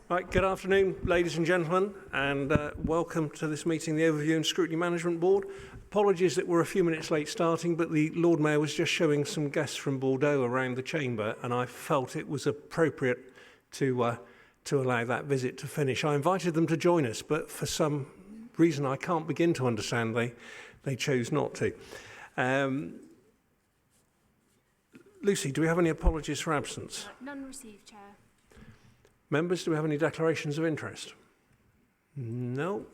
Right, good afternoon, ladies and gentlemen, and welcome to this meeting, the Overview and Scrutiny Management Board. Apologies that we're a few minutes late starting, but the Lord Mayor was just showing some guests from Bordeaux around the chamber, and I felt it was appropriate to allow that visit to finish. I invited them to join us, but for some reason I can't begin to understand, they chose not to. Lucy, do we have any apologies for absence? None received, Chair. Members, do we have any declarations of interest? No.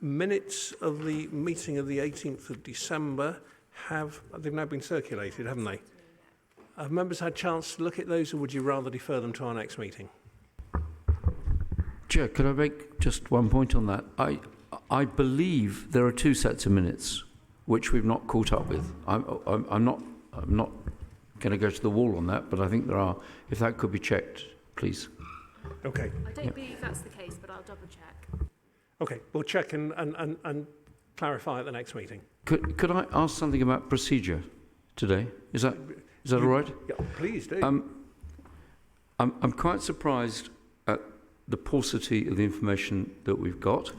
Minutes of the meeting of the 18th of December they've now been circulated, haven't they? Have members had a chance to look at those, or would you rather defer them to our next meeting? Chair, could I make just one point on that? I believe there are two sets of minutes which we've not caught up with. I'm not going to go to the wall on that, but I think there are. If that could be checked, please. Okay. I don't believe that's the case, but I'll double check. Okay, we'll check and clarify at the next meeting. Could I ask something about procedure today? Is that all right? Yeah, please do. I'm quite surprised at the paucity of the information that we've got.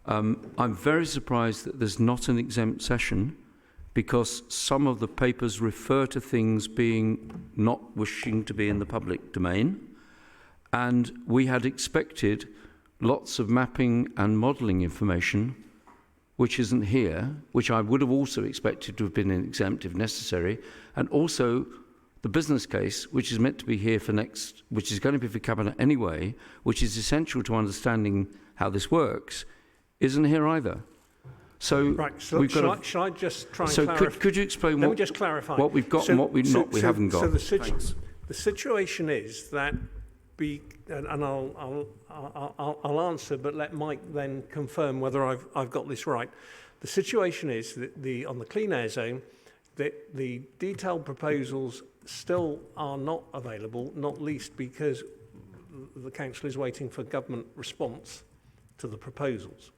I'm very surprised that there's not an exempt session, because some of the papers refer to things being not wishing to be in the public domain. And we had expected lots of mapping and modelling information, which isn't here, which I would have also expected to have been exempt if necessary, and also the business case, which is meant to be here for which is going to be for Cabinet anyway, which is essential to understanding how this works, isn't here either. So right, so we've shall, got I, shall I just try and so clarify? could you explain Let me just clarify. what we've got and what we haven't got? So the situation is that, and I'll answer, but let Mike then confirm whether I've got this right. The situation is that on the clean air zone, that the detailed proposals still are not available, not least because the council is waiting for government response to the proposals.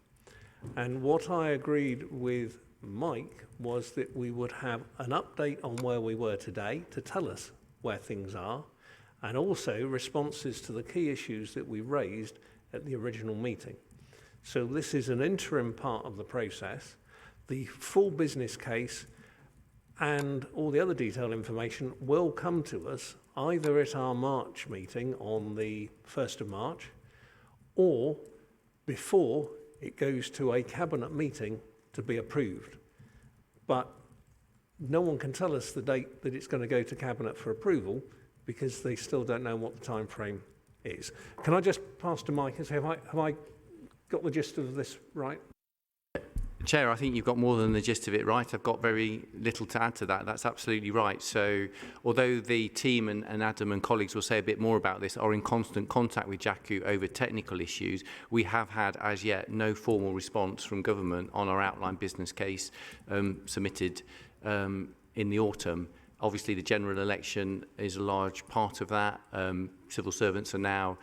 And what I agreed with Mike was that we would have an update on where we were today to tell us where things are, and also responses to the key issues that we raised at the original meeting. So this is an interim part of the process. The full business case and all the other detailed information will come to us either at our March meeting on the 1st of March or before it goes to a cabinet meeting to be approved. But no one can tell us the date that it's going to go to cabinet for approval because they still don't know what the time frame is. Can I just pass to Mike and say, have I got the gist of this right? Chair, I think you've got more than the gist of it right. I've got very little to add to that. That's absolutely right. So although the team and Adam and colleagues will say a bit more about this, are in constant contact with JACU over technical issues, we have had as yet no formal response from government on our outline business case submitted in the autumn. Obviously, the general election is a large part of that. Civil servants are now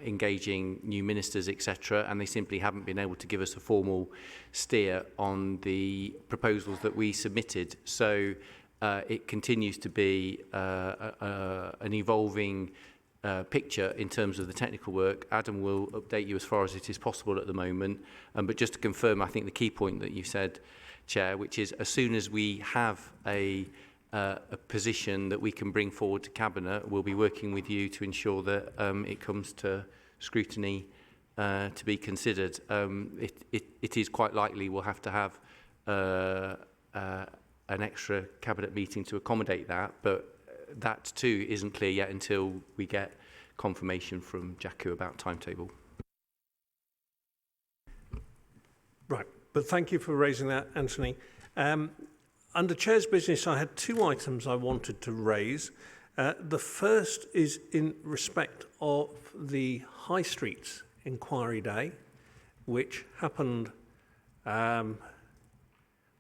engaging new ministers, etc., and they simply haven't been able to give us a formal steer on the proposals that we submitted. So it continues to be an evolving picture in terms of the technical work. Adam will update you as far as it is possible at the moment. But just to confirm, I think the key point that you said, Chair, which is as soon as we have a position that we can bring forward to Cabinet, we'll be working with you to ensure that it comes to scrutiny to be considered. It is quite likely we'll have to have an extra Cabinet meeting to accommodate that, but that too isn't clear yet until we get confirmation from JACU about timetable. Right, but thank you for raising that, Anthony. Under Chair's business, I had two items I wanted to raise. The first is in respect of the High Streets Inquiry Day, which happened on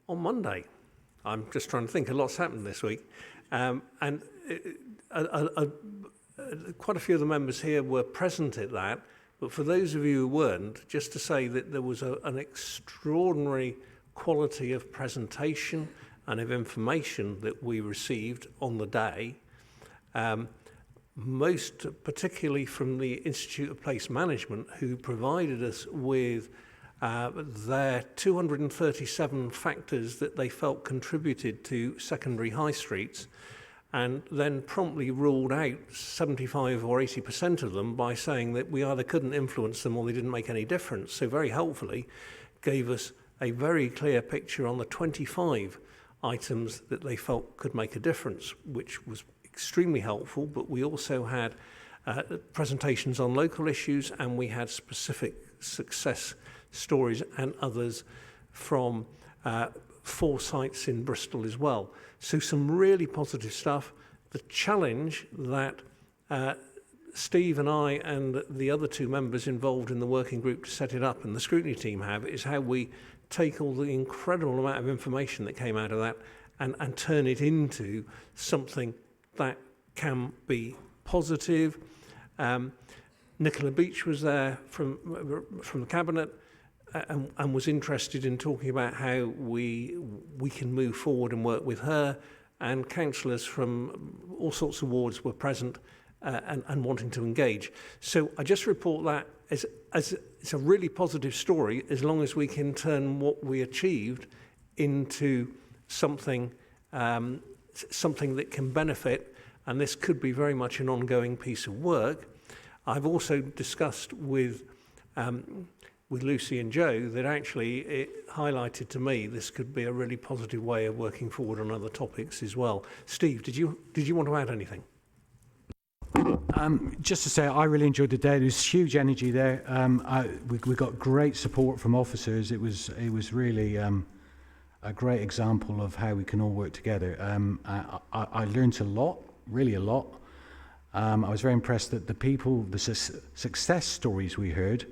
Monday. I'm just trying to think, a lot's happened this week. And quite a few of the members here were present at that, but for those of you who weren't, just to say that there was an extraordinary quality of presentation and of information that we received on the day, most particularly from the Institute of Place Management, who provided us with their 237 factors that they felt contributed to secondary high streets, and then promptly ruled out 75 or 80% of them by saying that we either couldn't influence them or they didn't make any difference. So very helpfully gave us a very clear picture on the 25 items that they felt could make a difference, which was extremely helpful. But we also had presentations on local issues, and we had specific success stories and others from 4 sites in Bristol as well. So some really positive stuff. The challenge that Steve and I and the other 2 members involved in the working group to set it up and the scrutiny team have is how we take all the incredible amount of information that came out of that and turn it into something that can be positive. Nicola Beach was there from the Cabinet and was interested in talking about how we can move forward and work with her, and councillors from all sorts of wards were present and wanting to engage. So I just report that as it's a really positive story, as long as we can turn what we achieved into something that can benefit, and this could be very much an ongoing piece of work. I've also discussed with Lucy and Joe that actually it highlighted to me this could be a really positive way of working forward on other topics as well. Steve, did you want to add anything? Just to say, I really enjoyed the day. There was huge energy there. We got great support from officers. It was really a great example of how we can all work together. I learned a lot, really a lot. I was very impressed that the success stories we heard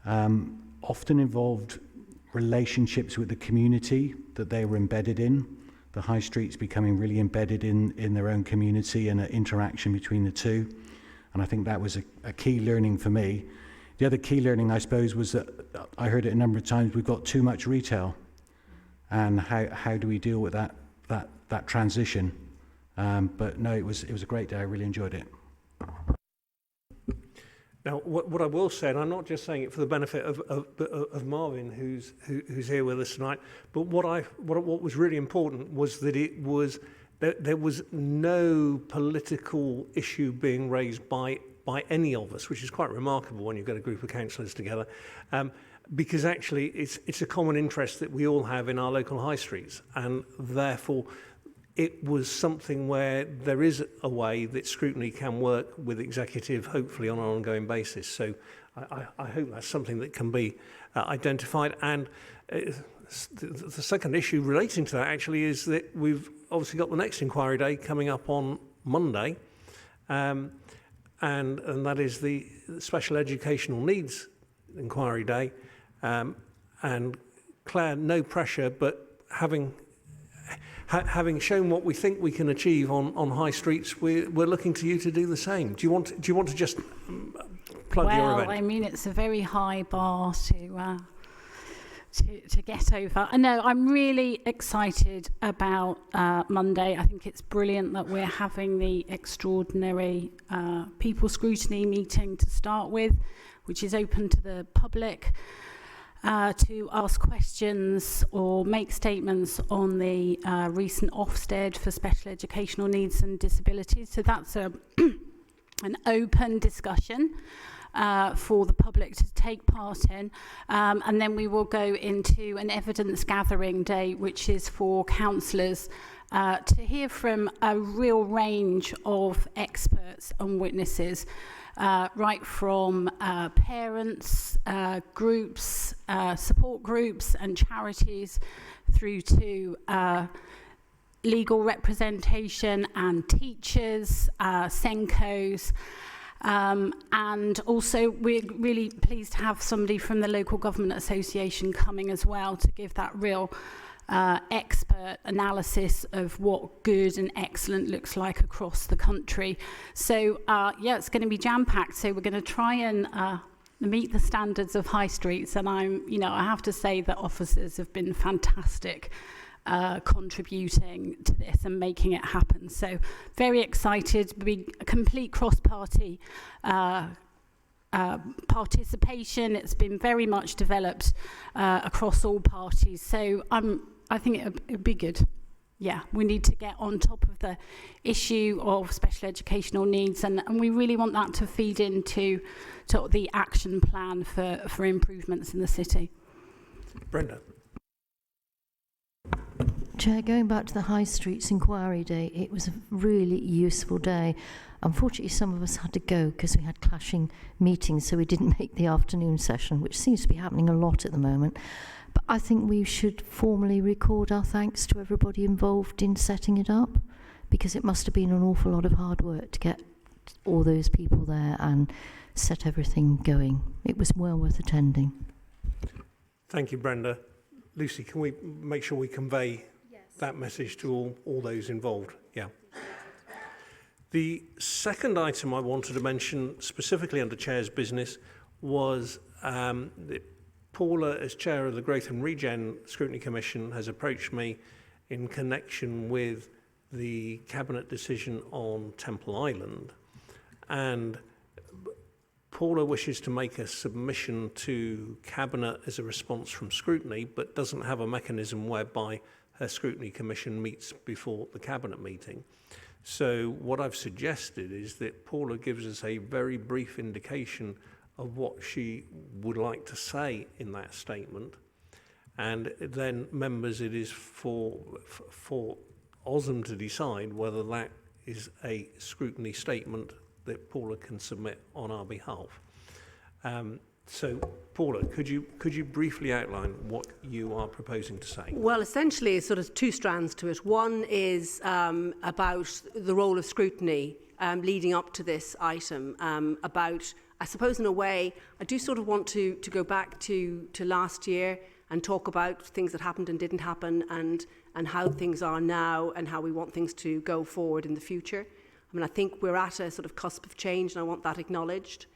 often involved relationships with the community that they were embedded in. The high streets becoming really embedded in their own community and an interaction between the two. And I think that was a key learning for me. The other key learning, I suppose, was that I heard it a number of times, we've got too much retail. And how do we deal with that transition? But no, it was a great day. I really enjoyed it. Now, what I will say, and I'm not just saying it for the benefit of Marvin, who's here with us tonight, but what was really important was that there was no political issue being raised by any of us, which is quite remarkable when you've got a group of councillors together, because actually it's a common interest that we all have in our local high streets, and therefore it was something where there is a way that Scrutiny can work with executive, hopefully on an ongoing basis. So I hope that's something that can be identified. And the second issue relating to that actually is that we've obviously got the next inquiry day coming up on Monday, and that is the Special Educational Needs Inquiry Day. And Claire, no pressure, but having shown what we think we can achieve on high streets, we're looking to you to do the same. Do you want to just plug your event? Well, I mean, it's a very high bar to get over. I know I'm really excited about Monday. I think it's brilliant that we're having the extraordinary people scrutiny meeting to start with, which is open to the public. To ask questions or make statements on the recent Ofsted for special educational needs and disabilities. So that's an open discussion for the public to take part in. And then we will go into an evidence gathering day, which is for councillors to hear from a real range of experts and witnesses. Right from parents, groups, support groups and charities through to legal representation and teachers, SENCOs. And also we're really pleased to have somebody from the Local Government Association coming as well to give that real expert analysis of what good and excellent looks like across the country. So yeah, it's going to be jam-packed. So we're going to try and meet the standards of high streets. And I have to say that officers have been fantastic contributing to this and making it happen. So very excited to be a complete cross-party participation. It's been very much developed across all parties. So I think it'd be good. Yeah, we need to get on top of the issue of special educational needs, and we really want that to feed into the action plan for improvements in the city. Brenda. Chair, going back to the High Streets Inquiry Day, it was a really useful day. Unfortunately, some of us had to go because we had clashing meetings, so we didn't make the afternoon session, which seems to be happening a lot at the moment. But I think we should formally record our thanks to everybody involved in setting it up, because it must have been an awful lot of hard work to get all those people there and set everything going. It was well worth attending. Thank you, Brenda. Lucy, can we make sure we convey that message to all those involved? Yeah. The second item I wanted to mention specifically under Chair's business was that Paula, as Chair of the Growth and Regen Scrutiny Commission, has approached me in connection with the Cabinet decision on Temple Island. And Paula wishes to make a submission to Cabinet as a response from Scrutiny, but doesn't have a mechanism whereby her Scrutiny Commission meets before the Cabinet meeting. So what I've suggested is that Paula gives us a very brief indication of what she would like to say in that statement, and then members, it is for OSM to decide whether that is a scrutiny statement that Paula can submit on our behalf. So, Paula, could you briefly outline what you are proposing to say? Well, essentially, it's sort of two strands to it. One is about the role of scrutiny leading up to this item. About, I suppose, in a way, I do sort of want to go back to last year and talk about things that happened and didn't happen, and how things are now and how we want things to go forward in the future. I mean, I think we're at a sort of cusp of change, and I want that acknowledged.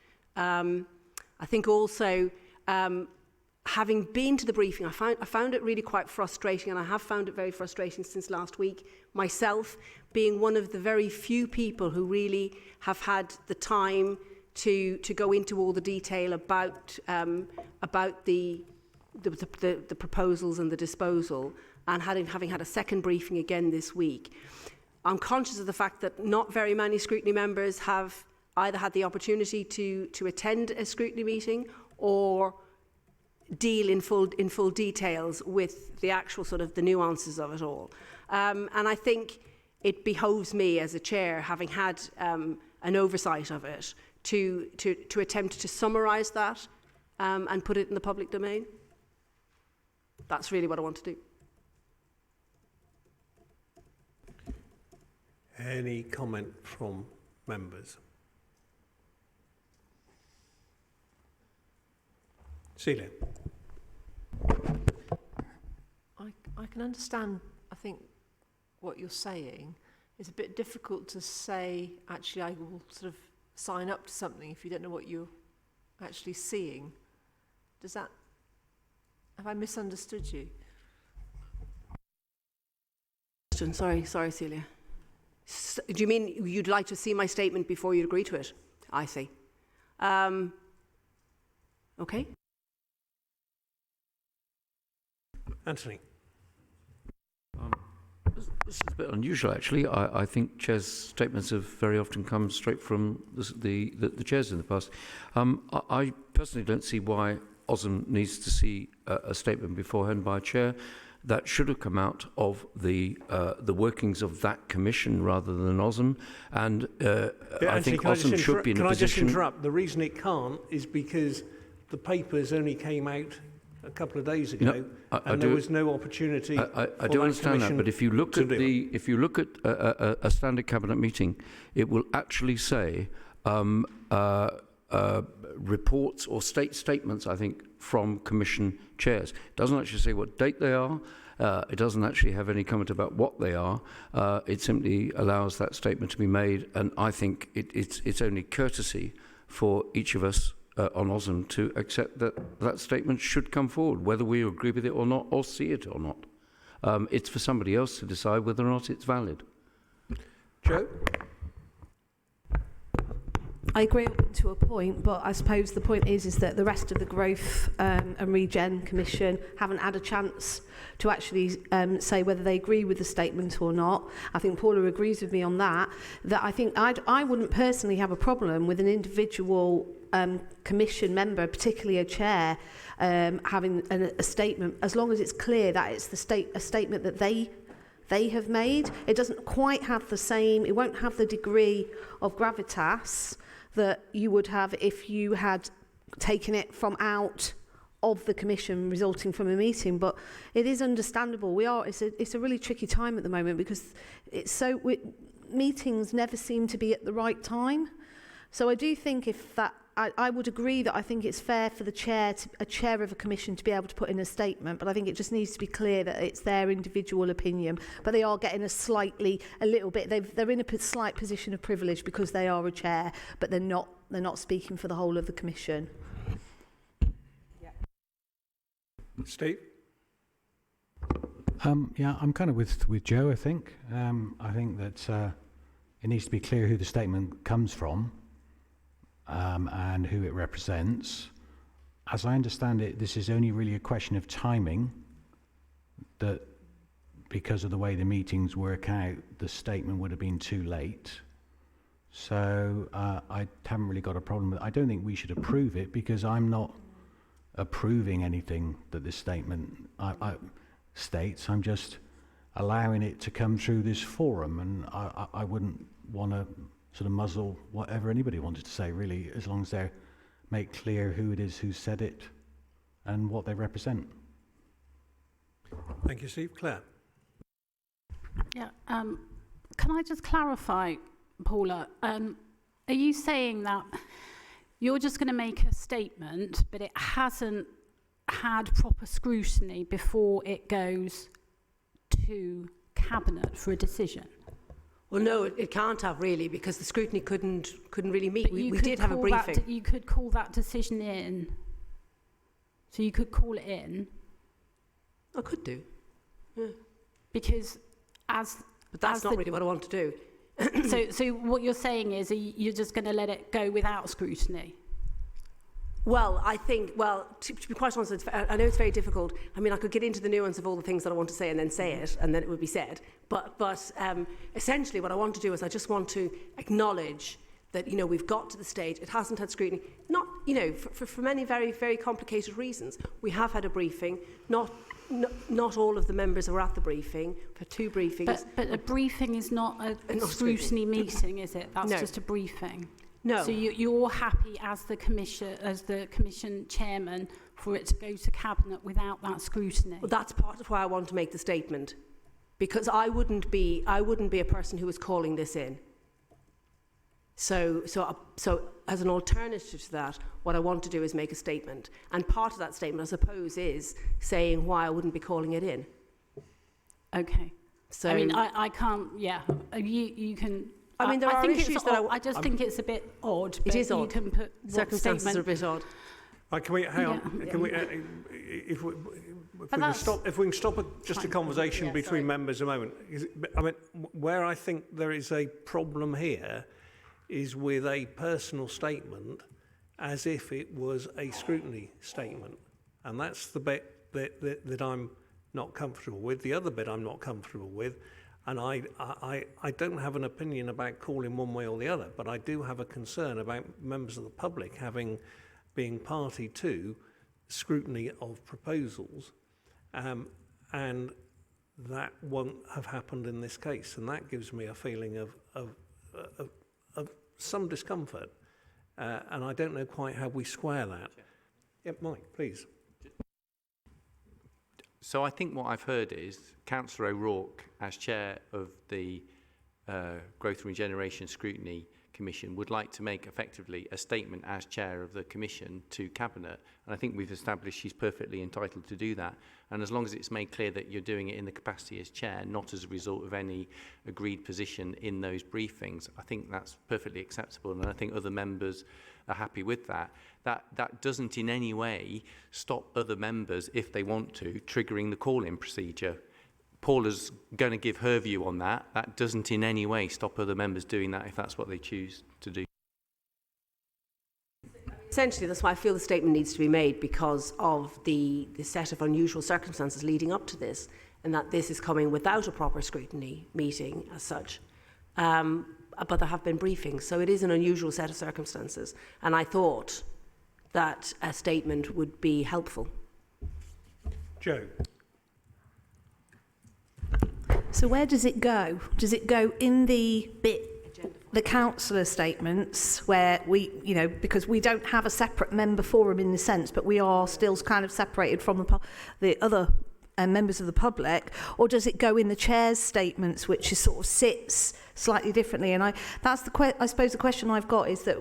I think also, having been to the briefing, I found it really quite frustrating, and I have found it very frustrating since last week, myself being one of the very few people who really have had the time to go into all the detail about the proposals and the disposal, and having had a second briefing again this week. I'm conscious of the fact that not very many scrutiny members have either had the opportunity to attend a scrutiny meeting or deal in full details with the actual sort of the nuances of it all. And I think it behoves me as a chair, having had an oversight of it, to attempt to summarise that and put it in the public domain. That's really what I want to do. Any comment from members? Celia. I can understand, I think, what you're saying. It's a bit difficult to say, actually, I will sort of sign up to something if you don't know what you're actually seeing. Does that... Have I misunderstood you? Sorry, Celia. Do you mean you'd like to see my statement before you agree to it? I see. Okay. Anthony. This is a bit unusual, actually. I think chairs' statements have very often come straight from the chairs in the past. I personally don't see why OSM needs to see a statement beforehand by a chair. That should have come out of the workings of that commission rather than OSM. And I think OSM should be in a position... Can I just interrupt? The reason it can't is because the papers only came out a couple of days ago, and there was no opportunity. I do understand that, but if you look at a standard cabinet meeting, it will actually say reports or statements, I think, from commission chairs. It doesn't actually say what date they are. It doesn't actually have any comment about what they are. It simply allows that statement to be made, and I think it's only courtesy for each of us on OSM to accept that statement should come forward, whether we agree with it or not, or see it or not. It's for somebody else to decide whether or not it's valid. Joe? I agree to a point, but I suppose the point is that the rest of the Growth and Regen Commission haven't had a chance to actually say whether they agree with the statement or not. I think Paula agrees with me on that. That I think I wouldn't personally have a problem with an individual commission member, particularly a chair, having a statement, as long as it's clear that it's a statement that they have made. It doesn't quite have the same, it won't have the degree of gravitas that you would have if you had taken it from out of the commission resulting from a meeting. But it is understandable. It's a really tricky time at the moment because meetings never seem to be at the right time. So I do think I would agree that I think it's fair for a chair of a commission to be able to put in a statement, but I think it just needs to be clear that it's their individual opinion. But they are getting they're in a slight position of privilege because they are a chair, but they're not speaking for the whole of the commission. Yeah. Steve? Yeah, I'm kind of with Joe, I think. I think that it needs to be clear who the statement comes from. And who it represents. As I understand it, this is only really a question of timing, that because of the way the meetings work out, the statement would have been too late. So I haven't really got a problem with it. I don't think we should approve it because I'm not approving anything that this statement states. I'm just allowing it to come through this forum, and I wouldn't want to sort of muzzle whatever anybody wanted to say, really, as long as they make clear who it is who said it and what they represent. Thank you, Steve. Claire? Yeah. Can I just clarify, Paula? Are you saying that you're just going to make a statement, but it hasn't had proper scrutiny before it goes to Cabinet for a decision? Well, no, it can't have really, because the scrutiny couldn't really meet. But We did have a briefing. You could call that decision in. So you could call it in. I could do. Yeah. Because But that's not really what I want to do. So what you're saying is you're just going to let it go without scrutiny? Well, I think, to be quite honest, I know it's very difficult. I mean, I could get into the nuance of all the things that I want to say and then say it, and then it would be said. But essentially what I want to do is I just want to acknowledge that, you know, we've got to the stage. It hasn't had scrutiny. Not, you know, for many very, very complicated reasons. We have had a briefing. Not all of the members were at the briefing, for 2 briefings. But a briefing is not a scrutiny meeting, is it? That's just a briefing. No. So you're happy as the commission chairman for it to go to Cabinet without that scrutiny? Well, that's part of why I want to make the statement, because I wouldn't be a person who was calling this in. So as an alternative to that, what I want to do is make a statement. And part of that statement, I suppose, is saying why I wouldn't be calling it in. Okay. So I mean, I can't, yeah. You can... I mean, there are issues that I just think it's a bit odd. It is odd. You can put circumstances are a bit odd. Can we hang on? Can we, if we can stop just a conversation between members a moment? I mean, where I think there is a problem here is with a personal statement as if it was a scrutiny statement, and that's the bit that I'm not comfortable with. The other bit I'm not comfortable with. And I don't have an opinion about calling one way or the other, but I do have a concern about members of the public being party to scrutiny of proposals, and that won't have happened in this case, and that gives me a feeling of some discomfort, and I don't know quite how we square that. Yeah, Mike, please. So I think what I've heard is Councillor O'Rourke, as chair of the Growth and Regeneration Scrutiny Commission, would like to make effectively a statement as chair of the Commission to Cabinet. And I think we've established she's perfectly entitled to do that. And as long as it's made clear that you're doing it in the capacity as chair, not as a result of any agreed position in those briefings, I think that's perfectly acceptable. And I think other members are happy with that. That doesn't in any way stop other members, if they want to, triggering the call-in procedure. Paula's going to give her view on that. That doesn't in any way stop other members doing that if that's what they choose to do. Essentially, that's why I feel the statement needs to be made, because of the set of unusual circumstances leading up to this, and that this is coming without a proper scrutiny meeting as such. But there have been briefings, so it is an unusual set of circumstances, and I thought that a statement would be helpful. Joe. So where does it go? Does it go in the councillor statements where we, you know, because we don't have a separate member forum in the sense, but we are still kind of separated from the other members of the public, or does it go in the chair's statements, which is sort of sits slightly differently? And I suppose the question I've got is that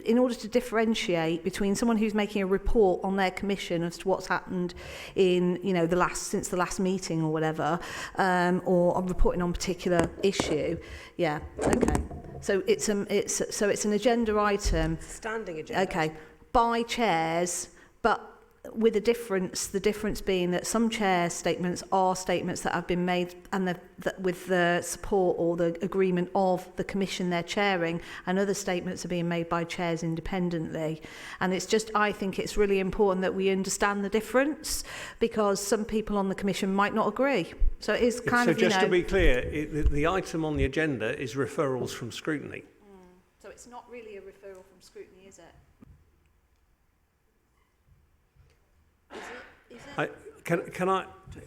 in order to differentiate between someone who's making a report on their commission as to what's happened in, you know, since the last meeting or whatever, or reporting on a particular issue, yeah, okay. So it's an agenda item, standing agenda. Okay, by chairs, but with a difference, the difference being that some chair statements are statements that have been made and with the support or the agreement of the commission they're chairing, and other statements are being made by chairs independently. And it's just, I think it's really important that we understand the difference, because some people on the commission might not agree. So it is kind of, So just to be clear, the item on the agenda is referrals from scrutiny. it's not really a referral from scrutiny, is it? Is it?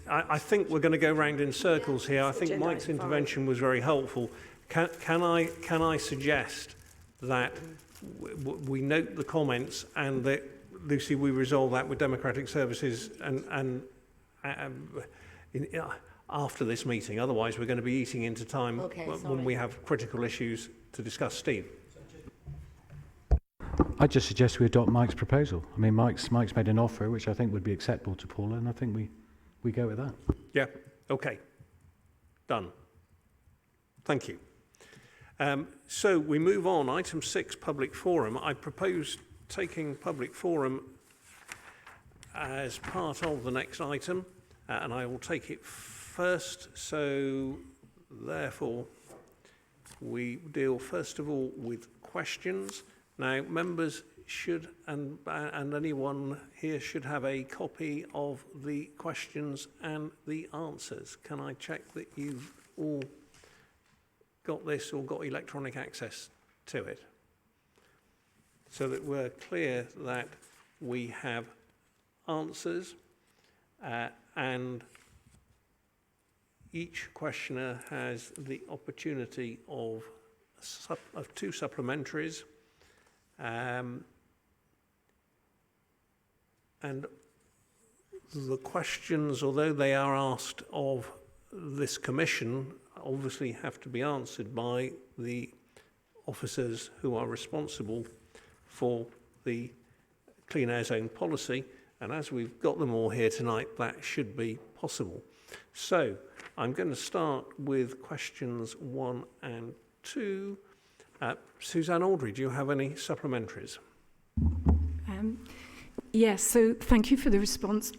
I think we're going to go round in circles here. I think Mike's intervention was very helpful. Can I suggest that we note the comments and that, Lucy, we resolve that with Democratic Services and after this meeting? Otherwise, we're going to be eating into time when we have critical issues to discuss. Steve? I just suggest we adopt Mike's proposal. I mean, Mike's made an offer which I think would be acceptable to Paula, and I think we go with that. Yeah, okay. Done. Thank you. So we move on. Item 6, public forum. I propose taking public forum as part of the next item, and I will take it first. So therefore, we deal first of all with questions. Now, members should, and anyone here should have a copy of the questions and the answers. Can I check that you've all got this or got electronic access to it? So that we're clear that we have answers and each questioner has the opportunity of 2 supplementaries. And the questions, although they are asked of this commission, obviously have to be answered by the officers who are responsible for the Clean Air Zone policy. And as we've got them all here tonight, that should be possible. So I'm going to start with questions 1 and 2. Suzanne Aldry, do you have any supplementaries? Yes, so thank you for the response.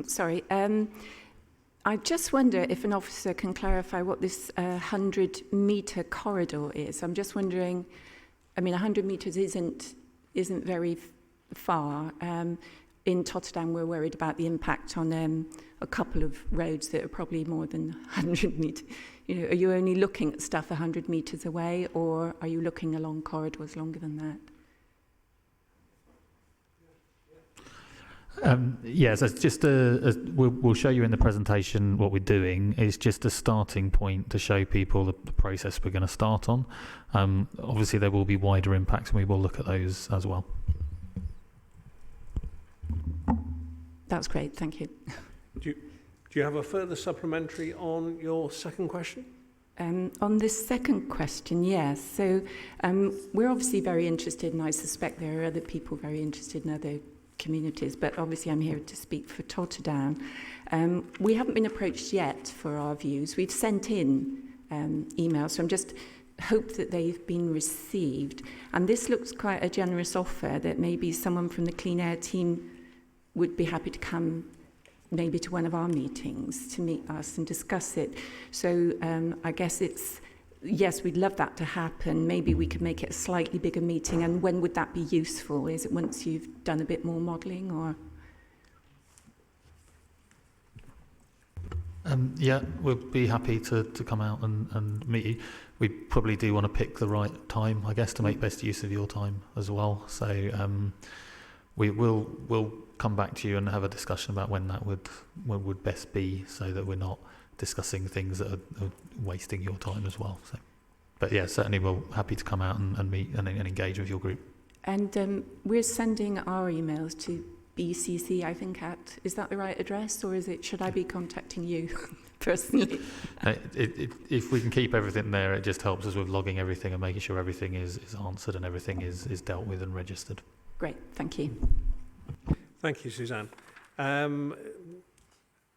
Sorry. I just wonder if an officer can clarify what this 100-metre corridor is. I'm just wondering, I mean, 100 metres isn't very far. In Tottenham, we're worried about the impact on a couple of roads that are probably more than 100 metres. You know, are you only looking at stuff 100 metres away, or are you looking along corridors longer than that? Yes, it's just we'll show you in the presentation what we're doing. It's just a starting point to show people the process we're going to start on. Obviously, there will be wider impacts, and we will look at those as well. That's great, thank you. Do you have a further supplementary on your second question? On this second question, yes. So we're obviously very interested, and I suspect there are other people very interested in other communities, but obviously I'm here to speak for Tottenham. We haven't been approached yet for our views. We've sent in emails, so I'm just hope that they've been received. And this looks quite a generous offer that maybe someone from the Clean Air team would be happy to come maybe to one of our meetings to meet us and discuss it. So I guess it's, yes, we'd love that to happen. Maybe we could make it a slightly bigger meeting. And when would that be useful? Is it once you've done a bit more modelling, or? Yeah, we'll be happy to come out and meet you. We probably do want to pick the right time, I guess, to make best use of your time as well. So we'll come back to you and have a discussion about when would best be, so that we're not discussing things that are wasting your time as well. So, but yeah, certainly we're happy to come out and meet and engage with your group. And we're sending our emails to BCC, I think, is that the right address, or should I be contacting you personally? If we can keep everything there, it just helps us with logging everything and making sure everything is answered and everything is dealt with and registered. Great, thank you. Thank you, Suzanne.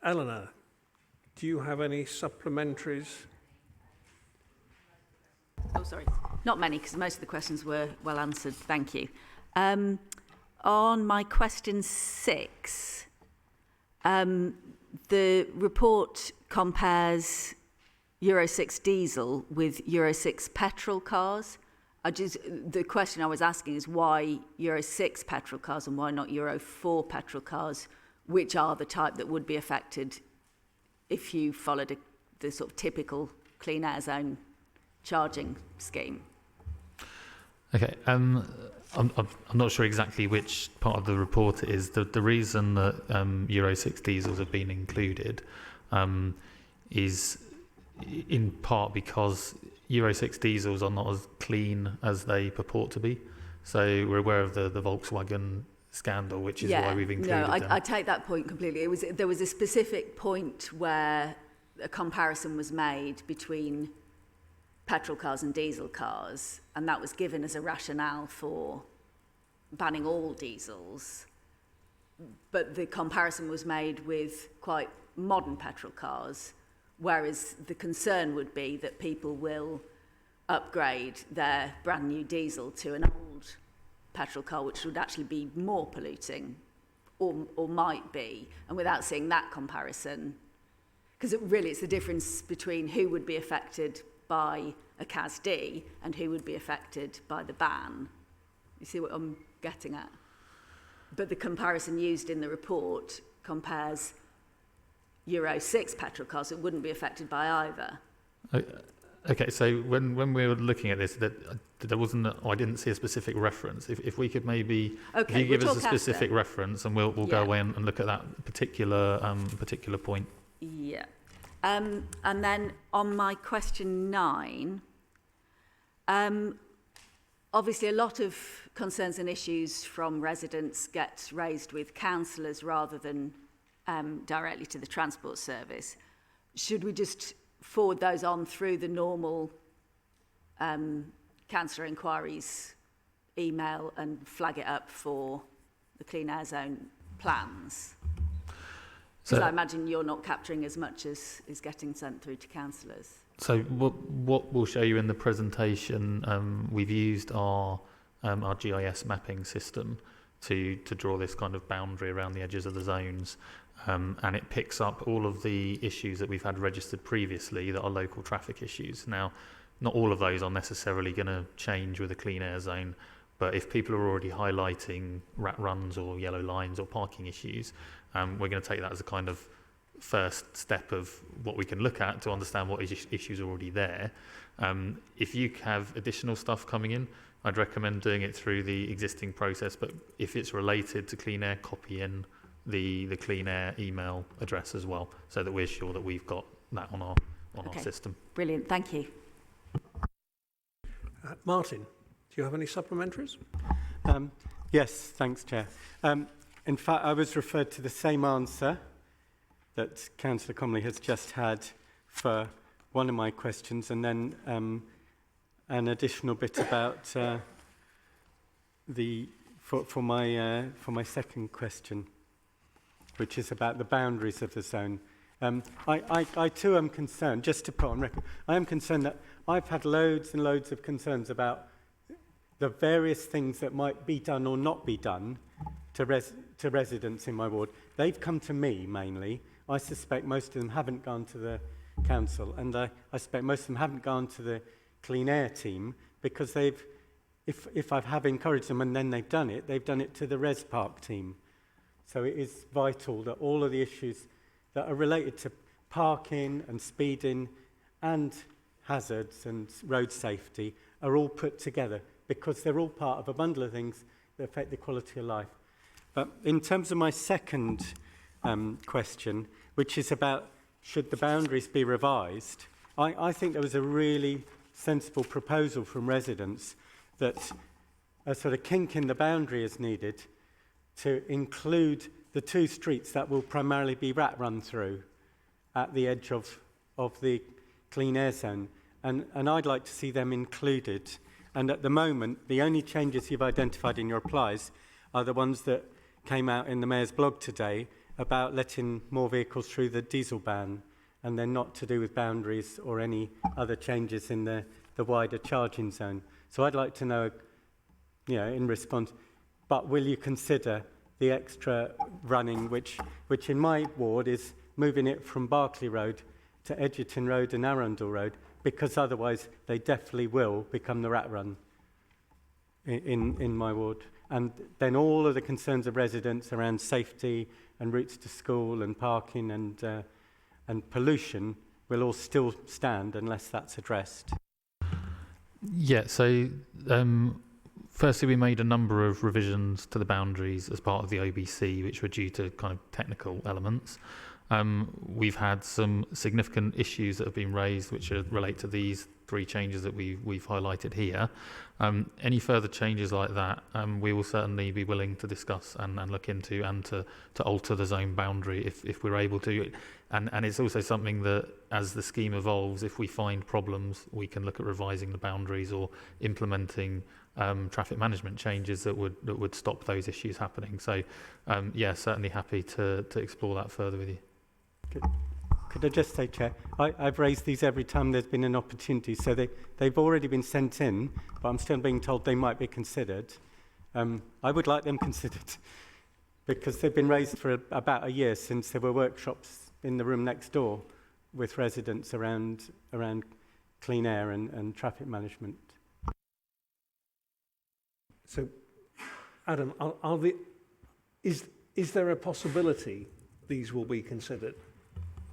Eleanor, do you have any supplementaries? Oh, sorry. Not many, because most of the questions were well answered. Thank you. On my question 6, the report compares Euro 6 diesel with Euro 6 petrol cars. The question I was asking is why Euro 6 petrol cars and why not Euro 4 petrol cars, which are the type that would be affected if you followed the sort of typical Clean Air Zone charging scheme? Okay. I'm not sure exactly which part of the report it is. The reason that Euro 6 diesels have been included is in part because Euro 6 diesels are not as clean as they purport to be. So we're aware of the Volkswagen scandal, which is why we've included them. I take that point completely. There was a specific point where a comparison was made between petrol cars and diesel cars, and that was given as a rationale for banning all diesels. But the comparison was made with quite modern petrol cars, whereas the concern would be that people will upgrade their brand new diesel to an old petrol car, which would actually be more polluting, or might be, and without seeing that comparison, because it's the difference between who would be affected by a CAS-D and who would be affected by the ban. You see what I'm getting at? But the comparison used in the report compares Euro 6 petrol cars that wouldn't be affected by either. Okay, so when we were looking at this, there wasn't. I didn't see a specific reference. If we could maybe, if you give us a specific reference, and we'll go away and look at that particular point. Yeah, and then on my question 9, obviously a lot of concerns and issues from residents get raised with councillors rather than directly to the Transport Service. Should we just forward those on through the normal councillor inquiries email and flag it up for the Clean Air Zone plans? Because I imagine you're not capturing as much as is getting sent through to councillors. So what we'll show you in the presentation, we've used our GIS mapping system to draw this kind of boundary around the edges of the zones. And it picks up all of the issues that we've had registered previously that are local traffic issues. Now, not all of those are necessarily going to change with a clean air zone, but if people are already highlighting rat runs or yellow lines or parking issues, we're going to take that as a kind of first step of what we can look at to understand what issues are already there. If you have additional stuff coming in, I'd recommend doing it through the existing process, but if it's related to clean air, copy in the clean air email address as well, so that we're sure that we've got that on our system. Brilliant, thank you. Martin, do you have any supplementaries? Yes, thanks, Chair. In fact, I was referred to the same answer that Councillor Comley has just had for one of my questions, and then an additional bit about for my second question, which is about the boundaries of the zone. I too am concerned, just to put on record, I am concerned that I've had loads and loads of concerns about the various things that might be done or not be done to residents in my ward. They've come to me mainly. I suspect most of them haven't gone to the council, and I suspect most of them haven't gone to the Clean Air team, because if I have encouraged them and then they've done it to the Res Park team. So it is vital that all of the issues that are related to parking and speeding and hazards and road safety are all put together, because they're all part of a bundle of things that affect the quality of life. But in terms of my second question, which is about should the boundaries be revised, I think there was a really sensible proposal from residents that a sort of kink in the boundary is needed to include the 2 streets that will primarily be rat run through at the edge of the clean air zone. And I'd like to see them included. And at the moment, the only changes you've identified in your replies are the ones that came out in the Mayor's blog today about letting more vehicles through the diesel ban, and they're not to do with boundaries or any other changes in the wider charging zone. So I'd like to know, in response, but will you consider the extra running, which in my ward is moving it from Berkeley Road to Edgerton Road and Arundel Road, because otherwise they definitely will become the rat run in my ward. And then all of the concerns of residents around safety and routes to school and parking and pollution will all still stand unless that's addressed. Yeah, so firstly, we made a number of revisions to the boundaries as part of the OBC, which were due to kind of technical elements. We've had some significant issues that have been raised, which relate to these 3 changes that we've highlighted here. Any further changes like that, we will certainly be willing to discuss and look into, and to alter the zone boundary if we're able to. And it's also something that, as the scheme evolves, if we find problems, we can look at revising the boundaries or implementing traffic management changes that would stop those issues happening. So, yeah, certainly happy to explore that further with you. Could I just say, Chair, I've raised these every time there's been an opportunity, so they've already been sent in, but I'm still being told they might be considered. I would like them considered, because they've been raised for about a year since there were workshops in the room next door with residents around clean air and traffic management. So, Adam, is there a possibility these will be considered?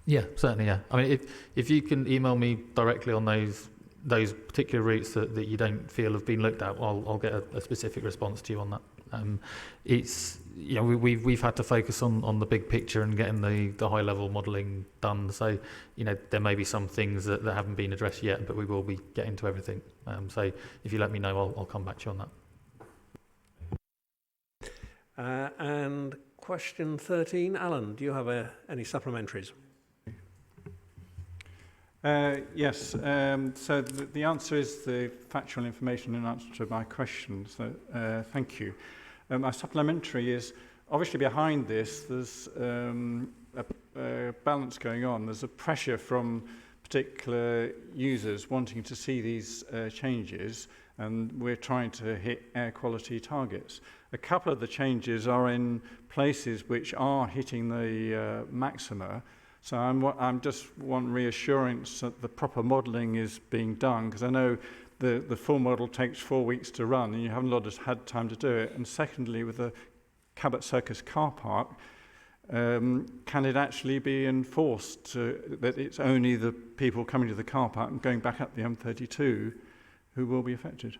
Yeah, certainly, yeah. I mean, if you can email me directly on those particular routes that you don't feel have been looked at, I'll get a specific response to you on that. It's, you know, we've had to focus on the big picture and getting the high level modelling done. So, you know, there may be some things that haven't been addressed yet, but we will be getting to everything. So if you let me know, I'll come back to you on that. And question 13, Alan, do you have any supplementaries? Yes, so the answer is the factual information in answer to my question, so thank you. My supplementary is, obviously behind this, there's a balance going on. There's a pressure from particular users wanting to see these changes, and we're trying to hit air quality targets. A couple of the changes are in places which are hitting the maxima. So I'm just want reassurance that the proper modelling is being done, because I know the full model takes 4 weeks to run and you haven't had time to do it. And secondly, with the Cabot Circus car park, can it actually be enforced that it's only the people coming to the car park and going back up the M32 who will be affected?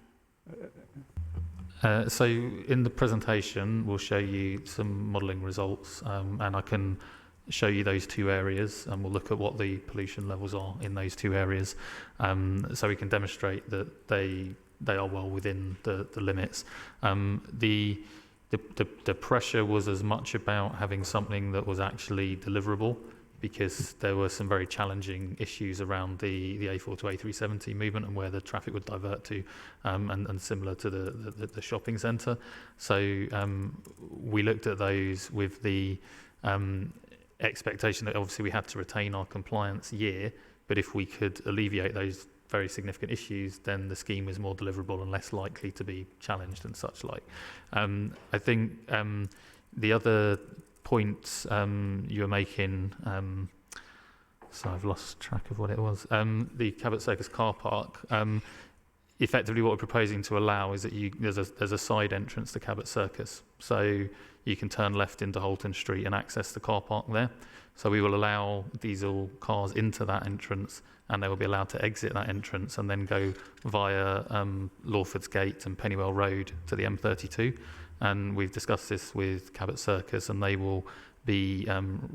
So in the presentation, we'll show you some modelling results, and I can show you those 2 areas, and we'll look at what the pollution levels are in those 2 areas, so we can demonstrate that they are well within the limits. The pressure was as much about having something that was actually deliverable, because there were some very challenging issues around the A4 to A370 movement and where the traffic would divert to, and similar to the shopping centre. So we looked at those with the expectation that obviously we had to retain our compliance year, but if we could alleviate those very significant issues, then the scheme was more deliverable and less likely to be challenged and such like. I think the other points you were making, so I've lost track of what it was, the Cabot Circus car park, effectively what we're proposing to allow is that there's a side entrance to Cabot Circus, so you can turn left into Holton Street and access the car park there. So we will allow diesel cars into that entrance, and they will be allowed to exit that entrance and then go via Lawford's Gate and Pennywell Road to the M32. And we've discussed this with Cabot Circus, and they will be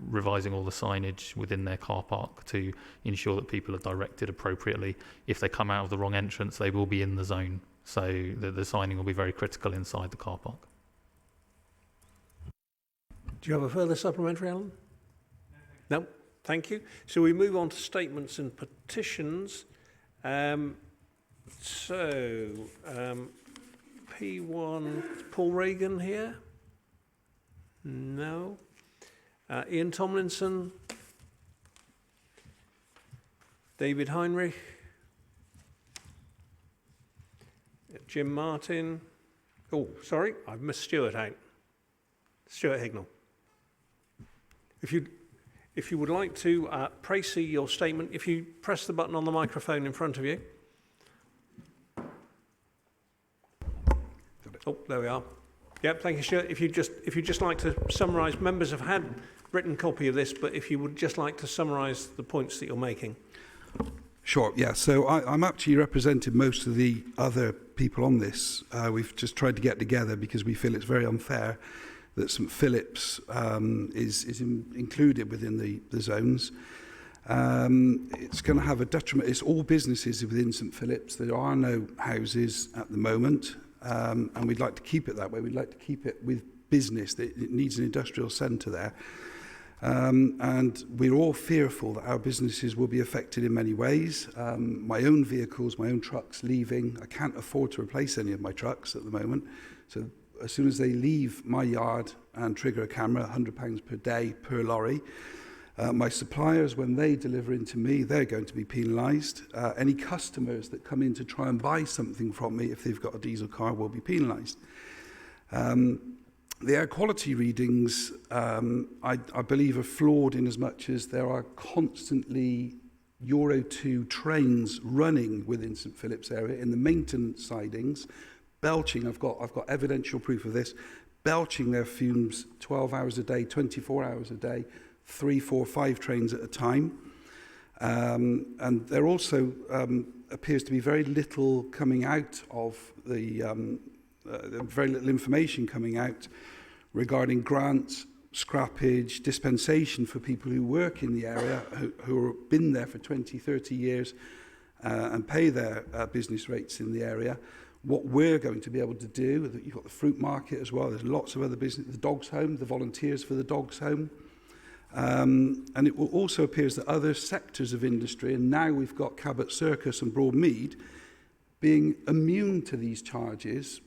revising all the signage within their car park to ensure that people are directed appropriately. If they come out of the wrong entrance, they will be in the zone. So the signing will be very critical inside the car park. Do you have a further supplementary, Alan? No, thank you. So we move on to statements and petitions. P1, Paul Reagan here? No. Ian Tomlinson? David Heinrich? Jim Martin? Oh, sorry, I've missed Stuart out. Stuart Hignell. If you would like to précis your statement, if you press the button on the microphone in front of you. Oh, there we are. Yep, thank you, Stuart. If you just like to summarise, members have had written copy of this, but if you would just like to summarise the points that you're making. Sure, yeah. So I'm actually representing most of the other people on this. We've just tried to get together because we feel it's very unfair that St Philip's is included within the zones. It's going to have a detriment. It's all businesses within St Philip's. There are no houses at the moment, and we'd like to keep it that way. We'd like to keep it with business. It needs an industrial centre there. And we're all fearful that our businesses will be affected in many ways. My own vehicles, my own trucks leaving. I can't afford to replace any of my trucks at the moment. So as soon as they leave my yard and trigger a camera, £100 per day per lorry. My suppliers, when they deliver into me, they're going to be penalised. Any customers that come in to try and buy something from me, if they've got a diesel car, will be penalised. The air quality readings, I believe, are flawed in as much as there are constantly Euro 2 trains running within St Philip's area in the maintenance sidings, belching. I've got evidential proof of this, belching their fumes 12 hours a day, 24 hours a day, 3, 4, 5 trains at a time. And there also appears to be very little coming out of very little information coming out regarding grants, scrappage, dispensation for people who work in the area, who have been there for 20, 30 years and pay their business rates in the area. What we're going to be able to do, you've got the fruit market as well, there's lots of other business, the dog's home, the volunteers for the dog's home. And it will also appears that other sectors of industry, and now we've got Cabot Circus and Broadmead, being immune to these charges.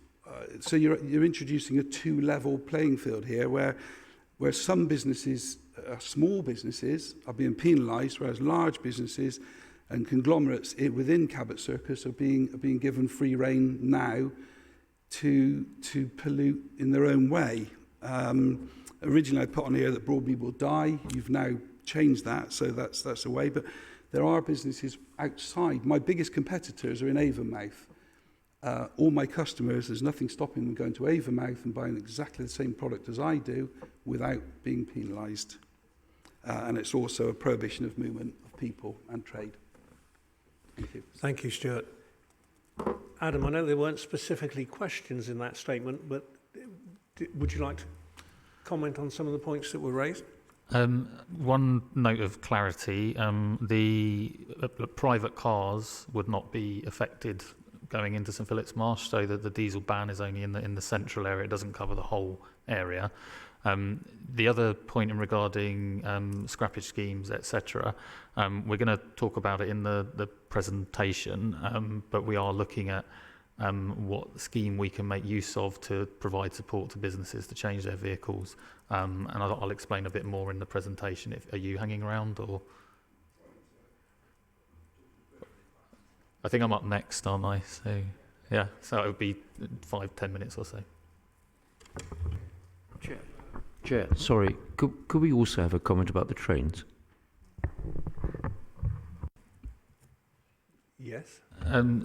So you're introducing a two-level playing field here where some businesses, small businesses, are being penalised, whereas large businesses and conglomerates within Cabot Circus are being given free rein now to pollute in their own way. Originally I put on here that Broadmead will die. You've now changed that, so that's away. But there are businesses outside. My biggest competitors are in Avonmouth. All my customers, there's nothing stopping them going to Avonmouth and buying exactly the same product as I do without being penalised. And it's also a prohibition of movement of people and trade. Thank you. Thank you, Stuart. Adam, I know there weren't specifically questions in that statement, but would you like to comment on some of the points that were raised? One note of clarity, the private cars would not be affected going into St Philip's Marsh, so that the diesel ban is only in the central area. It doesn't cover the whole area. The other point in regarding scrappage schemes, etc., we're going to talk about it in the presentation, but we are looking at what scheme we can make use of to provide support to businesses to change their vehicles. And I'll explain a bit more in the presentation. Are you hanging around, or? I think I'm up next, aren't I? So, yeah, so it would be 5-10 minutes or so. Chair, sorry, could we also have a comment about the trains? Yes.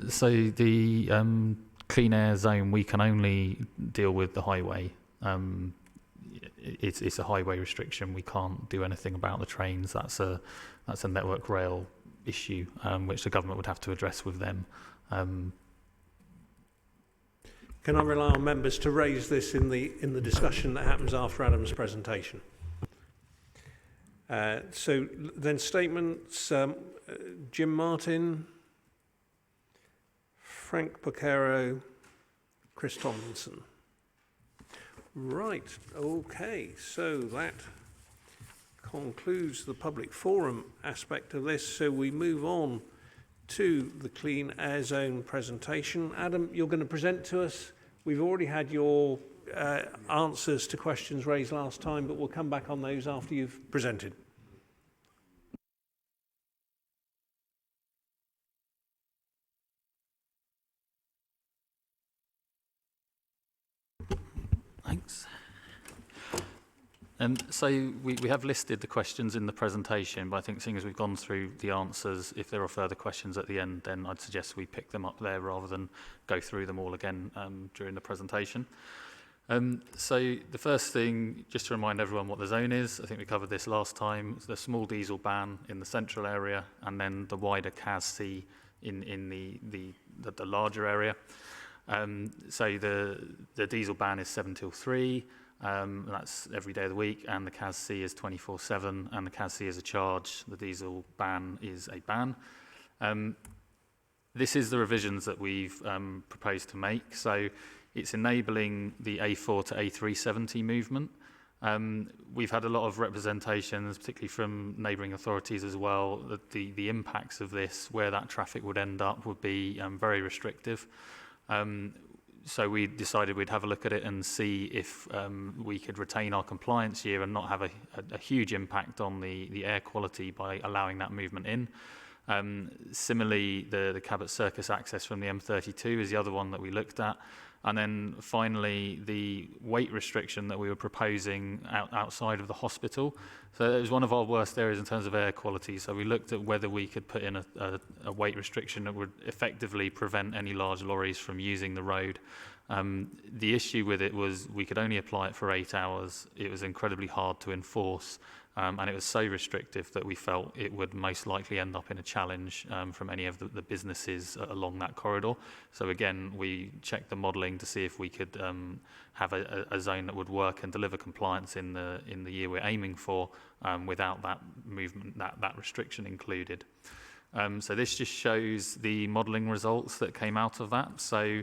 So the clean air zone, we can only deal with the highway. It's a highway restriction. We can't do anything about the trains. That's a Network Rail issue, which the government would have to address with them. Can I rely on members to raise this in the discussion that happens after Adam's presentation? So then statements, Jim Martin, Frank Boccaro, Chris Tomlinson. Right, okay, so that concludes the public forum aspect of this. So we move on to the Clean Air Zone presentation. Adam, you're going to present to us. We've already had your answers to questions raised last time, but we'll come back on those after you've presented. Thanks. So we have listed the questions in the presentation, but I think seeing as we've gone through the answers, if there are further questions at the end, then I'd suggest we pick them up there rather than go through them all again during the presentation. So the first thing, just to remind everyone what the zone is, I think we covered this last time, it's the small diesel ban in the central area and then the wider CAS-C in the larger area. So the diesel ban is 7 till 3, that's every day of the week, and the CAS-C is 24/7, and the CAS-C is a charge, the diesel ban is a ban. This is the revisions that we've proposed to make. So it's enabling the A4 to A370 movement. We've had a lot of representations, particularly from neighbouring authorities as well, that the impacts of this, where that traffic would end up, would be very restrictive. So we decided we'd have a look at it and see if we could retain our compliance year and not have a huge impact on the air quality by allowing that movement in. Similarly, the Cabot Circus access from the M32 is the other one that we looked at. And then finally, the weight restriction that we were proposing outside of the hospital. So it was one of our worst areas in terms of air quality. So we looked at whether we could put in a weight restriction that would effectively prevent any large lorries from using the road. The issue with it was we could only apply it for 8 hours. It was incredibly hard to enforce. And it was so restrictive that we felt it would most likely end up in a challenge from any of the businesses along that corridor. So again, we checked the modelling to see if we could have a zone that would work and deliver compliance in the year we're aiming for without that movement, that restriction included. So this just shows the modelling results that came out of that. So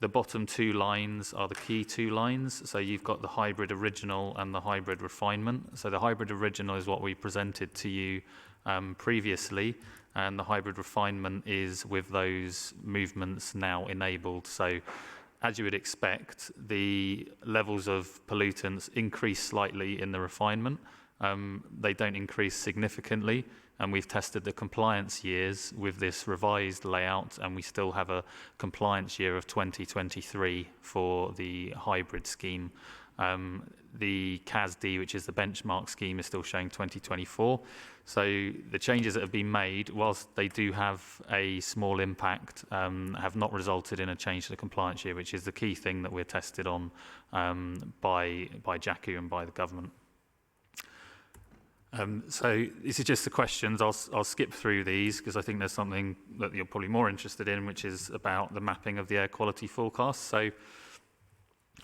the bottom 2 lines are the key 2 lines. So you've got the hybrid original and the hybrid refinement. So the hybrid original is what we presented to you previously, and the hybrid refinement is with those movements now enabled. So as you would expect, the levels of pollutants increase slightly in the refinement. They don't increase significantly. And we've tested the compliance years with this revised layout, and we still have a compliance year of 2023 for the hybrid scheme. The CAS-D, which is the benchmark scheme, is still showing 2024. So the changes that have been made, whilst they do have a small impact, have not resulted in a change to the compliance year, which is the key thing that we're tested on by JACU and by the government. So this is just the questions. I'll skip through these because I think there's something that you're probably more interested in, which is about the mapping of the air quality forecast. So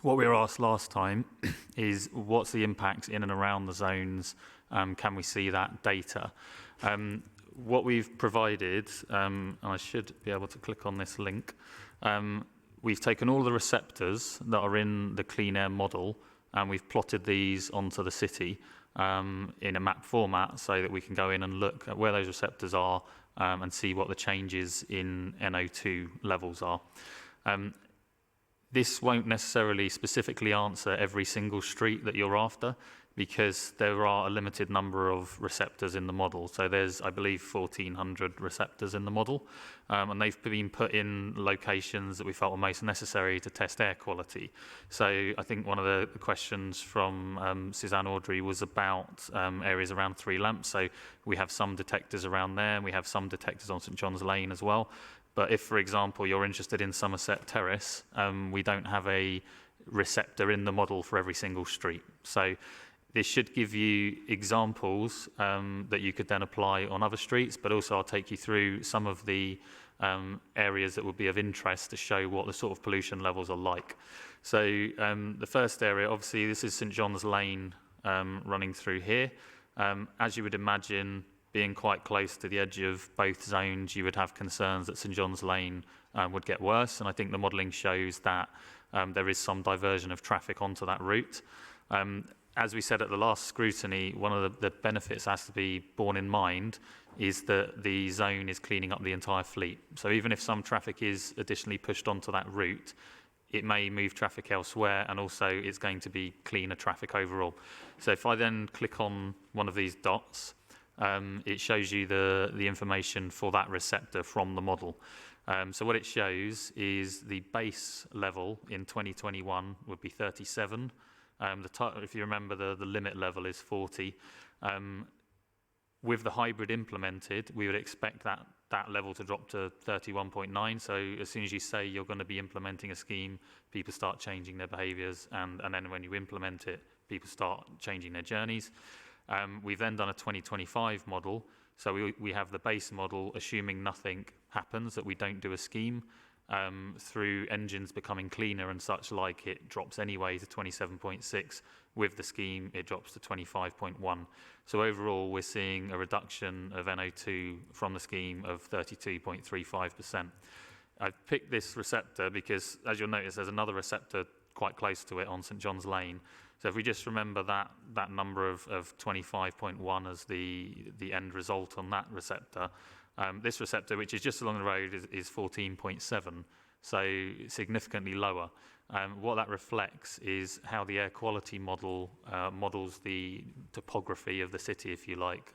what we were asked last time is what's the impact in and around the zones? Can we see that data? What we've provided, and I should be able to click on this link, we've taken all the receptors that are in the clean air model and we've plotted these onto the city in a map format so that we can go in and look at where those receptors are and see what the changes in NO2 levels are. This won't necessarily specifically answer every single street that you're after because there are a limited number of receptors in the model. So there's, I believe, 1,400 receptors in the model, and they've been put in locations that we felt were most necessary to test air quality. So I think one of the questions from Suzanne Audrey was about areas around Three Lamps. So we have some detectors around there, and we have some detectors on St John's Lane as well. But if, for example, you're interested in Somerset Terrace, we don't have a receptor in the model for every single street. So this should give you examples that you could then apply on other streets, but also I'll take you through some of the areas that would be of interest to show what the sort of pollution levels are like. So the first area, obviously, this is St John's Lane running through here. As you would imagine, being quite close to the edge of both zones, you would have concerns that St John's Lane would get worse, and I think the modelling shows that there is some diversion of traffic onto that route. As we said at the last scrutiny, one of the benefits has to be borne in mind is that the zone is cleaning up the entire fleet. So even if some traffic is additionally pushed onto that route, it may move traffic elsewhere, and also it's going to be cleaner traffic overall. So if I then click on one of these dots, it shows you the information for that receptor from the model. So what it shows is the base level in 2021 would be 37. If you remember, the limit level is 40. With the hybrid implemented, we would expect that level to drop to 31.9. So as soon as you say you're going to be implementing a scheme, people start changing their behaviours, and then when you implement it, people start changing their journeys. We've then done a 2025 model. So we have the base model assuming nothing happens, that we don't do a scheme. Through engines becoming cleaner and such like, it drops anyway to 27.6. With the scheme, it drops to 25.1. So overall, we're seeing a reduction of NO2 from the scheme of 32.35%. I've picked this receptor because, as you'll notice, there's another receptor quite close to it on St John's Lane. So if we just remember that number of 25.1 as the end result on that receptor, this receptor, which is just along the road, is 14.7, so significantly lower. What that reflects is how the air quality model models the topography of the city, if you like,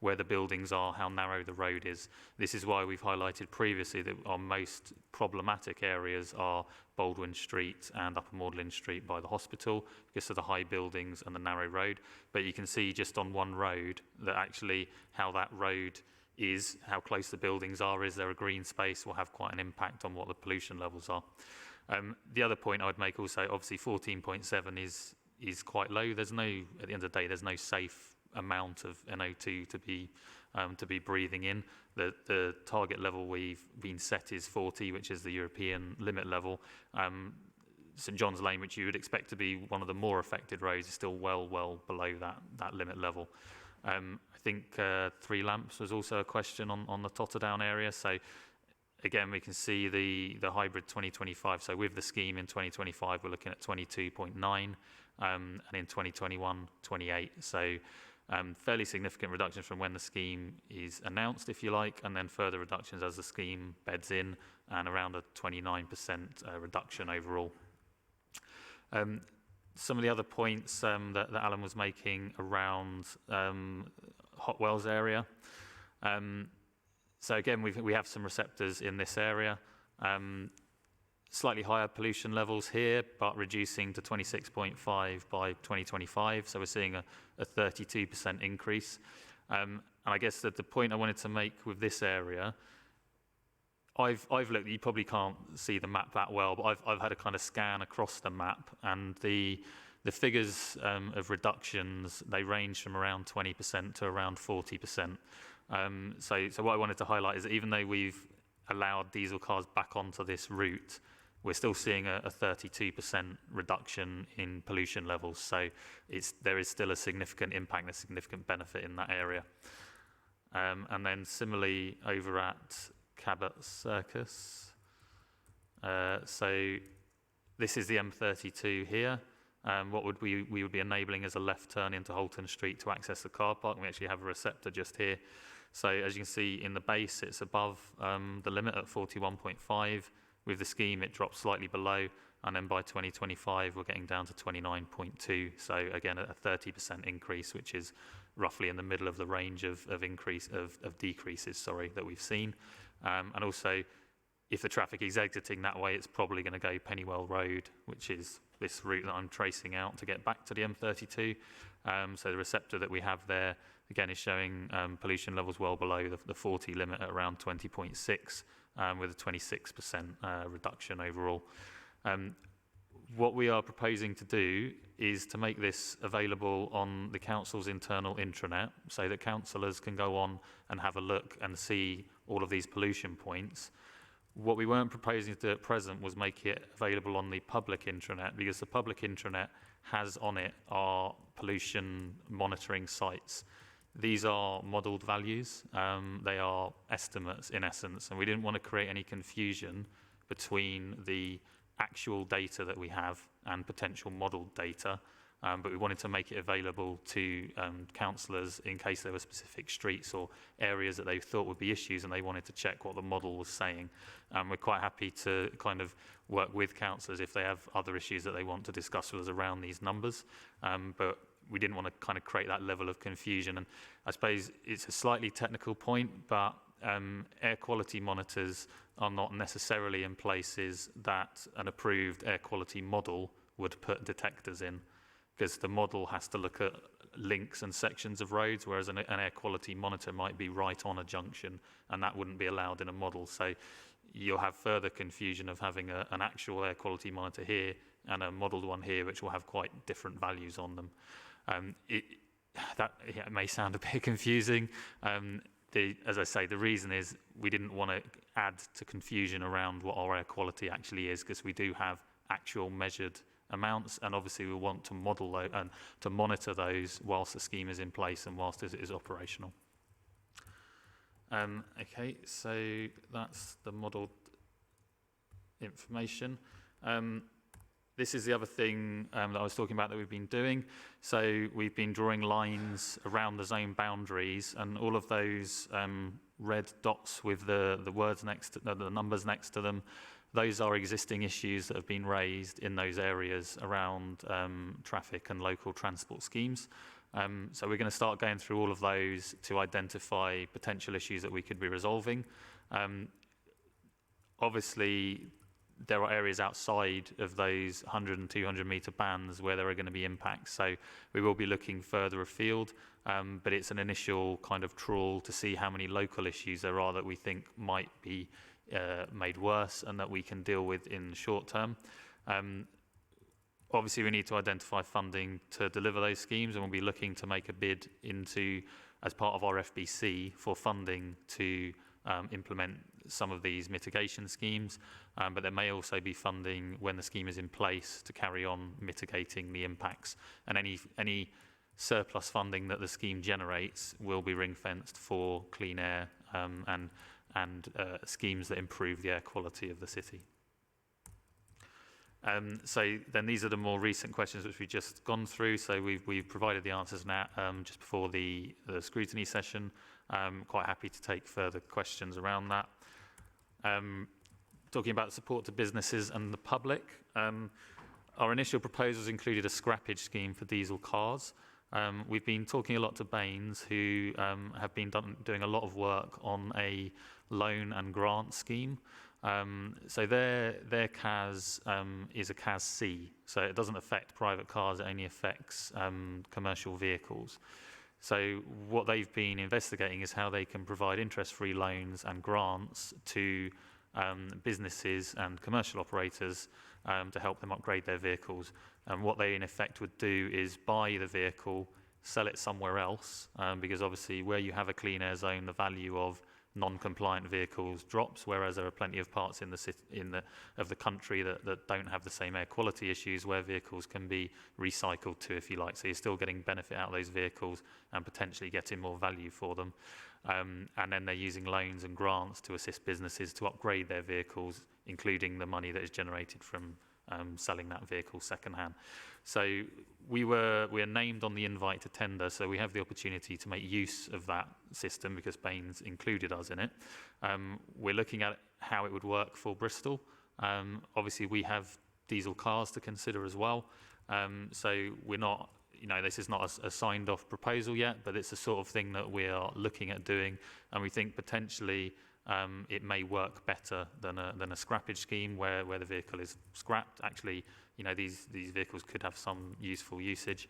where the buildings are, how narrow the road is. This is why we've highlighted previously that our most problematic areas are Baldwin Street and Upper Magdalen Street by the hospital, because of the high buildings and the narrow road. But you can see just on one road that actually how that road is, how close the buildings are, is there a green space, will have quite an impact on what the pollution levels are. The other point I would make also, obviously 14.7 is quite low. There's no, at the end of the day, there's no safe amount of NO2 to be breathing in. The target level we've been set is 40, which is the European limit level. St John's Lane, which you would expect to be one of the more affected roads, is still well below that limit level. I think 3 lamps was also a question on the Totterdown area. So again, we can see the hybrid 2025. So with the scheme in 2025, we're looking at 22.9, and in 2021, 28. So fairly significant reductions from when the scheme is announced, if you like, and then further reductions as the scheme beds in, and around a 29% reduction overall. Some of the other points that Alan was making around Hot Wells area. So again, we have some receptors in this area. Slightly higher pollution levels here, but reducing to 26.5 by 2025. So we're seeing a 32% increase. And I guess that the point I wanted to make with this area, I've looked, you probably can't see the map that well, but I've had a kind of scan across the map, and the figures of reductions, they range from around 20% to around 40%. So what I wanted to highlight is that even though we've allowed diesel cars back onto this route, we're still seeing a 32% reduction in pollution levels. So there is still a significant impact, a significant benefit in that area. And then similarly over at Cabot Circus. So this is the M32 here. What would we would be enabling as a left turn into Holton Street to access the car park. We actually have a receptor just here. So as you can see in the base, it's above the limit at 41.5. With the scheme, it drops slightly below, and then by 2025, we're getting down to 29.2. So again, a 30% increase, which is roughly in the middle of the range of decreases, that we've seen. And also, if the traffic is exiting that way, it's probably going to go Pennywell Road, which is this route that I'm tracing out to get back to the M32. So the receptor that we have there, again, is showing pollution levels well below the 40 limit at around 20.6, with a 26% reduction overall. What we are proposing to do is to make this available on the council's internal intranet, so that councillors can go on and have a look and see all of these pollution points. What we weren't proposing to do at present was make it available on the public intranet, because the public intranet has on it our pollution monitoring sites. These are modelled values. They are estimates in essence, and we didn't want to create any confusion between the actual data that we have and potential modelled data, but we wanted to make it available to councillors in case there were specific streets or areas that they thought would be issues and they wanted to check what the model was saying. We're quite happy to kind of work with councillors if they have other issues that they want to discuss with us around these numbers, but we didn't want to kind of create that level of confusion. And I suppose it's a slightly technical point, but air quality monitors are not necessarily in places that an approved air quality model would put detectors in, because the model has to look at links and sections of roads, whereas an air quality monitor might be right on a junction, and that wouldn't be allowed in a model. So you'll have further confusion of having an actual air quality monitor here and a modelled one here, which will have quite different values on them. It may sound a bit confusing. As I say, the reason is we didn't want to add to confusion around what our air quality actually is, because we do have actual measured amounts, and obviously we want to model those and to monitor those whilst the scheme is in place and whilst it is operational. Okay, so that's the modelled information. This is the other thing that I was talking about that we've been doing. So we've been drawing lines around the zone boundaries, and all of those red dots with the words next to the numbers next to them, those are existing issues that have been raised in those areas around traffic and local transport schemes. So we're going to start going through all of those to identify potential issues that we could be resolving. Obviously, there are areas outside of those 100 and 200 metre bands where there are going to be impacts. So we will be looking further afield, but it's an initial kind of trawl to see how many local issues there are that we think might be made worse and that we can deal with in the short term. Obviously, we need to identify funding to deliver those schemes, and we'll be looking to make a bid into, as part of our FBC, for funding to implement some of these mitigation schemes, but there may also be funding when the scheme is in place to carry on mitigating the impacts, and any surplus funding that the scheme generates will be ring-fenced for clean air and schemes that improve the air quality of the city. So then these are the more recent questions which we've just gone through. So we've provided the answers now just before the scrutiny session. Quite happy to take further questions around that. Talking about support to businesses and the public, our initial proposals included a scrappage scheme for diesel cars. We've been talking a lot to Baines, who have been doing a lot of work on a loan and grant scheme. So their CAS is a CAS C, so it doesn't affect private cars, it only affects commercial vehicles. So what they've been investigating is how they can provide interest-free loans and grants to businesses and commercial operators to help them upgrade their vehicles. And what they in effect would do is buy the vehicle, sell it somewhere else, because obviously where you have a clean air zone, the value of non-compliant vehicles drops, whereas there are plenty of parts of the country that don't have the same air quality issues, where vehicles can be recycled to, if you like. So you're still getting benefit out of those vehicles and potentially getting more value for them. And then they're using loans and grants to assist businesses to upgrade their vehicles, including the money that is generated from selling that vehicle secondhand. So we're named on the invite to tender, so we have the opportunity to make use of that system because Baines included us in it. We're looking at how it would work for Bristol. Obviously, we have diesel cars to consider as well. So we're not, this is not a signed off proposal yet, but it's the sort of thing that we are looking at doing, and we think potentially it may work better than a scrappage scheme where the vehicle is scrapped. Actually, these vehicles could have some useful usage.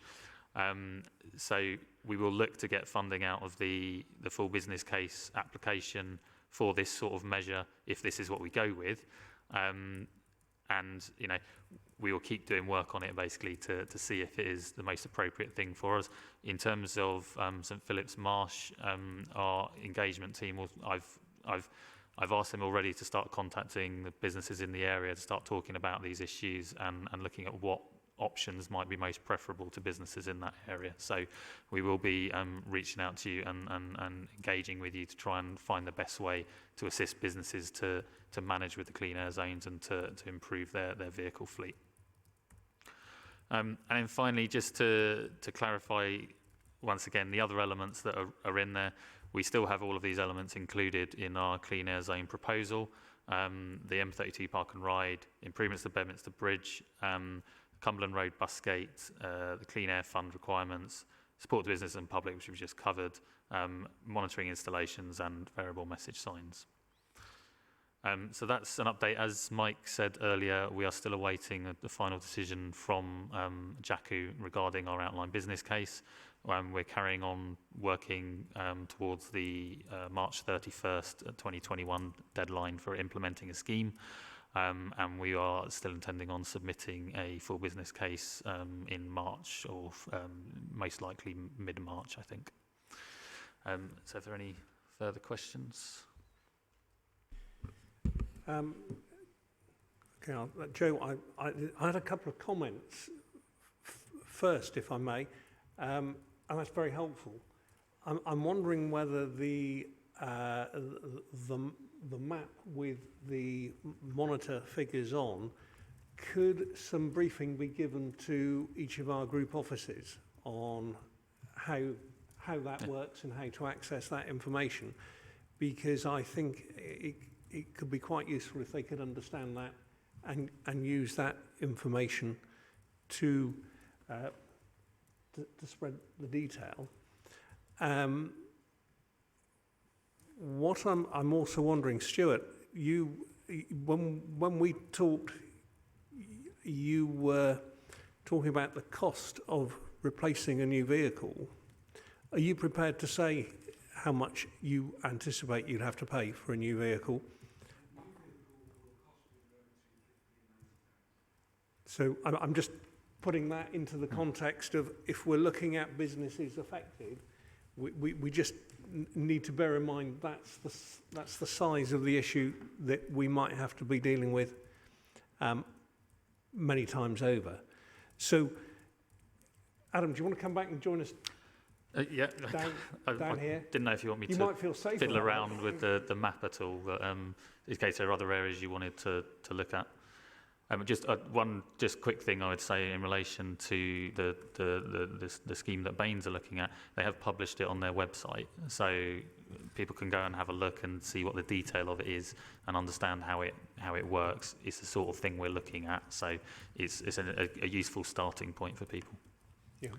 So we will look to get funding out of the full business case application for this sort of measure if this is what we go with. And we will keep doing work on it basically to see if it is the most appropriate thing for us. In terms of St Philip's Marsh, our engagement team, I've asked them already to start contacting the businesses in the area to start talking about these issues and looking at what options might be most preferable to businesses in that area. So we will be reaching out to you and engaging with you to try and find the best way to assist businesses to manage with the clean air zones and to improve their vehicle fleet. And then finally, just to clarify once again, the other elements that are in there, we still have all of these elements included in our clean air zone proposal. The M32 Park and Ride, improvements to Bedminster Bridge, Cumberland Road bus gate, the Clean Air Fund requirements, support to business and public, which we've just covered, monitoring installations and variable message signs. So that's an update. As Mike said earlier, we are still awaiting the final decision from JACU regarding our outline business case. we're carrying on working towards the March 31st, 2021 deadline for implementing a scheme. And we are still intending on submitting a full business case in March, or most likely mid-March, I think. So if there are any further questions? Okay, Joe, I had a couple of comments first, if I may, and that's very helpful. I'm wondering whether the map with the monitor figures on, could some briefing be given to each of our group offices on how that works and how to access that information? Because I think it could be quite useful if they could understand that and use that information to spread the detail. What I'm also wondering, Stuart, when we talked, you were talking about the cost of replacing a new vehicle. Are you prepared to say how much you anticipate you'd have to pay for a new vehicle? So I'm just putting that into the context of, if we're looking at businesses affected, we just need to bear in mind that's the size of the issue that we might have to be dealing with many times over. So, Adam, do you want to come back and join us? Yeah, down here. Didn't know if you want me you to might feel safer fiddle around with the map at all, but in case there are other areas you wanted to look at. Just one quick thing I would say in relation to the scheme that Baines are looking at. They have published it on their website, so people can go and have a look and see what the detail of it is and understand how it works. It's the sort of thing we're looking at, so it's a useful starting point for people. Yeah.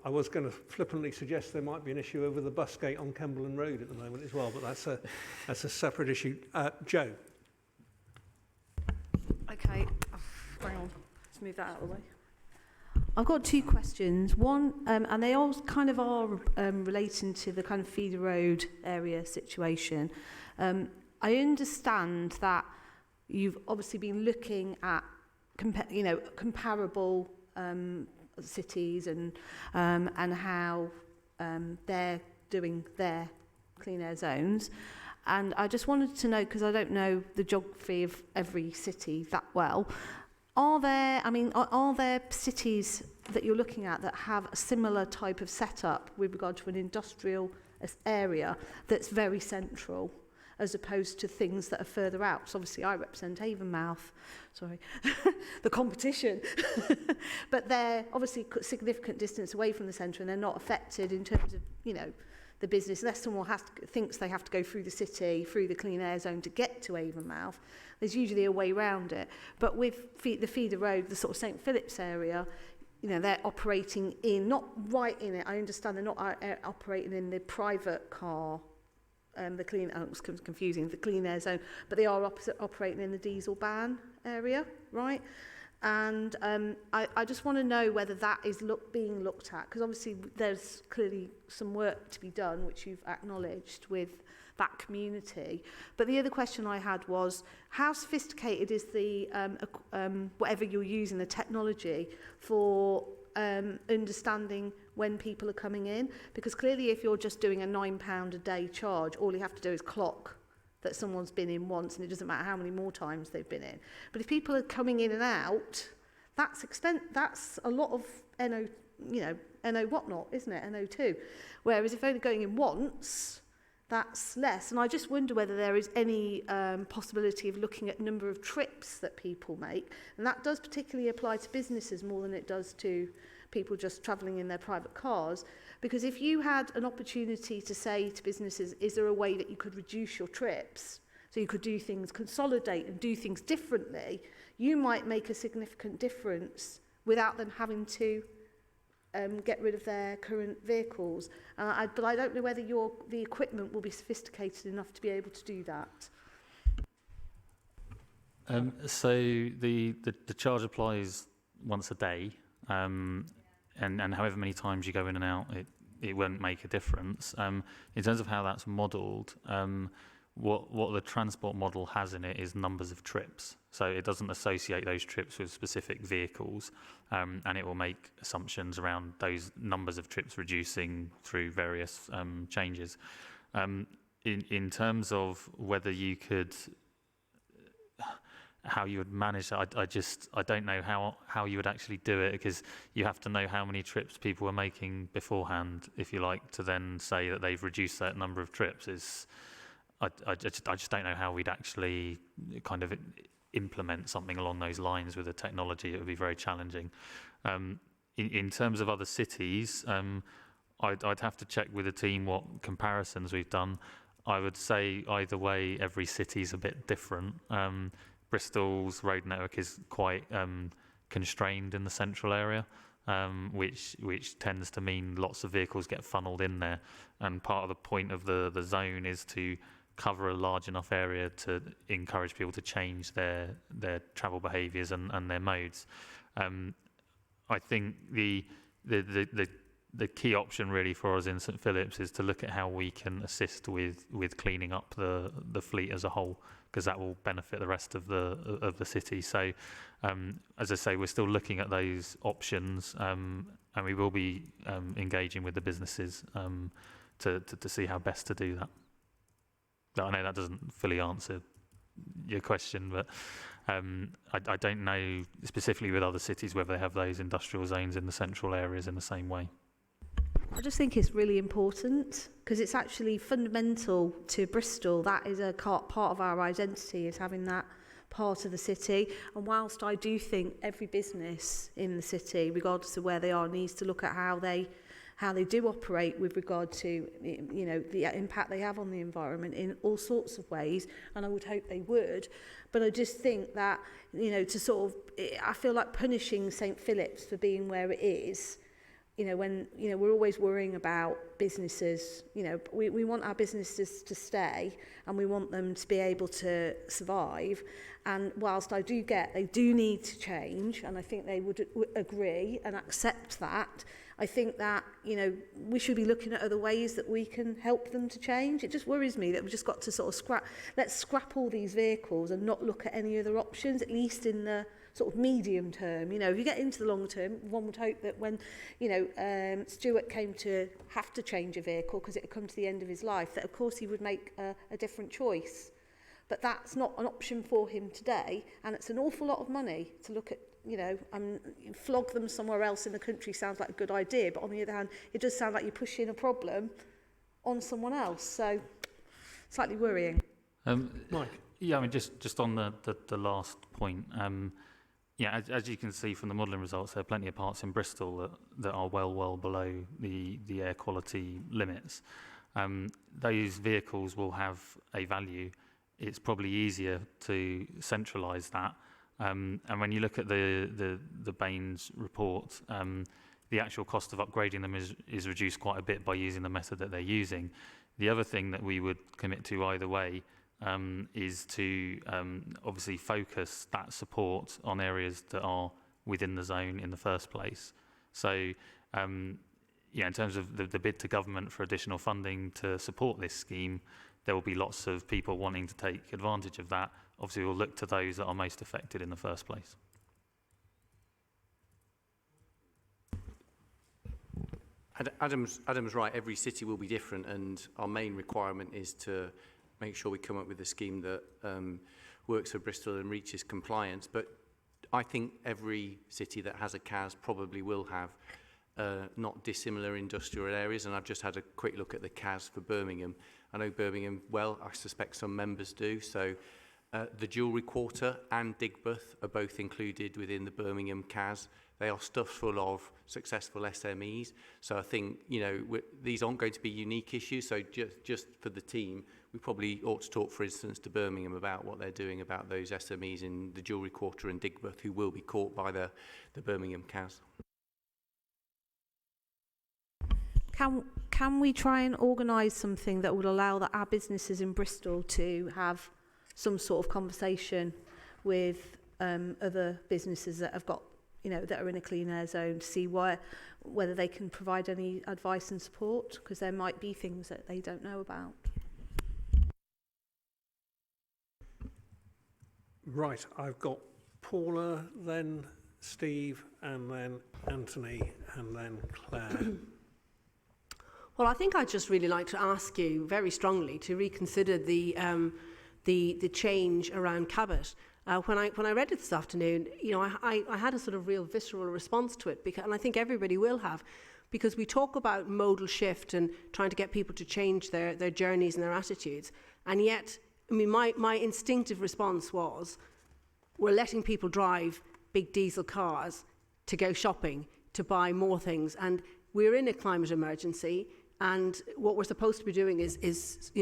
I was going to flippantly suggest there might be an issue over the bus gate on Cumberland Road at the moment as well, but that's a separate issue. Joe. Okay, hang on, let's move that out of the way. I've got two questions. One, and they all kind of are relating to the kind of Feeder Road area situation. I understand that you've obviously been looking at comparable cities and how they're doing their clean air zones. And I just wanted to know, because I don't know the geography of every city that well, are there cities that you're looking at that have a similar type of setup with regard to an industrial area that's very central, as opposed to things that are further out? So obviously I represent Avonmouth, the competition, but they're obviously significant distance away from the centre, and they're not affected in terms of, the business, unless someone thinks they have to go through the city, through the clean air zone to get to Avonmouth. There's usually a way around it. But with the Feeder Road, the sort of St Philip's area, they're operating not right in it. I understand they're not operating in the private car, the clean air zone, but they are operating in the diesel ban area, right? And I just want to know whether that is being looked at, because obviously there's clearly some work to be done, which you've acknowledged with that community. But the other question I had was, how sophisticated is the whatever you're using, the technology for understanding when people are coming in? Because clearly if you're just doing a £9 a day charge, all you have to do is clock that someone's been in once, and it doesn't matter how many more times they've been in. But if people are coming in and out, that's a lot of NO whatnot, isn't it? NO2. Whereas if only going in once, that's less. And I just wonder whether there is any possibility of looking at number of trips that people make. And that does particularly apply to businesses more than it does to people just travelling in their private cars. Because if you had an opportunity to say to businesses, is there a way that you could reduce your trips, so you could do things, consolidate and do things differently, you might make a significant difference without them having to get rid of their current vehicles. But I don't know whether the equipment will be sophisticated enough to be able to do that. So the charge applies once a day. and however many times you go in and out, it won't make a difference. In terms of how that's modelled, what the transport model has in it is numbers of trips. So it doesn't associate those trips with specific vehicles, and it will make assumptions around those numbers of trips reducing through various changes. In terms of whether you could, how you would manage that, I don't know how you would actually do it, because you have to know how many trips people were making beforehand, if you like, to then say that they've reduced that number of trips. I just don't know how we'd actually kind of implement something along those lines with the technology. It would be very challenging. In terms of other cities, I'd have to check with the team what comparisons we've done. I would say either way, every city's a bit different. Bristol's road network is quite constrained in the central area, which tends to mean lots of vehicles get funneled in there. And part of the point of the zone is to cover a large enough area to encourage people to change their travel behaviours and their modes. I think the key option really for us in St Phillips is to look at how we can assist with cleaning up the fleet as a whole, because that will benefit the rest of the city. So, as I say, we're still looking at those options, and we will be engaging with the businesses to see how best to do that. I know that doesn't fully answer your question, but I don't know specifically with other cities whether they have those industrial zones in the central areas in the same way. I just think it's really important, because it's actually fundamental to Bristol. That is a part of our identity, is having that part of the city. And whilst I do think every business in the city, regardless of where they are, needs to look at how they do operate with regard to, you know, the impact they have on the environment in all sorts of ways, and I would hope they would. But I just think that, you know, to sort of, I feel like punishing St Phillips for being where it is, you know, when, you know, we're always worrying about businesses, you know, we want our businesses to stay and we want them to be able to survive. And whilst I do get they do need to change, and I think they would agree and accept that, I think that, you know, we should be looking at other ways that we can help them to change. It just worries me that we've just got to sort of let's scrap all these vehicles and not look at any other options, at least in the sort of medium term. You know, if you get into the long term, one would hope that when, you know, Stuart came to have to change a vehicle because it had come to the end of his life, that of course he would make a different choice. But that's not an option for him today, and it's an awful lot of money to look at, you know, flog them somewhere else in the country sounds like a good idea, but on the other hand, it does sound like you're pushing a problem on someone else. So, slightly worrying. Mike? Yeah, I mean, just on the last point, yeah, as you can see from the modelling results, there are plenty of parts in Bristol that are well below the air quality limits. Those vehicles will have a value. It's probably easier to centralise that. And when you look at the Baines report, the actual cost of upgrading them is reduced quite a bit by using the method that they're using. The other thing that we would commit to either way is to obviously focus that support on areas that are within the zone in the first place. So, yeah, in terms of the bid to government for additional funding to support this scheme, there will be lots of people wanting to take advantage of that. Obviously, we'll look to those that are most affected in the first place. Adam's right. Every city will be different, and our main requirement is to make sure we come up with a scheme that works for Bristol and reaches compliance. But I think every city that has a CAS probably will have not dissimilar industrial areas, and I've just had a quick look at the CAS for Birmingham. I know Birmingham well, I suspect some members do. So the Jewellery Quarter and Digbeth are both included within the Birmingham CAS. They are stuffed full of successful SMEs. So I think, you know, these aren't going to be unique issues. So just for the team, we probably ought to talk, for instance, to Birmingham about what they're doing about those SMEs in the Jewellery Quarter and Digbeth who will be caught by the Birmingham CAS. Can we try and organise something that would allow our businesses in Bristol to have some sort of conversation with other businesses that have got that are in a clean air zone to see whether they can provide any advice and support, because there might be things that they don't know about. Right, I've got Paula, then Steve, and then Anthony, and then Claire. Well, I think I'd just really like to ask you very strongly to reconsider the change around Cabot. When I read it this afternoon, I had a sort of real visceral response to it, and I think everybody will have, because we talk about modal shift and trying to get people to change their journeys and their attitudes, and yet, my instinctive response was, we're letting people drive big diesel cars to go shopping, to buy more things, and we're in a climate emergency. And what we're supposed to be doing is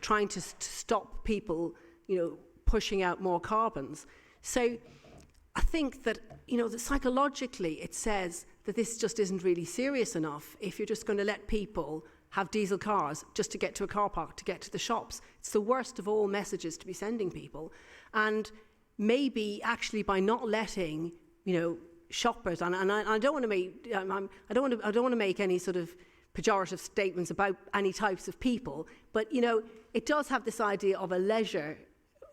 trying to stop people, pushing out more carbons. So I think that, that psychologically it says that this just isn't really serious enough if you're just going to let people have diesel cars just to get to a car park, to get to the shops. It's the worst of all messages to be sending people. And maybe actually by not letting, shoppers, and I don't want to make, I don't want to make any sort of pejorative statements about any types of people, but it does have this idea of a leisure,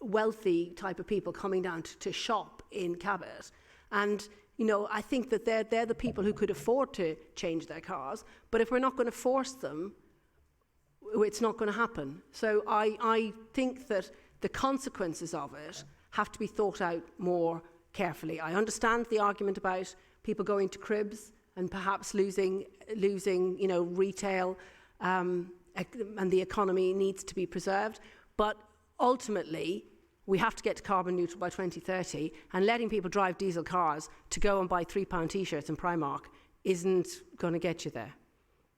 wealthy type of people coming down to shop in Cabot, and I think that they're the people who could afford to change their cars. But if we're not going to force them, it's not going to happen. So I think that the consequences of it have to be thought out more carefully. I understand the argument about people going to cribs and perhaps losing, retail, and the economy needs to be preserved. But ultimately, we have to get to carbon neutral by 2030, and letting people drive diesel cars to go and buy £3 T-shirts in Primark isn't going to get you there.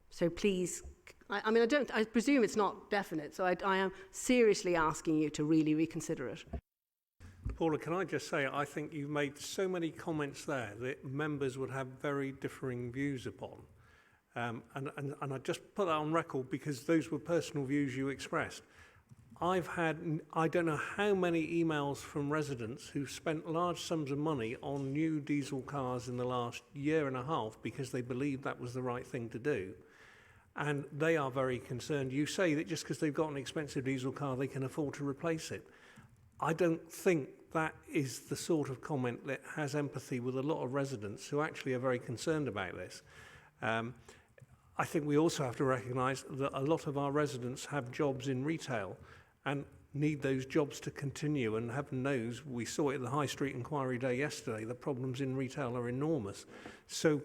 So please, I presume it's not definite, so I am seriously asking you to really reconsider it. Paula, can I just say, I think you've made so many comments there that members would have very differing views upon. And I just put that on record because those were personal views you expressed. I've had, I don't know how many emails from residents who've spent large sums of money on new diesel cars in the last year and a half because they believed that was the right thing to do. And they are very concerned. You say that just because they've got an expensive diesel car, they can afford to replace it. I don't think that is the sort of comment that has empathy with a lot of residents who actually are very concerned about this. I think we also have to recognise that a lot of our residents have jobs in retail and need those jobs to continue, and heaven knows, we saw it at the High Street Inquiry Day yesterday, the problems in retail are enormous. So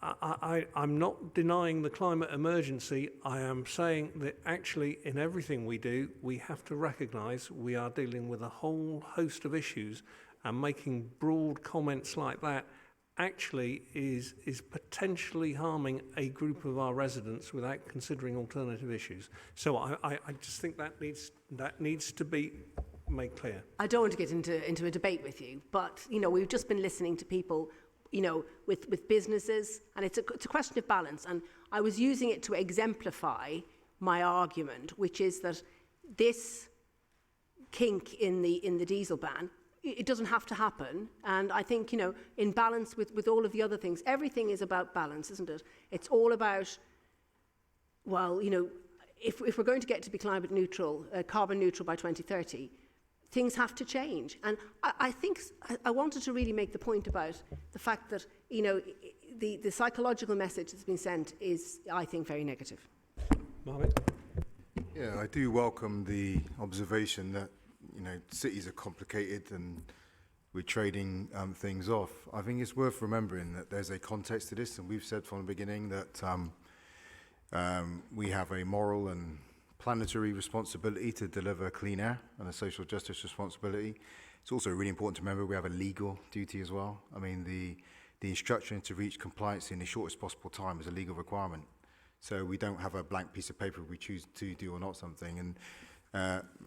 I'm not denying the climate emergency. I am saying that actually in everything we do, we have to recognise we are dealing with a whole host of issues, and making broad comments like that actually is potentially harming a group of our residents without considering alternative issues. So I just think that needs to be made clear. I don't want to get into a debate with you, but we've just been listening to people with businesses, and it's a question of balance. And I was using it to exemplify my argument, which is that this kink in the diesel ban, it doesn't have to happen. And I think, in balance with all of the other things, everything is about balance, isn't it? It's all about, well, if we're going to get to be climate neutral, carbon neutral by 2030, things have to change. And I think I wanted to really make the point about the fact that, the psychological message that's been sent is, I think, very negative. Marvin? Yeah, I do welcome the observation that, cities are complicated and we're trading things off. I think it's worth remembering that there's a context to this, and we've said from the beginning that we have a moral and planetary responsibility to deliver clean air and a social justice responsibility. It's also really important to remember we have a legal duty as well. I mean, the instruction to reach compliance in the shortest possible time is a legal requirement. So we don't have a blank piece of paper we choose to do or not something. And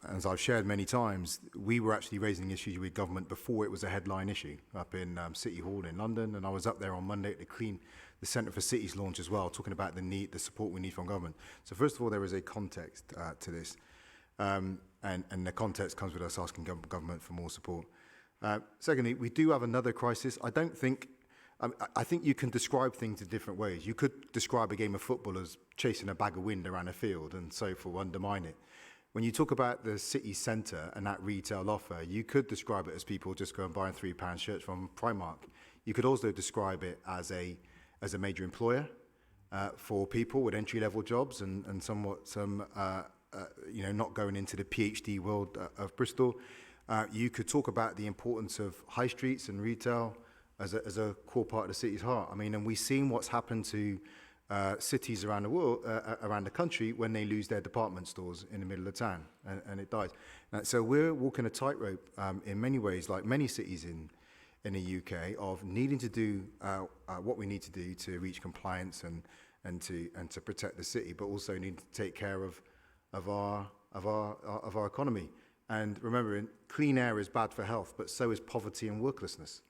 as I've shared many times, we were actually raising issues with government before it was a headline issue up in City Hall in London, and I was up there on Monday at the Centre for Cities launch as well, talking about the support we need from government. So first of all, there is a context to this, and the context comes with us asking government for more support. Secondly, we do have another crisis. I think you can describe things in different ways. You could describe a game of football as chasing a bag of wind around a field and so forth, undermine it. When you talk about the city centre and that retail offer, you could describe it as people just going and buying £3 shirts from Primark. You could also describe it as a major employer for people with entry-level jobs and not going into the PhD world of Bristol. You could talk about the importance of high streets and retail as a core part of the city's heart. I mean, and we've seen what's happened to cities around the world, around the country, when they lose their department stores in the middle of town, and it dies. So we're walking a tightrope in many ways, like many cities in the UK, of needing to do what we need to do to reach compliance and to protect the city, but also need to take care of our economy. And remembering, clean air is bad for health, but so is poverty and worklessness.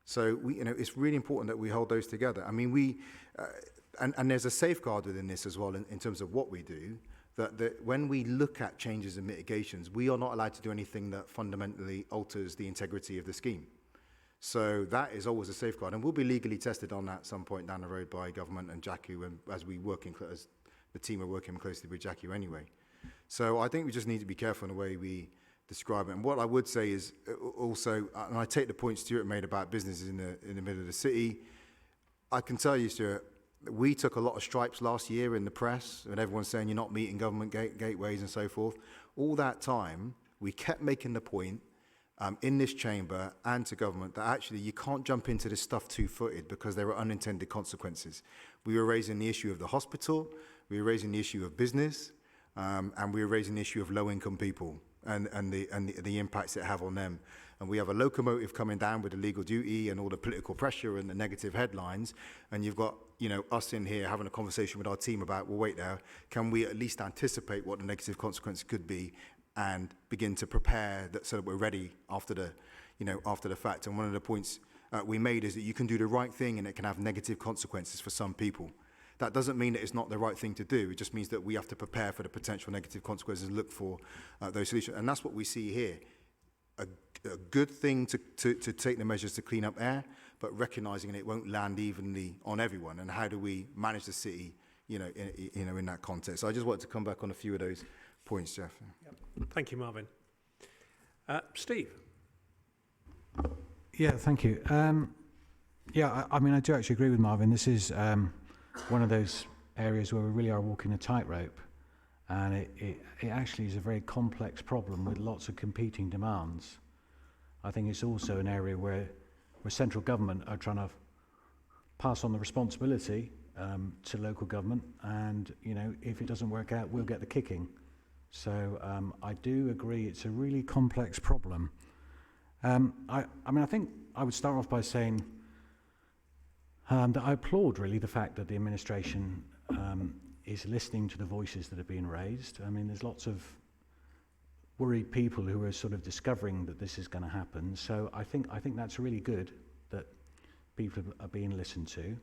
So it's really important that we hold those together. I mean, and there's a safeguard within this as well in terms of what we do, that when we look at changes and mitigations, we are not allowed to do anything that fundamentally alters the integrity of the scheme. So that is always a safeguard, and we'll be legally tested on that at some point down the road by government and JACU, and as the team are working closely with JACU anyway. So I think we just need to be careful in the way we describe it. And what I would say is also, and I take the point Stuart made about businesses in the middle of the city. I can tell you, Stuart, we took a lot of stripes last year in the press, and everyone's saying you're not meeting government gateways and so forth. All that time, we kept making the point in this chamber and to government that actually you can't jump into this stuff two-footed because there are unintended consequences. We were raising the issue of the hospital, we were raising the issue of business, and we were raising the issue of low-income people and the impacts it have on them. And we have a locomotive coming down with the legal duty and all the political pressure and the negative headlines, and you've got us in here having a conversation with our team about, well, wait now, can we at least anticipate what the negative consequences could be and begin to prepare so that we're ready after the fact. And one of the points we made is that you can do the right thing and it can have negative consequences for some people. That doesn't mean that it's not the right thing to do. It just means that we have to prepare for the potential negative consequences and look for those solutions. And that's what we see here. A good thing to take the measures to clean up air, but recognizing it won't land evenly on everyone. And how do we manage the city, in that context? So I just wanted to come back on a few of those points, Jeff. Yep. Thank you, Marvin. Steve. Yeah, thank you. I mean, I do actually agree with Marvin. This is one of those areas where we really are walking a tightrope, and it actually is a very complex problem with lots of competing demands. I think it's also an area where central government are trying to pass on the responsibility to local government, and if it doesn't work out, we'll get the kicking. So I do agree it's a really complex problem. I mean, I think I would start off by saying that I applaud really the fact that the administration is listening to the voices that are being raised. I mean, there's lots of worried people who are sort of discovering that this is going to happen. So I think that's really good that people are being listened to.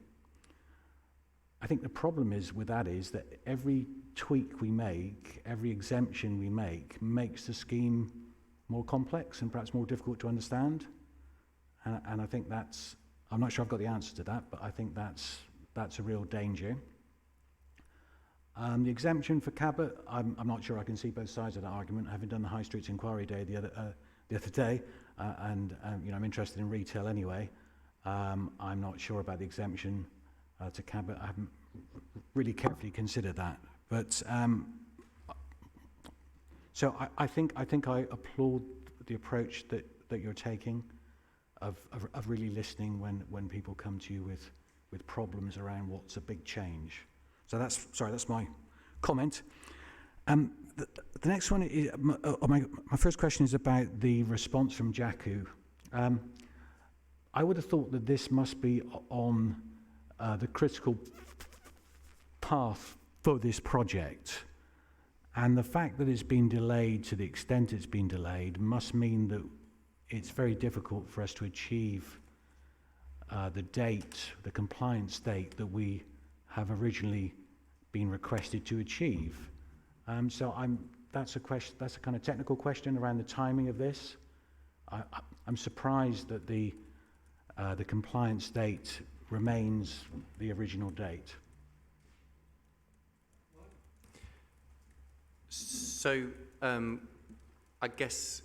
I think the problem is that every tweak we make, every exemption we make, makes the scheme more complex and perhaps more difficult to understand. And I think I'm not sure I've got the answer to that, but I think that's a real danger. The exemption for Cabot, I'm not sure I can see both sides of that argument. Having done the High Streets Inquiry Day the other day, and I'm interested in retail anyway. I'm not sure about the exemption to Cabot. I haven't really carefully considered that, but so I think I applaud the approach that you're taking of really listening when people come to you with problems around what's a big change. So that's my comment. The next one is my first question is about the response from JACU. I would have thought that this must be on the critical path for this project, and the fact that it's been delayed to the extent it's been delayed must mean that it's very difficult for us to achieve the compliance date that we have originally been requested to achieve. That's a kind of technical question around the timing of this. I'm surprised that the compliance date remains the original date. So I guess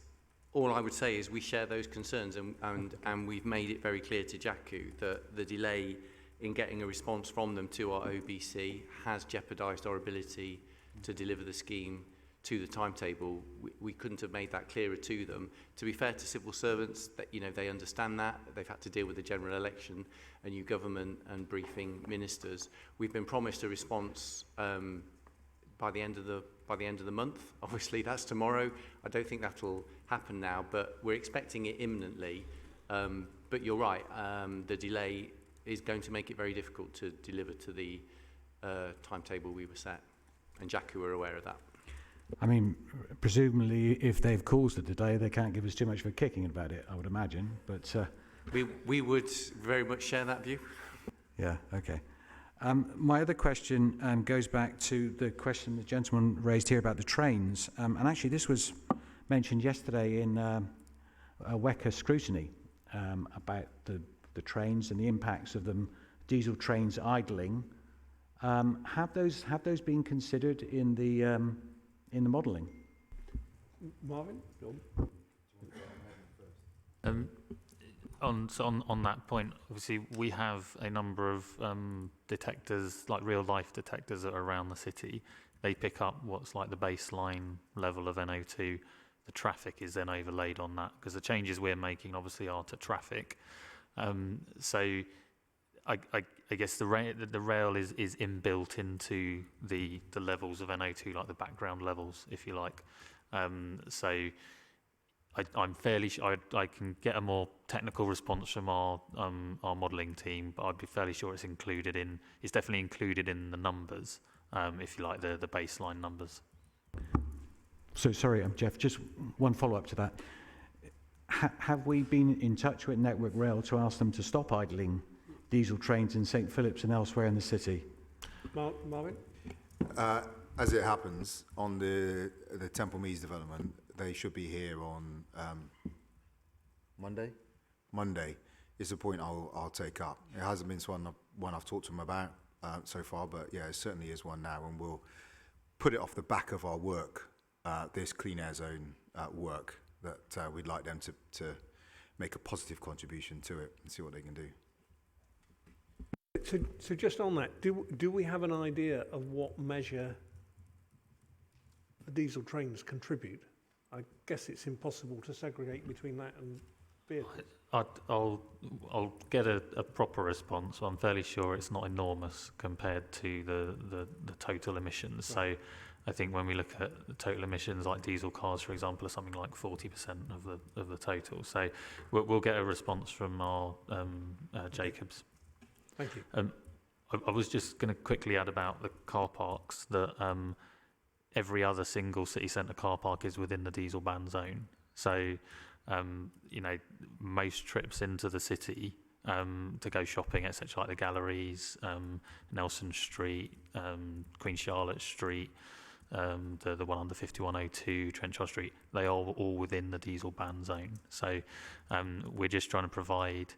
all I would say is we share those concerns, and we've made it very clear to JACU that the delay in getting a response from them to our OBC has jeopardised our ability to deliver the scheme to the timetable. We couldn't have made that clearer to them. To be fair to civil servants, that, you know, they understand that. They've had to deal with the general election, a new government and briefing ministers. We've been promised a response by the end of the month. Obviously, that's tomorrow. I don't think that'll happen now, but we're expecting it imminently. But you're right, the delay is going to make it very difficult to deliver to the timetable we were set, and JACU are aware of that. I mean, presumably, if they've caused it today, they can't give us too much of a kicking about it, I would imagine. But we would very much share that view. Yeah, okay. My other question goes back to the question the gentleman raised here about the trains. And actually, this was mentioned yesterday in WECA Scrutiny about the trains and the impacts of them, diesel trains idling. Have those been considered in the modelling? Marvin? On that point, obviously we have a number of detectors, like real life detectors that are around the city. They pick up what's like the baseline level of NO2. The traffic is then overlaid on that, because the changes we're making obviously are to traffic. So I guess the rail is inbuilt into the levels of NO2, like the background levels, if you like. So I'm fairly sure I can get a more technical response from our modelling team, but I'd be fairly sure it's definitely included in the numbers, if you like, the baseline numbers. So sorry, Jeff, just one follow-up to that. Have we been in touch with Network Rail to ask them to stop idling diesel trains in St Phillips and elsewhere in the city? Marvin? As it happens, on the Temple Meads development, they should be here on Monday. Monday is the point I'll take up. It hasn't been one I've talked to them about so far, but yeah, it certainly is one now, and we'll put it off the back of our work, this clean air zone work, that we'd like them to make a positive contribution to it and see what they can do. So just on that, do we have an idea of what measure the diesel trains contribute? I guess it's impossible to segregate between that and vehicles. I'll get a proper response. I'm fairly sure it's not enormous compared to the total emissions. Right. So I think when we look at the total emissions, like diesel cars, for example, are something like 40% of the total. So we'll get a response from our Jacobs. Thank you. I was just going to quickly add about the car parks that every other single city centre car park is within the diesel ban zone. So, most trips into the city to go shopping, etc., like the galleries, Nelson Street, Queen Charlotte Street, the one under 5102, Trenchard Street, they are all within the diesel ban zone. So we're just trying to provide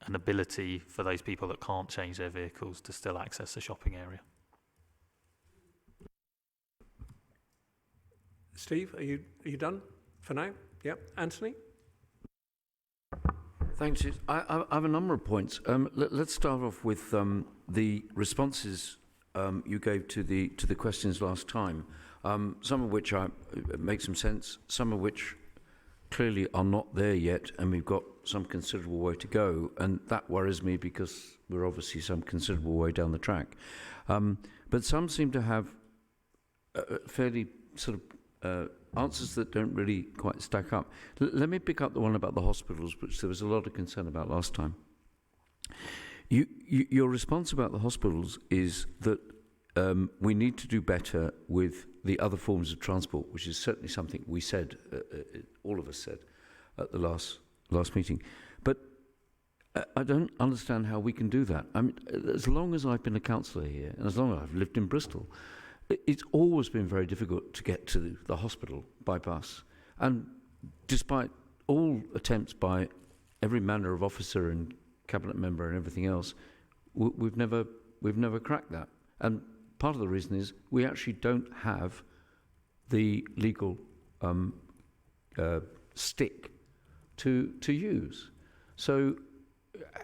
an ability for those people that can't change their vehicles to still access the shopping area. Steve, are you done for now? Yep. Anthony? Thanks. I have a number of points. Let's start off with the responses you gave to the questions last time. Some of which make some sense, some of which clearly are not there yet, and we've got some considerable way to go, and that worries me because we're obviously some considerable way down the track. But some seem to have fairly sort of answers that don't really quite stack up. Let me pick up the one about the hospitals, which there was a lot of concern about last time. Your response about the hospitals is that we need to do better with the other forms of transport, which is certainly something we said, all of us said, at the last meeting. But I don't understand how we can do that. I mean, as long as I've been a councillor here, and as long as I've lived in Bristol, it's always been very difficult to get to the hospital by bus. And despite all attempts by every manner of officer and cabinet member and everything else, we've never cracked that. And part of the reason is we actually don't have the legal stick to use. So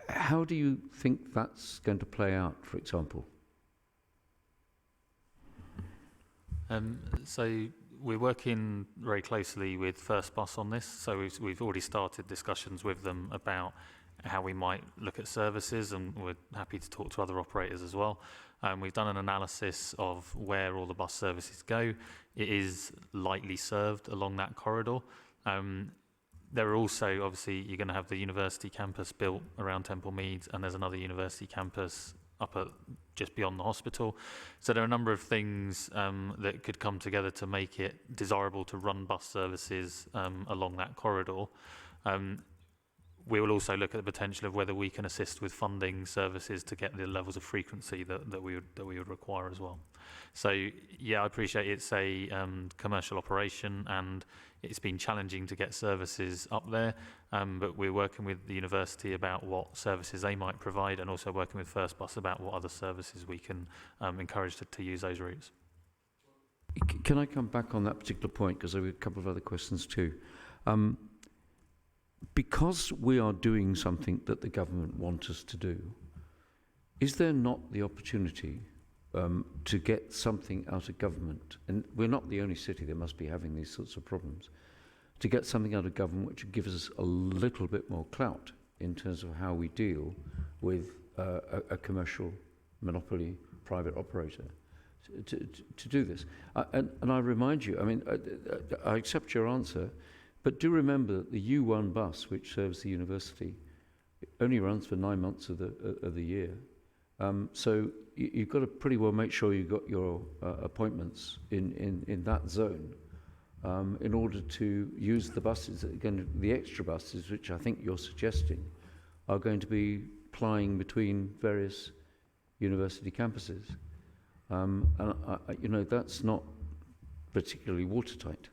how do you think that's going to play out, for example? So we're working very closely with First Bus on this. So we've already started discussions with them about how we might look at services, and we're happy to talk to other operators as well. We've done an analysis of where all the bus services go. It is lightly served along that corridor. There are also, obviously, you're going to have the university campus built around Temple Meads, and there's another university campus up at just beyond the hospital. So there are a number of things that could come together to make it desirable to run bus services along that corridor. We will also look at the potential of whether we can assist with funding services to get the levels of frequency that we would require as well. So yeah, I appreciate it's a commercial operation, and it's been challenging to get services up there, but we're working with the university about what services they might provide, and also working with First Bus about what other services we can encourage to use those routes. Can I come back on that particular point, because there were a couple of other questions too. Because we are doing something that the government want us to do, is there not the opportunity to get something out of government? And we're not the only city that must be having these sorts of problems. To get something out of government which gives us a little bit more clout in terms of how we deal with a commercial monopoly private operator to do this. And I remind you, I mean, I accept your answer, but do remember that the U1 bus, which serves the university, only runs for 9 months of the year. So you've got to pretty well make sure you've got your appointments in that zone in order to use the buses that are going to, the extra buses, which I think you're suggesting, are going to be plying between various university campuses. And you know, that's not particularly watertight.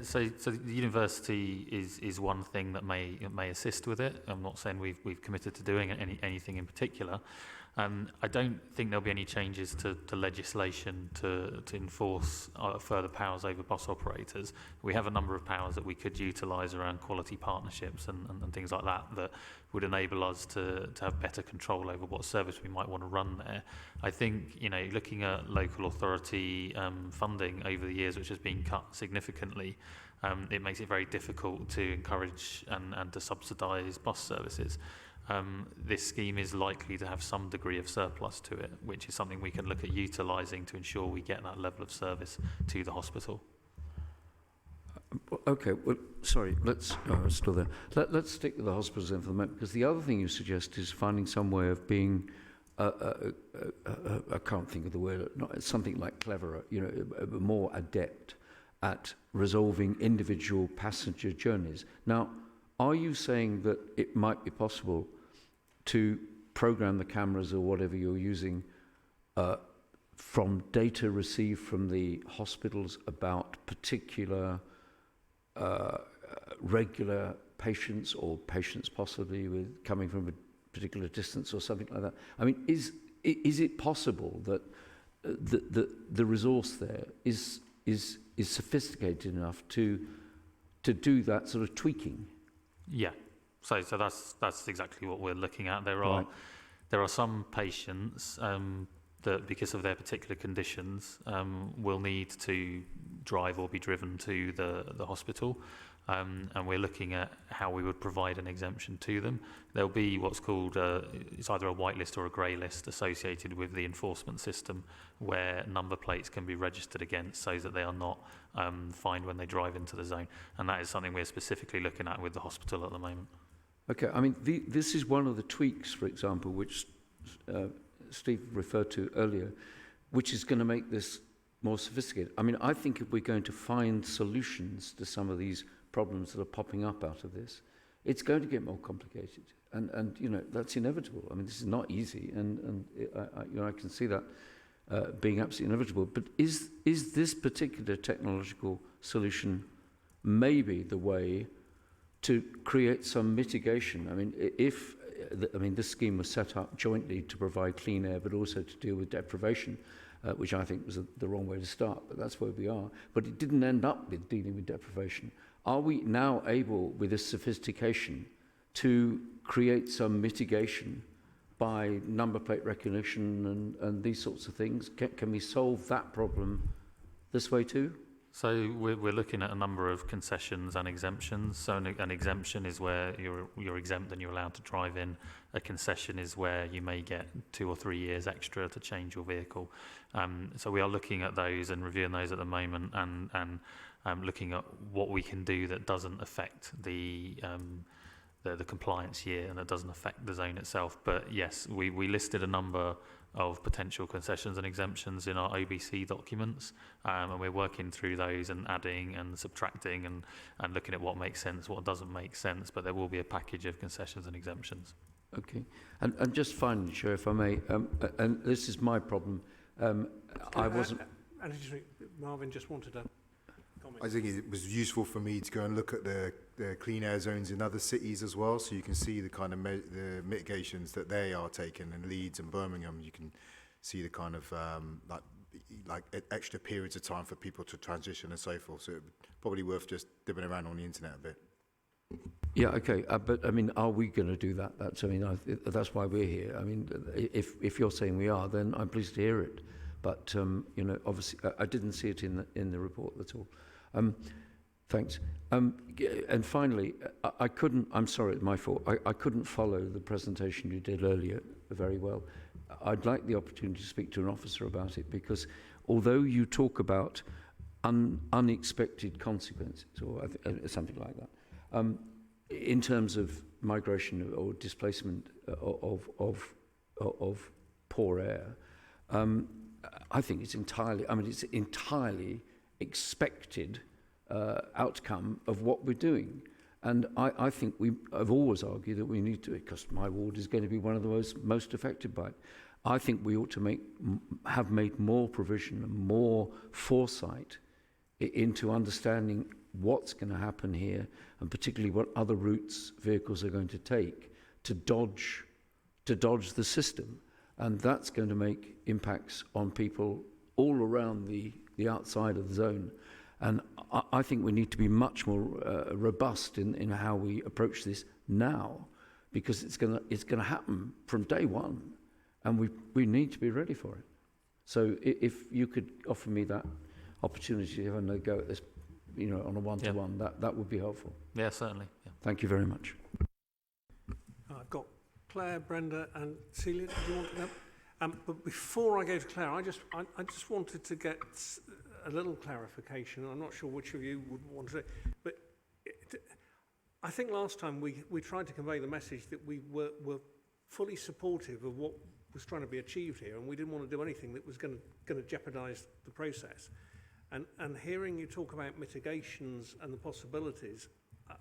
So the university is one thing that may assist with it. I'm not saying we've committed to doing anything in particular. I don't think there'll be any changes to legislation to enforce further powers over bus operators. We have a number of powers that we could utilise around quality partnerships and things like that would enable us to have better control over what service we might want to run there. I think, you know, looking at local authority funding over the years, which has been cut significantly, it makes it very difficult to encourage and to subsidise bus services. This scheme is likely to have some degree of surplus to it, which is something we can look at utilising to ensure we get that level of service to the hospital. Okay, well, sorry, let's still there. Let's stick with the hospitals then for the moment, because the other thing you suggest is finding some way of being, I can't think of the word, not something like cleverer, you know, more adept at resolving individual passenger journeys. Now, are you saying that it might be possible to program the cameras or whatever you're using from data received from the hospitals about particular regular patients, or patients possibly with coming from a particular distance or something like that? I mean, is it possible that the resource there is sophisticated enough to do that sort of tweaking? Yeah, so that's exactly what we're looking at. There are some patients that, because of their particular conditions, will need to drive or be driven to the hospital, and we're looking at how we would provide an exemption to them. There'll be what's called it's either a white list or a grey list associated with the enforcement system, where number plates can be registered against so that they are not fined when they drive into the zone, and that is something we're specifically looking at with the hospital at the moment. Okay, I mean, this is one of the tweaks, for example, which Steve referred to earlier, which is going to make this more sophisticated. I mean, I think if we're going to find solutions to some of these problems that are popping up out of this, it's going to get more complicated, and you know, that's inevitable. I mean, this is not easy, and you know, I can see that being absolutely inevitable. But is this particular technological solution maybe the way to create some mitigation. I mean, this scheme was set up jointly to provide clean air, but also to deal with deprivation, which I think was the wrong way to start, but that's where we are. But it didn't end up with dealing with deprivation. Are we now able, with this sophistication, to create some mitigation by number plate recognition and these sorts of things? Can we solve that problem this way too? So we're looking at a number of concessions and exemptions. So an exemption is where you're exempt and you're allowed to drive in. A concession is where you may get 2 or 3 years extra to change your vehicle. So we are looking at those and reviewing those at the moment, and looking at what we can do that doesn't affect the compliance year and that doesn't affect the zone itself. But yes, we listed a number of potential concessions and exemptions in our OBC documents, and we're working through those and adding and subtracting and looking at what makes sense, what doesn't make sense, but there will be a package of concessions and exemptions. Okay, and just finally, Chair, if I may, and this is my problem, I wasn't... Marvin just wanted to comment. I think it was useful for me to go and look at the clean air zones in other cities as well, so you can see the kind of the mitigations that they are taking in Leeds and Birmingham. You can see the kind of like extra periods of time for people to transition and so forth. So it's probably worth just dipping around on the internet a bit. Yeah, okay, but I mean, are we going to do that? That's why we're here. I mean, if you're saying we are, then I'm pleased to hear it. But you know, obviously, I didn't see it in the report at all. Thanks. And finally, I couldn't. I'm sorry, it's my fault. I couldn't follow the presentation you did earlier very well. I'd like the opportunity to speak to an officer about it, because although you talk about unexpected consequences or something like that, in terms of migration or displacement of poor air, I think it's entirely. I mean, it's entirely expected outcome of what we're doing. And I think I've always argued that we need to, because my ward is going to be one of the most affected by it. I think we ought to have made more provision and more foresight into understanding what's going to happen here, and particularly what other routes vehicles are going to take to dodge the system. And that's going to make impacts on people all around the outside of the zone. And I think we need to be much more robust in how we approach this now, because it's going to happen from day one, and we need to be ready for it. So if you could offer me that opportunity to have another go at this, you know, on a one-to-one, that would be helpful. Yeah, certainly. Yeah. Thank you very much. I've got Claire, Brenda, and Celia. Did you want to go? But before I go to Claire, I just wanted to get a little clarification. I'm not sure which of you would want to, but I think last time we tried to convey the message that we were fully supportive of what was trying to be achieved here, and we didn't want to do anything that was going to jeopardise the process. And hearing you talk about mitigations and the possibilities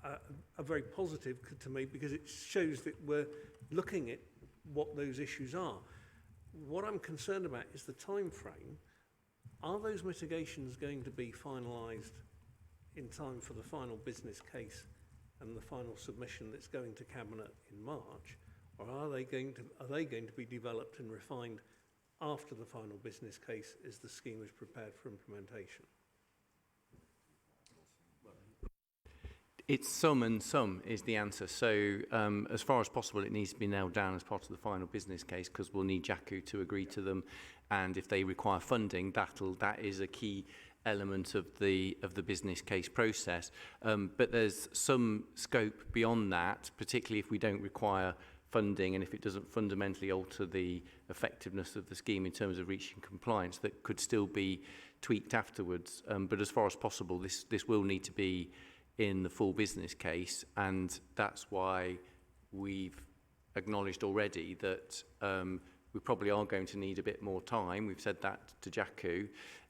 are very positive to me, because it shows that we're looking at what those issues are. What I'm concerned about is the time frame. Are those mitigations going to be finalised in time for the final business case and the final submission that's going to Cabinet in March, or are they going to be developed and refined after the final business case as the scheme is prepared for implementation? It's some and some is the answer. So as far as possible, it needs to be nailed down as part of the final business case, because we'll need JACU to agree to them. And if they require funding, that is a key element of the business case process. But there's some scope beyond that, particularly if we don't require funding and if it doesn't fundamentally alter the effectiveness of the scheme in terms of reaching compliance, that could still be tweaked afterwards. But as far as possible, this will need to be in the full business case, and that's why we've acknowledged already that we probably are going to need a bit more time. We've said that to JACU,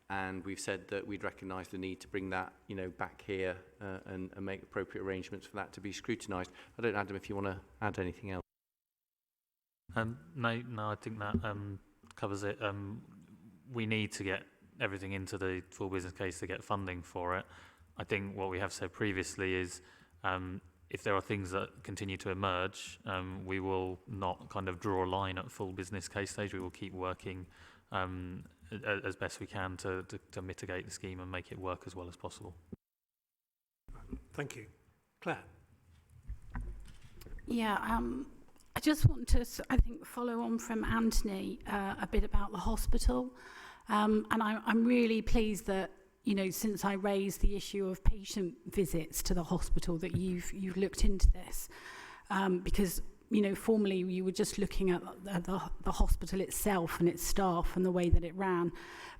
and we've said that we'd recognise the need to bring that, you know, back here and make appropriate arrangements for that to be scrutinised. I don't know, Adam, if you want to add anything else. No, I think that covers it. We need to get everything into the full business case to get funding for it. I think what we have said previously is if there are things that continue to emerge, we will not kind of draw a line at full business case stage. We will keep working as best we can to mitigate the scheme and make it work as well as possible. Thank you. Claire? Yeah, I just want to, I think, follow on from Anthony a bit about the hospital. And I'm really pleased that, you know, since I raised the issue of patient visits to the hospital, that you've looked into this. Because, you know, formerly you were just looking at the hospital itself and its staff and the way that it ran,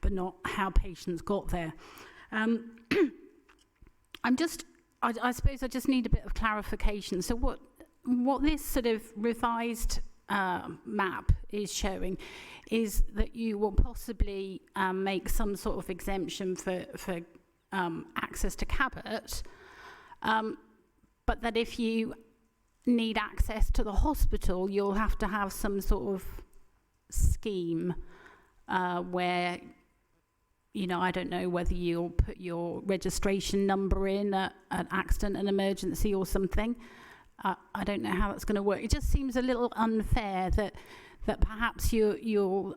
but not how patients got there. I suppose I just need a bit of clarification. So what this sort of revised map is showing is that you will possibly make some sort of exemption for access to Cabot, but that if you need access to the hospital, you'll have to have some sort of scheme where, you know, I don't know whether you'll put your registration number in at an accident and emergency or something. I don't know how that's going to work. It just seems a little unfair that perhaps you'll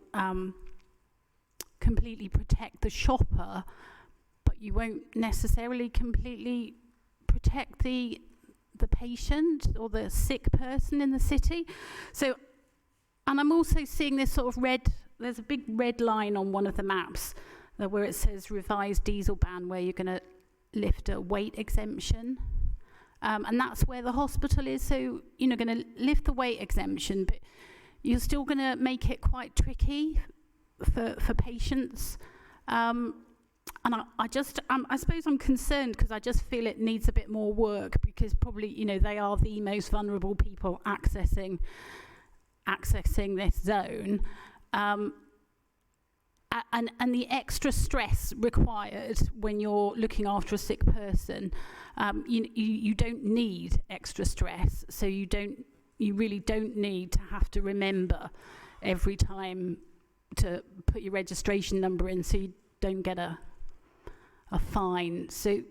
completely protect the shopper, but you won't necessarily completely protect the patient or the sick person in the city. So, and I'm also seeing this sort of there's a big red line on one of the maps where it says revised diesel ban, where you're going to lift a weight exemption. And that's where the hospital is. So, you know, going to lift the weight exemption, but you're still going to make it quite tricky for patients. And I suppose I'm concerned because I just feel it needs a bit more work, because probably, you know, they are the most vulnerable people accessing this zone. And the extra stress required when you're looking after a sick person, you don't need extra stress. So you really don't need to have to remember every time to put your registration number in, so you don't get a fine. So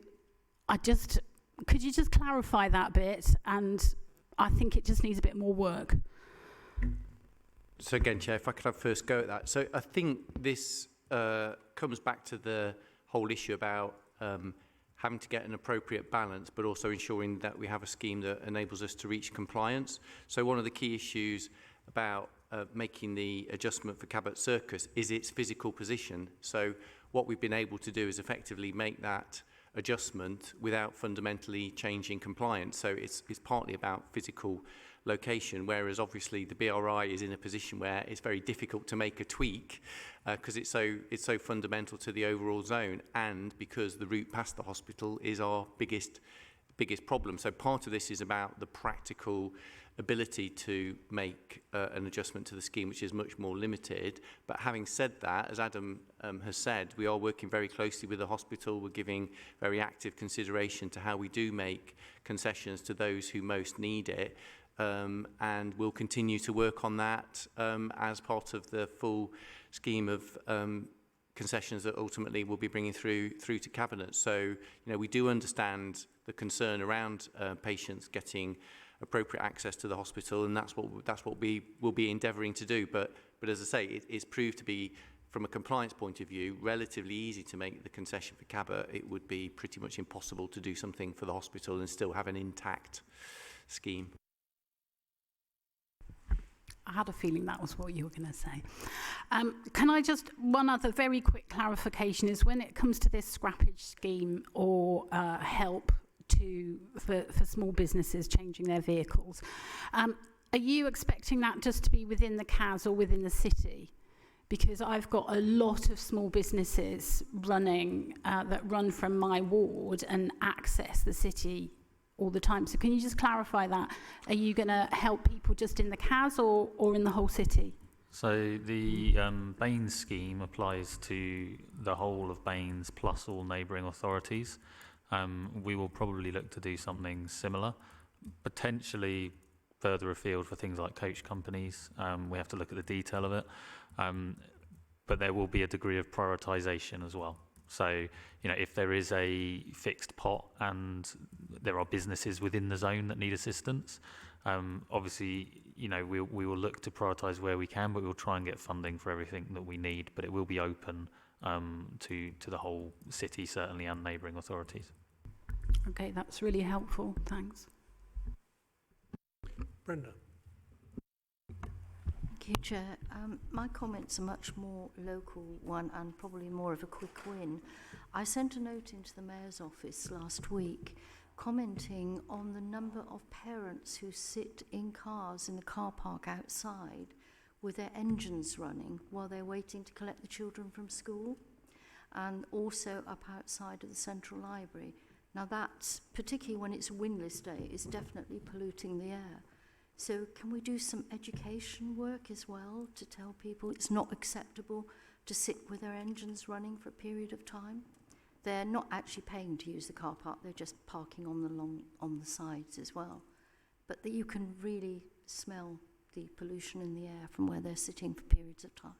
could you just clarify that bit? And I think it just needs a bit more work. So again, Chair, if I could have first go at that. So I think this comes back to the whole issue about having to get an appropriate balance, but also ensuring that we have a scheme that enables us to reach compliance. So one of the key issues about making the adjustment for Cabot Circus is its physical position. So what we've been able to do is effectively make that adjustment without fundamentally changing compliance. So it's partly about physical location, whereas obviously the BRI is in a position where it's very difficult to make a tweak because it's so fundamental to the overall zone, and because the route past the hospital is our biggest problem. So part of this is about the practical ability to make an adjustment to the scheme, which is much more limited. But having said that, as Adam has said, we are working very closely with the hospital. We're giving very active consideration to how we do make concessions to those who most need it. And we'll continue to work on that as part of the full scheme of concessions that ultimately we'll be bringing through to Cabinet. So, you know, we do understand the concern around patients getting appropriate access to the hospital, and that's what we will be endeavouring to do. But as I say, it's proved to be, from a compliance point of view, relatively easy to make the concession for Cabot. It would be pretty much impossible to do something for the hospital and still have an intact scheme. I had a feeling that was what you were going to say. Can I just, one other very quick clarification is, when it comes to this scrappage scheme or help for small businesses changing their vehicles, are you expecting that just to be within the CAS or within the city? Because I've got a lot of small businesses running that run from my ward and access the city all the time. So can you just clarify that? Are you going to help people just in the CAS or in the whole city? So the Baines scheme applies to the whole of Baines plus all neighbouring authorities. We will probably look to do something similar, potentially further afield for things like coach companies. We have to look at the detail of it. But there will be a degree of prioritisation as well. So, if there is a fixed pot and there are businesses within the zone that need assistance, obviously, we will look to prioritise where we can, but we'll try and get funding for everything that we need. But it will be open to the whole city, certainly, and neighbouring authorities. Okay, that's really helpful. Thanks. Brenda. Thank you, Chair. My comment's a much more local one and probably more of a quick win. I sent a note into the Mayor's office last week commenting on the number of parents who sit in cars in the car park outside with their engines running while they're waiting to collect the children from school, and also up outside of the Central Library. Now that's, particularly when it's a windless day, is definitely polluting the air. So can we do some education work as well to tell people it's not acceptable to sit with their engines running for a period of time? They're not actually paying to use the car park, they're just parking on the sides as well. But that you can really smell the pollution in the air from where they're sitting for periods of time.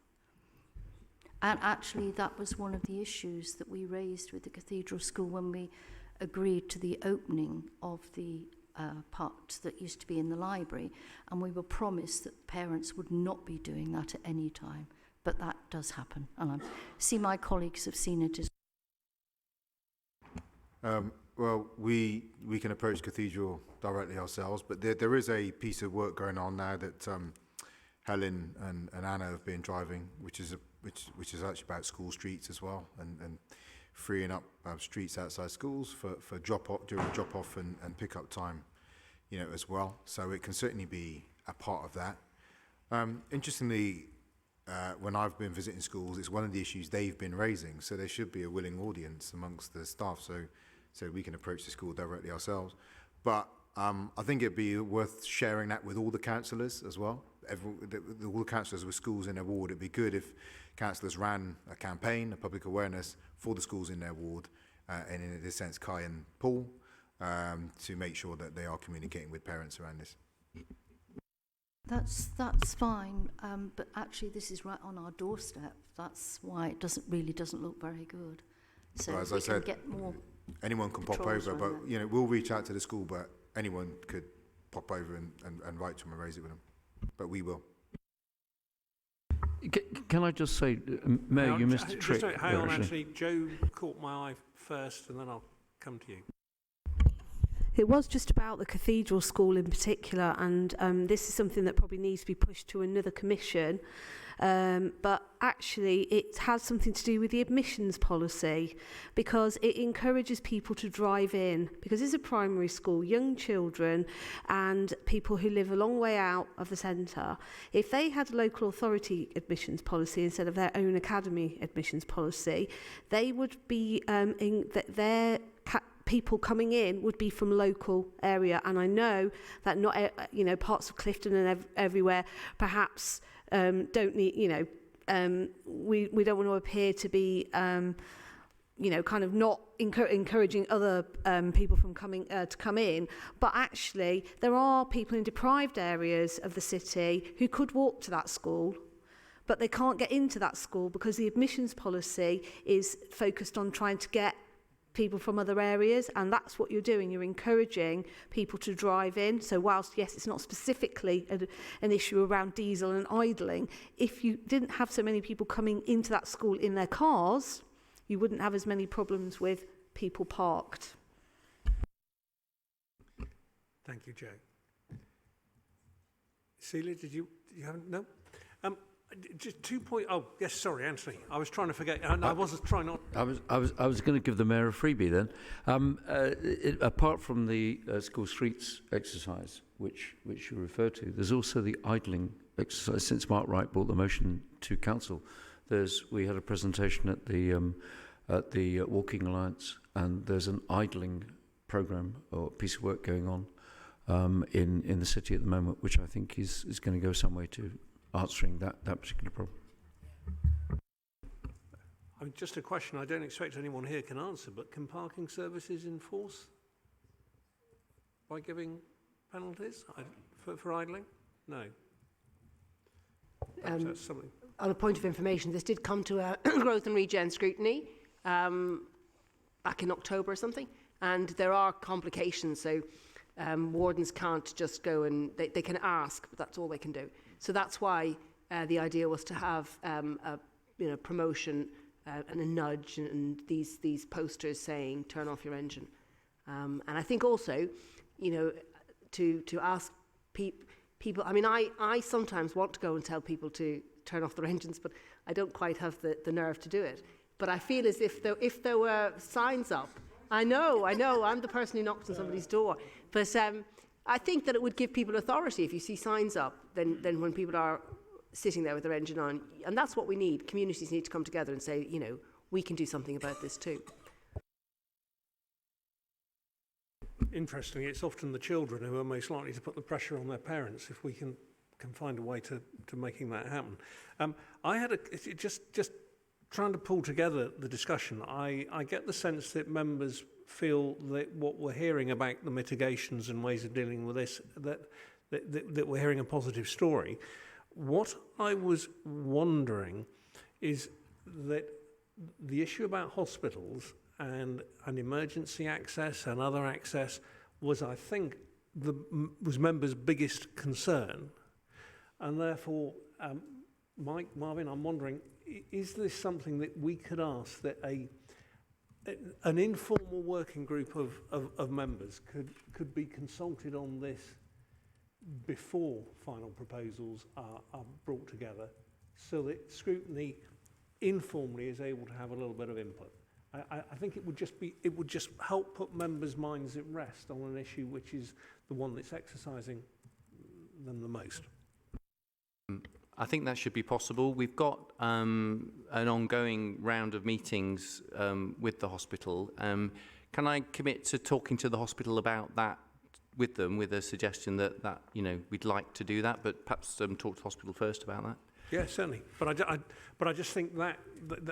And actually that was one of the issues that we raised with the Cathedral School when we agreed to the opening of the part that used to be in the library, and we were promised that parents would not be doing that at any time, but that does happen, and I see my colleagues have seen it as well. We can approach Cathedral directly ourselves, but there is a piece of work going on now that Helen and Anna have been driving, which is actually about school streets as well, and freeing up streets outside schools for drop-off, during drop-off and pick-up time, as well. So it can certainly be a part of that. Interestingly, when I've been visiting schools, it's one of the issues they've been raising. So there should be a willing audience amongst the staff, so we can approach the school directly ourselves. But I think it'd be worth sharing that with all the councillors as well. All the councillors with schools in their ward, it'd be good if councillors ran a campaign, a public awareness for the schools in their ward, and in this sense, Kai and Paul, to make sure that they are communicating with parents around this. That's fine, but actually this is right on our doorstep. That's why it doesn't look very good. So well, as we I said, can get more. Anyone can pop over, but we'll reach out to the school, but anyone could pop over and write to them and raise it with them. But we will. Can I just say, Mayor, you missed a trick. Hang on, actually, Joe caught my eye first, and then I'll come to you. It was just about the Cathedral School in particular, and this is something that probably needs to be pushed to another commission. But actually, it has something to do with the admissions policy, because it encourages people to drive in. Because it's a primary school, young children and people who live a long way out of the centre, if they had a local authority admissions policy instead of their own academy admissions policy, they would be their people coming in would be from local area. And I know that not parts of Clifton and everywhere perhaps don't need, we don't want to appear to be kind of not encouraging other people from coming to come in, but actually there are people in deprived areas of the city who could walk to that school, but they can't get into that school because the admissions policy is focused on trying to get people from other areas, and that's what you're doing. You're encouraging people to drive in. So whilst, yes, it's not specifically an issue around diesel and idling, if you didn't have so many people coming into that school in their cars, you wouldn't have as many problems with people parked. Thank you, Joe. Celia, did you have no? Just 2 points. Oh, yes. Sorry, Anthony. I was trying to forget. I wasn't trying not. I was going to give the mayor a freebie then. Apart from the school streets exercise, which you refer to, there's also the idling exercise. Since Mark Wright brought the motion to council, we had a presentation at the Walking Alliance, and there's an idling programme or piece of work going on in the city at the moment, which I think is going to go some way to answering that particular problem. I mean, just a question I don't expect anyone here can answer, but can parking services enforce by giving penalties for idling? No. That's something. On a point of information, this did come to a growth and regen scrutiny, back in October or something, and there are complications, so wardens can't just go and they can ask, but that's all they can do. So that's why the idea was to have a promotion and a nudge and these posters saying turn off your engine. And I think also, to ask people, I mean, I sometimes want to go and tell people to turn off their engines, but I don't quite have the nerve to do it. But I feel as if there were signs up. I know, I'm the person who knocks on somebody's door. But I think that it would give people authority if you see signs up, then when people are sitting there with their engine on. And that's what we need. Communities need to come together and say, we can do something about this too. Interestingly, it's often the children who are most likely to put the pressure on their parents if we can find a way to making that happen. I had just trying to pull together the discussion. I get the sense that members feel that what we're hearing about the mitigations and ways of dealing with this, that we're hearing a positive story. What I was wondering is that the issue about hospitals and emergency access and other access was, I think, was members' biggest concern. And therefore, Mike, Marvin, I'm wondering, is this something that we could ask that an informal working group of members could be consulted on this before final proposals are brought together, so that scrutiny informally is able to have a little bit of input? I think it would just help put members' minds at rest on an issue which is the one that's exercising them the most. I think that should be possible. We've got an ongoing round of meetings with the hospital. Can I commit to talking to the hospital about that with them, with a suggestion that we'd like to do that, but perhaps talk to the hospital first about that? Yeah, certainly. But I just think that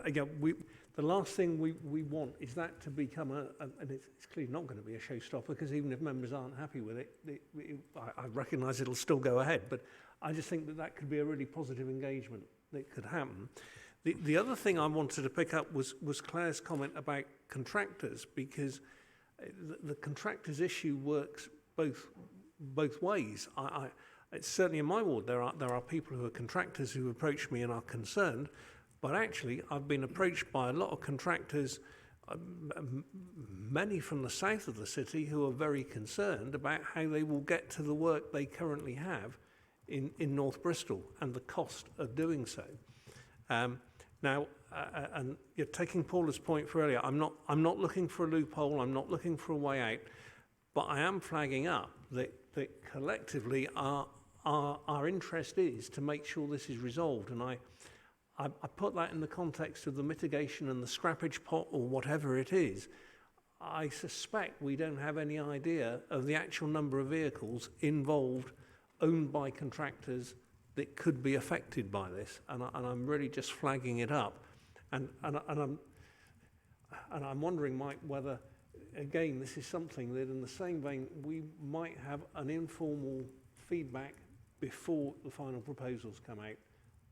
again, the last thing we want is that to become and it's clearly not going to be a showstopper, because even if members aren't happy with it, I recognise it'll still go ahead. But I just think that could be a really positive engagement that could happen. The other thing I wanted to pick up was Claire's comment about contractors, because the contractors issue works both ways. It's certainly in my ward there are people who are contractors who approach me and are concerned, but actually I've been approached by a lot of contractors, many from the south of the city, who are very concerned about how they will get to the work they currently have in North Bristol and the cost of doing so. Now, and you're taking Paula's point for earlier, I'm not looking for a loophole, I'm not looking for a way out, but I am flagging up that collectively our interest is to make sure this is resolved. And I put that in the context of the mitigation and the scrappage pot or whatever it is. I suspect we don't have any idea of the actual number of vehicles involved, owned by contractors, that could be affected by this, and I'm really just flagging it up, and I'm wondering, Mike, whether again this is something that, in the same vein, we might have an informal feedback before the final proposals come out.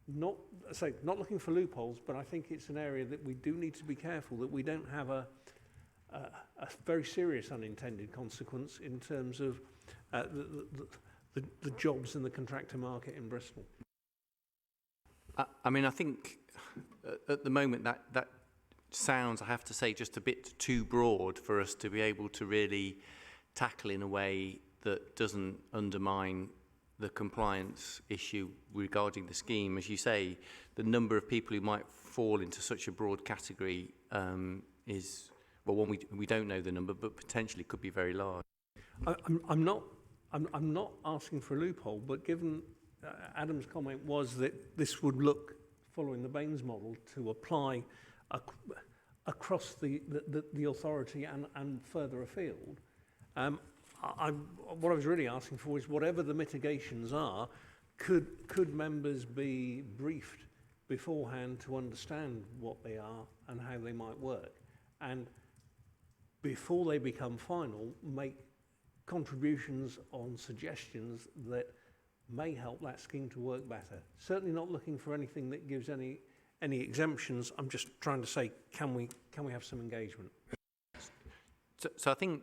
Not looking for loopholes, but I think it's an area that we do need to be careful that we don't have a very serious unintended consequence in terms of the jobs in the contractor market in Bristol. I mean, I think at the moment that sounds, I have to say, just a bit too broad for us to be able to really tackle in a way that doesn't undermine the compliance issue regarding the scheme. As you say, the number of people who might fall into such a broad category is, well, one, we don't know the number, but potentially could be very large. I'm not asking for a loophole, but given Adam's comment was that this would look, following the Baines model, to apply across the authority and further afield. What I was really asking for is, whatever the mitigations are, could members be briefed beforehand to understand what they are and how they might work, and before they become final, make contributions on suggestions that may help that scheme to work better. Certainly not looking for anything that gives any any exemptions. I'm just trying to say, can we have some engagement? So I think,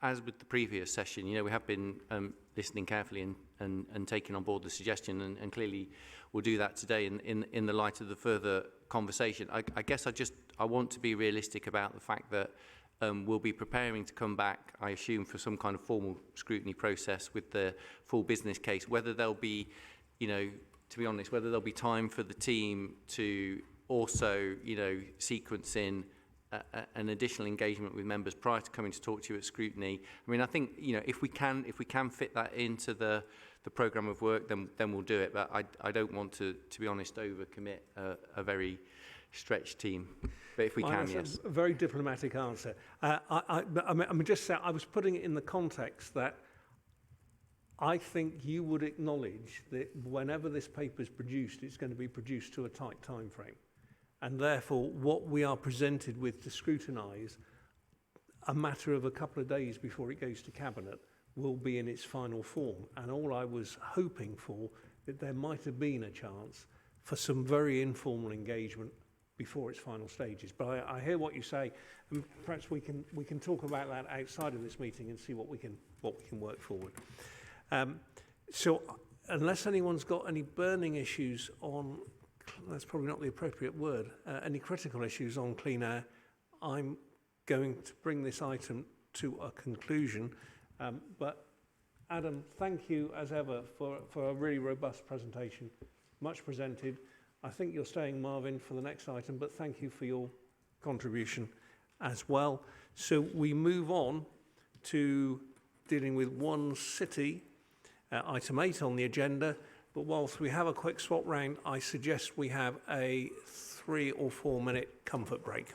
as with the previous session, you know, we have been listening carefully and taking on board the suggestion, and clearly we'll do that today in the light of the further conversation. I guess I want to be realistic about the fact that we'll be preparing to come back, I assume, for some kind of formal scrutiny process with the full business case. Whether there'll be, you know, to be honest, whether there'll be time for the team to also, you know, sequence in an additional engagement with members prior to coming to talk to you at scrutiny. I mean, I think, you know, if we can fit that into the programme of work, then we'll do it. But I don't want to be honest, overcommit a very stretched team. But if we can, yes. A very diplomatic answer. I mean, just say, I was putting it in the context that I think you would acknowledge that whenever this paper is produced, it's going to be produced to a tight time frame. And therefore, what we are presented with to scrutinise, a matter of a couple of days before it goes to Cabinet, will be in its final form. And all I was hoping for, that there might have been a chance for some very informal engagement before its final stages. But I hear what you say, and perhaps we can talk about that outside of this meeting and see what we can work forward. So, unless anyone's got any burning issues on, that's probably not the appropriate word, any critical issues on clean air, I'm going to bring this item to a conclusion. But Adam, thank you as ever for a really robust presentation, much presented. I think you're staying, Marvin, for the next item, but thank you for your contribution as well. So we move on to dealing with One City, item 8 on the agenda. But whilst we have a quick swap round, I suggest we have a 3 or 4 minute comfort break.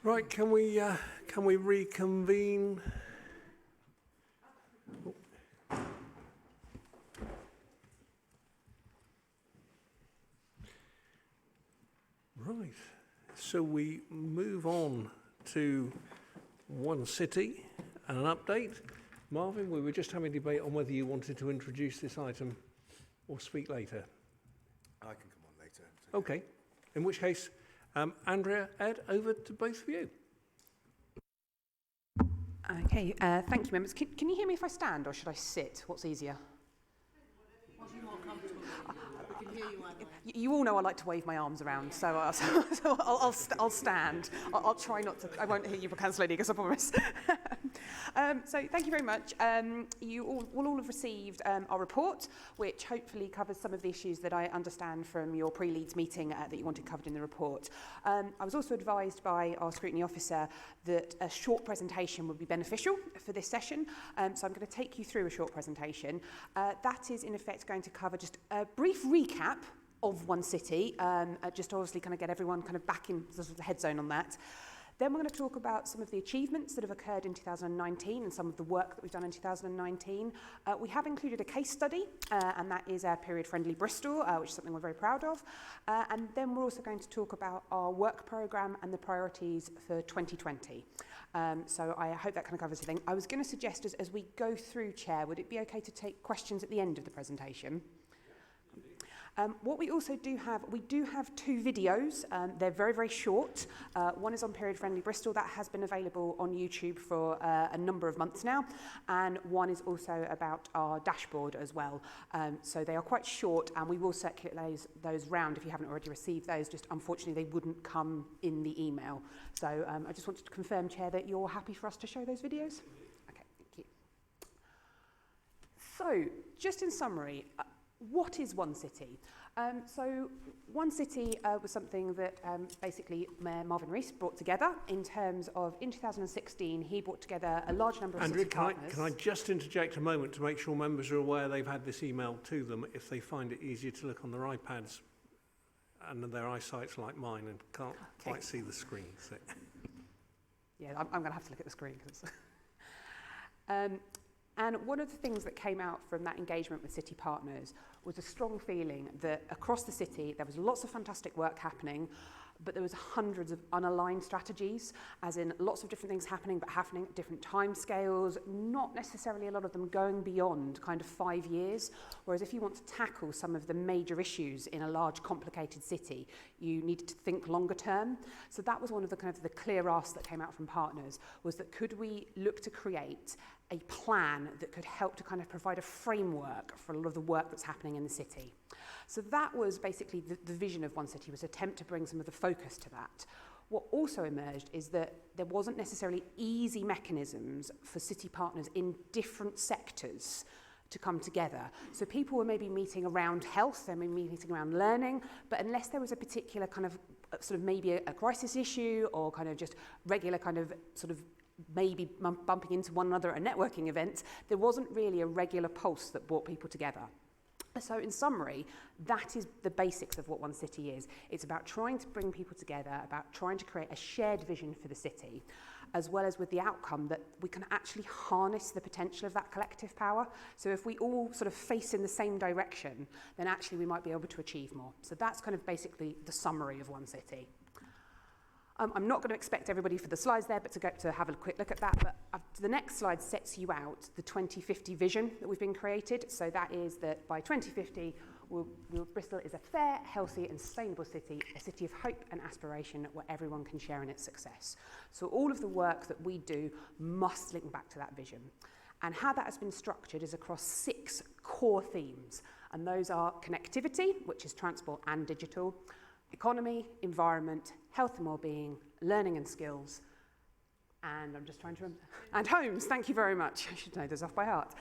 Right, can we reconvene? Right, so we move on to One City and an update. Marvin, we were just having a debate on whether you wanted to introduce this item or speak later. I can come on later. Okay, in which case, Andrea, Ed, over to both of you. Okay, thank you, members. Can you hear me if I stand or should I sit? What's easier? We can hear you either way. You all know I like to wave my arms around, so I'll stand. I'll try not to. I won't hit you for Councillor League, I promise. So thank you very much. You will all have received our report, which hopefully covers some of the issues that I understand from your pre-Leeds meeting that you wanted covered in the report. I was also advised by our scrutiny officer that a short presentation would be beneficial for this session, so I'm going to take you through a short presentation. That is in effect going to cover just a brief recap of One City, just to obviously kind of get everyone kind of back in sort of the head zone on that. Then we're going to talk about some of the achievements that have occurred in 2019 and some of the work that we've done in 2019. We have included a case study, and that is Period Friendly Bristol, which is something we're very proud of. And then we're also going to talk about our work programme and the priorities for 2020. So I hope that kind of covers everything. I was going to suggest as we go through, Chair, would it be okay to take questions at the end of the presentation? What we also do have, we do have two videos. They're very, very short. One is on Period Friendly Bristol. That has been available on YouTube for a number of months now. And one is also about our dashboard as well. So they are quite short, and we will circulate those round if you haven't already received those. Just unfortunately, they wouldn't come in the email. So I just wanted to confirm, Chair, that you're happy for us to show those videos? Okay, thank you. So just in summary, what is One City? So One City was something that basically Mayor Marvin Rees brought together in terms of, in 2016, he brought together a large number of Andrew, city partners. can I just interject a moment to make sure members are aware they've had this email to them if they find it easier to look on their iPads and their eyesight's like mine and can't quite see the screen. So. Yeah, I'm going to have to look at the screen. And one of the things that came out from that engagement with city partners was a strong feeling that across the city there was lots of fantastic work happening, but there was hundreds of unaligned strategies, as in lots of different things happening, but happening at different timescales, not necessarily a lot of them going beyond kind of 5 years. Whereas if you want to tackle some of the major issues in a large, complicated city, you needed to think longer term. So that was one of the kind of the clear asks that came out from partners, was that could we look to create a plan that could help to kind of provide a framework for a lot of the work that's happening in the city. So that was basically the vision of One City, was to attempt to bring some of the focus to that. What also emerged is that there wasn't necessarily easy mechanisms for city partners in different sectors to come together. So people were maybe meeting around health, they may be meeting around learning, but unless there was a particular kind of sort of maybe a crisis issue or kind of just regular kind of sort of maybe bumping into one another at a networking event, there wasn't really a regular pulse that brought people together. So in summary, that is the basics of what One City is. It's about trying to bring people together, about trying to create a shared vision for the city, as well as with the outcome that we can actually harness the potential of that collective power. So if we all sort of face in the same direction, then actually we might be able to achieve more. So that's kind of basically the summary of One City. I'm not going to expect everybody for the slides there, but to have a quick look at that. But the next slide sets you out the 2050 vision that we've been created. So that is that by 2050, Bristol is a fair, healthy and sustainable city, a city of hope and aspiration where everyone can share in its success. So all of the work that we do must link back to that vision. And how that has been structured is across 6 core themes. And those are connectivity, which is transport and digital, economy, environment, health and well-being, learning and skills, and I'm just trying to remember, and homes, thank you very much. I should know those off by heart.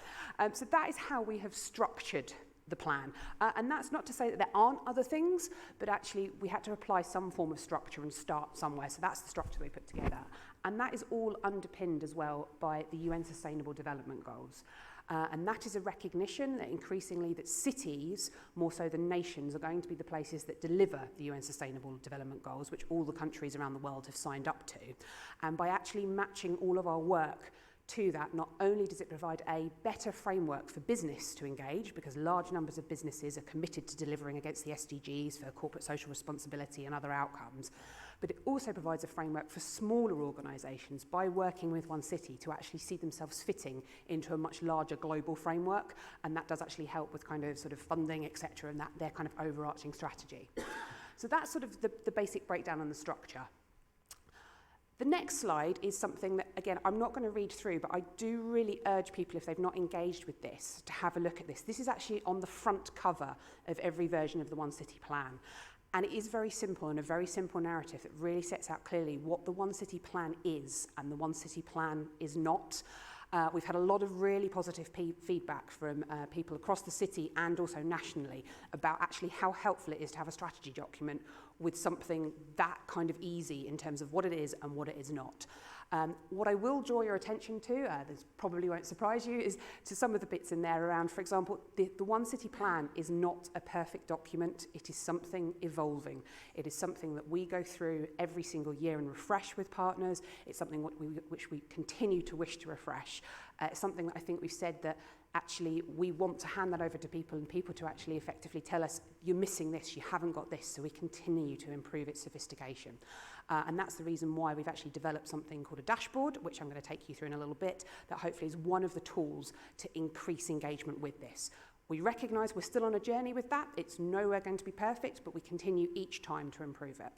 So that is how we have structured the plan. And that's not to say that there aren't other things, but actually we had to apply some form of structure and start somewhere. So that's the structure we put together. And that is all underpinned as well by the UN Sustainable Development Goals. And that is a recognition that increasingly that cities, more so than nations, are going to be the places that deliver the UN Sustainable Development Goals, which all the countries around the world have signed up to. And by actually matching all of our work to that, not only does it provide a better framework for business to engage, because large numbers of businesses are committed to delivering against the SDGs for corporate social responsibility and other outcomes, but it also provides a framework for smaller organisations by working with one city to actually see themselves fitting into a much larger global framework, and that does actually help with kind of sort of funding, etc., and that their kind of overarching strategy. So that's sort of the basic breakdown on the structure. The next slide is something that, again, I'm not going to read through, but I do really urge people, if they've not engaged with this, to have a look at this. This is actually on the front cover of every version of the One City Plan. And it is very simple, and a very simple narrative that really sets out clearly what the One City Plan is and the One City Plan is not. We've had a lot of really positive feedback from people across the city and also nationally about actually how helpful it is to have a strategy document with something that kind of easy in terms of what it is and what it is not. What I will draw your attention to, this probably won't surprise you, is to some of the bits in there around, for example, the One City Plan is not a perfect document. It is something evolving. It is something that we go through every single year and refresh with partners. It's something which we continue to wish to refresh. It's something that I think we've said that actually we want to hand that over to people and people to actually effectively tell us, you're missing this, you haven't got this, so we continue to improve its sophistication. And that's the reason why we've actually developed something called a dashboard, which I'm going to take you through in a little bit, that hopefully is one of the tools to increase engagement with this. We recognise we're still on a journey with that. It's nowhere going to be perfect, but we continue each time to improve it.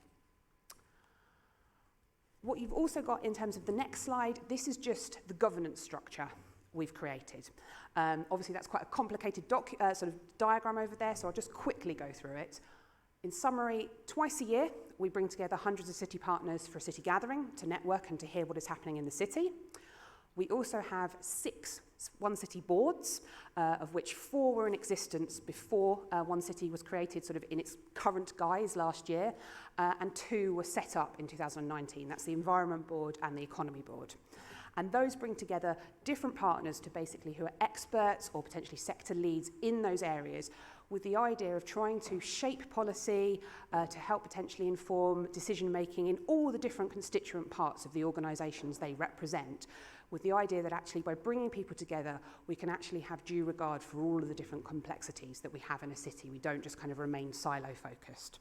What you've also got in terms of the next slide, this is just the governance structure we've created. Obviously, that's quite a complicated sort of diagram over there, so I'll just quickly go through it. In summary, twice a year, we bring together hundreds of city partners for a city gathering to network and to hear what is happening in the city. We also have 6 One City boards, of which 4 were in existence before One City was created sort of in its current guise last year, and 2 were set up in 2019. That's the Environment Board and the Economy Board. And those bring together different partners to basically who are experts or potentially sector leads in those areas, with the idea of trying to shape policy, to help potentially inform decision-making in all the different constituent parts of the organisations they represent, with the idea that actually by bringing people together, we can actually have due regard for all of the different complexities that we have in a city. We don't just kind of remain silo-focused.